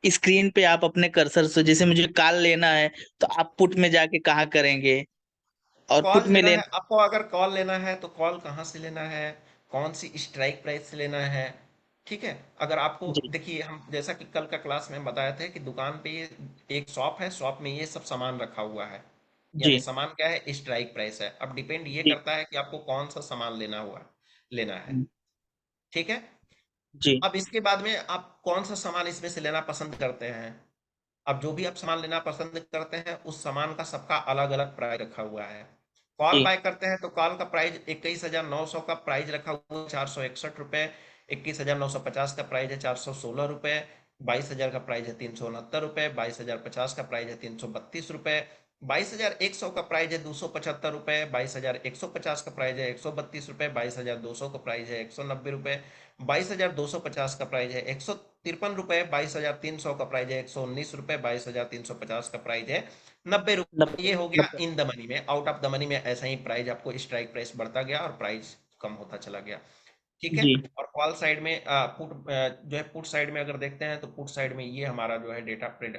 स्क्रीन पे आप अपने कर्सर से, जैसे मुझे कॉल लेना है तो आप पुट में जाके कहाँ करेंगे, और कॉल पुट में लेना है लेना। आपको, अगर कॉल लेना है तो कॉल कहाँ से लेना है, कौन सी स्ट्राइक प्राइस से लेना है, ठीक है। अगर आपको जी। देखिए, हम जैसा कि कल का क्लास में बताया था कि दुकान पे ये एक शॉप है, शॉप में ये सब सामान रखा हुआ है, यानी जी। सामान क्या है, स्ट्राइक प्राइस है। अब डिपेंड ये जी। करता है कि आपको कौन सा सामान लेना है, ठीक है। जी। अब इसके बाद में आप कौन सा सामान इसमें से लेना पसंद करते हैं। अब जो भी आप सामान लेना पसंद करते हैं, उस सामान का सबका अलग अलग प्राइस रखा हुआ है। कॉल जी। बाय करते हैं तो कॉल का प्राइस 21,900 का प्राइस रखा हुआ है, 461 रुपए 21,950 का प्राइस है 416 रुपये, 22,000 का प्राइस है 369 रुपये, 22,050 का प्राइस है 332 रुपये, 22,100 का प्राइस है 275 रुपये, 22,150 का प्राइस है 132 रुपये, 22,200 का प्राइस है 190 रुपये, 22,250 का प्राइस है 153 रुपये, 22,300 का प्राइस है 119 रुपये, 22,350 का प्राइस है 90 रुपये। ये हो गया इन द मनी में। आउट ऑफ द मनी में ऐसा ही प्राइस आपको स्ट्राइक प्राइस बढ़ता गया और प्राइस कम होता चला गया, ठीक है। जी और कॉल साइड में जो है पुट साइड में अगर देखते हैं तो पुट साइड में ये हमारा जो है डेटा प्रिंट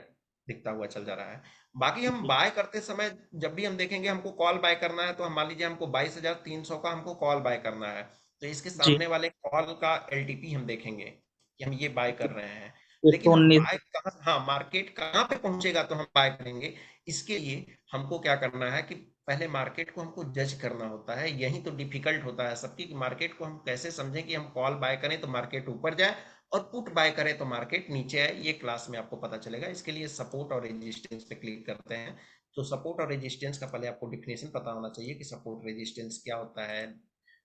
दिखता हुआ चल जा रहा है। बाकी हम बाय करते समय जब भी हम देखेंगे हमको कॉल बाय करना है, तो हम मान लीजिए हमको 22,300 का हमको कॉल बाय करना है, तो इसके जी सामने वाले कॉल का एलटीपी हम देखेंगे कि हम ये बाय कर रहे हैं। लेकिन हम 119 बाय कहाँ, हाँ मार्केट कहाँ पे पहुंचेगा तो हम बाय करेंगे। इसके लिए हमको क्या करना है कि पहले मार्केट को हमको जज करना होता है। यही तो डिफिकल्ट होता है सबकी कि मार्केट को हम कैसे समझें कि हम कॉल बाय करें तो मार्केट ऊपर जाए और पुट बाय करें तो मार्केट नीचे आए। ये क्लास में आपको पता चलेगा। इसके लिए सपोर्ट और रेजिस्टेंस पे क्लिक करते हैं। तो सपोर्ट और रेजिस्टेंस का पहले आपको डिफिनेशन पता होना चाहिए कि सपोर्ट रेजिस्टेंस क्या होता है,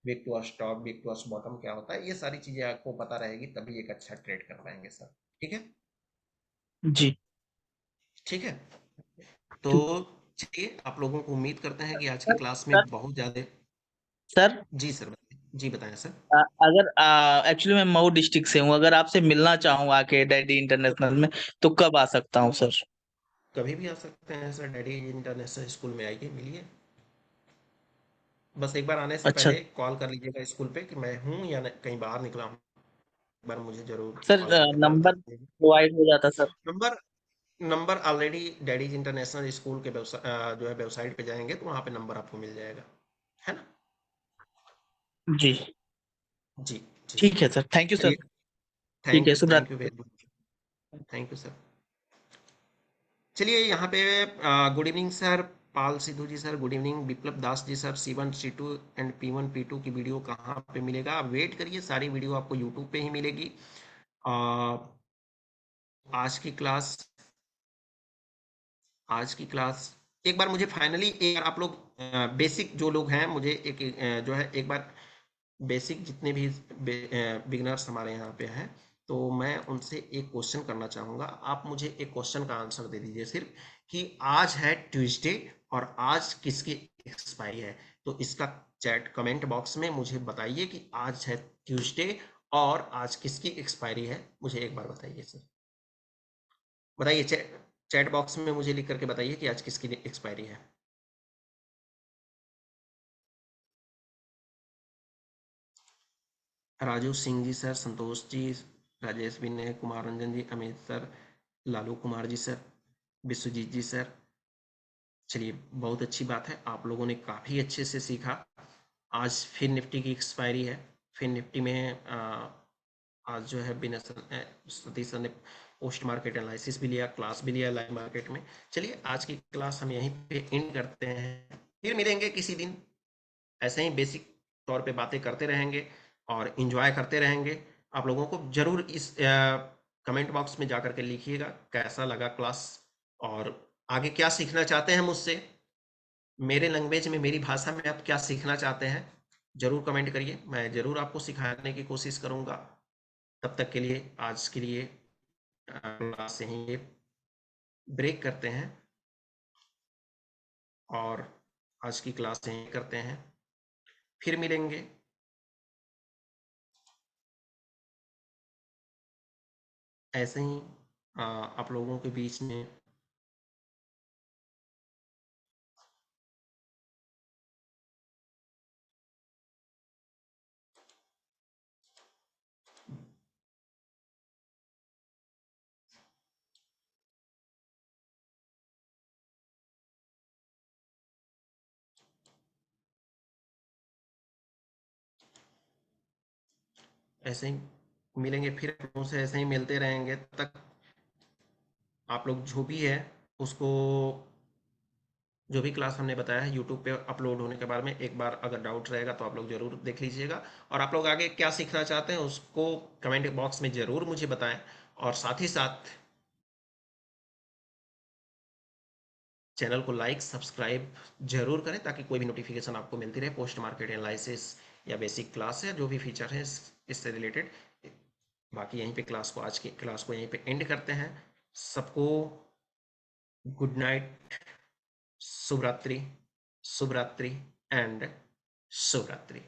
week to top, week to bottom क्या होता है। ये सारी चीजें आपको पता रहेगी तभी एक अच्छा ट्रेड कर पाएंगे सर, ठीक है। जी ठीक है, तो ठीक। चलिए आप लोगों को उम्मीद करते हैं कि आज की क्लास में सर बहुत ज़्यादा। सर जी सर, जी बताएं सर। अगर एक्चुअली मैं मऊ डिस्ट्रिक्ट से हूँ, अगर आपसे मिलना चाहूँ आके डैडी इंटरनेशनल में, तो कब आ सकता हूँ सर? कभी भी आ सकते हैं सर, डैडी इंटरनेशनल स्कूल में आइए, मिलिए। बस एक बार आने से अच्छा पहले कॉल कर लीजिएगा स्कूल पे कि मैं हूँ या कहीं बाहर निकला हूँ। एक बार मुझे ज़रूर सर, कॉल करके पता कर नंबर दीजिएगा। प्रोवाइड हो जाता sir? Number number already daddies international school के जो है वेबसाइट पे जाएंगे तो वहाँ पे नंबर आपको मिल जाएगा, है ना। जी जी जी ठीक है सर, थैंक यू सर। चलिए, ठीक है, शुभ थैंक यू रात्रि। Very much, thank you sir. चलिए यहाँ पे good evening sir, Pal Sidhu ji sir, good evening Viplav Das ji sir. C1 C2 and P1 P2 की वीडियो कहाँ पे मिलेगा? आप वेट करिए, सारी वीडियो आपको यूट्यूब पे ही मिलेगी। आज की क्लास एक बार मुझे फाइनली एक बार आप लोग बेसिक जो लोग हैं मुझे एक जो है एक बार बेसिक जितने भी बिगनर्स हमारे यहाँ पे हैं तो मैं उनसे एक क्वेश्चन करना चाहूँगा। आप मुझे एक क्वेश्चन का आंसर दे दीजिए सिर्फ कि आज है ट्यूसडे और आज किसकी एक्सपायरी है। तो इसका चैट कमेंट बॉक्स में मुझे बताइए कि आज है ट्यूसडे और आज किसकी एक्सपायरी है। मुझे एक बार बताइए सर, बताइए चैट बॉक्स में मुझे लिख करके बताइए कि आज किसकी एक्सपायरी है। राजू सिंह जी सर, संतोष जी, राजेश विनय, कुमार रंजन जी, अमित सर, लालू कुमार जी सर, विश्वजीत जी सर। चलिए बहुत अच्छी बात है, आप लोगों ने काफ़ी अच्छे से सीखा। आज फिर निफ्टी की एक्सपायरी है। फिर निफ्टी में आज जो है बिना सतीश सर ने पोस्ट मार्केट एनालिसिस भी लिया, क्लास भी लिया लाइव मार्केट में। चलिए आज की क्लास हम यहीं पे एंड करते हैं, फिर मिलेंगे किसी दिन। ऐसे ही बेसिक तौर पे बातें करते रहेंगे और इन्जॉय करते रहेंगे। आप लोगों को ज़रूर इस कमेंट बॉक्स में जा कर के लिखिएगा कैसा लगा क्लास और आगे क्या सीखना चाहते हैं मुझसे, मेरे लैंग्वेज में, मेरी भाषा में आप क्या सीखना चाहते हैं। ज़रूर कमेंट करिए, मैं ज़रूर आपको सिखाने की कोशिश करूँगा। तब तक के लिए आज के लिए क्लास यहीं ब्रेक करते हैं और आज की क्लास यहीं करते हैं, फिर मिलेंगे। ऐसे ही आप लोगों के बीच में ऐसे ही मिलेंगे, फिर आप लोगों से ऐसे ही मिलते रहेंगे। तब तक आप लोग जो भी है उसको, जो भी क्लास हमने बताया है यूट्यूब पे अपलोड होने के बारे में एक बार अगर डाउट रहेगा तो आप लोग ज़रूर देख लीजिएगा। और आप लोग आगे क्या सीखना चाहते हैं उसको कमेंट बॉक्स में ज़रूर मुझे बताएं। और साथ ही साथ चैनल को लाइक सब्सक्राइब जरूर करें ताकि कोई भी नोटिफिकेशन आपको मिलती रहे पोस्ट मार्केट एनालिसिस या बेसिक क्लास या जो भी फीचर है इससे रिलेटेड। बाकी यहीं पे क्लास को, आज की क्लास को यहीं पे एंड करते हैं। सबको गुड नाइट, शुभ रात्रि, शुभ रात्रि एंड शुभ रात्रि।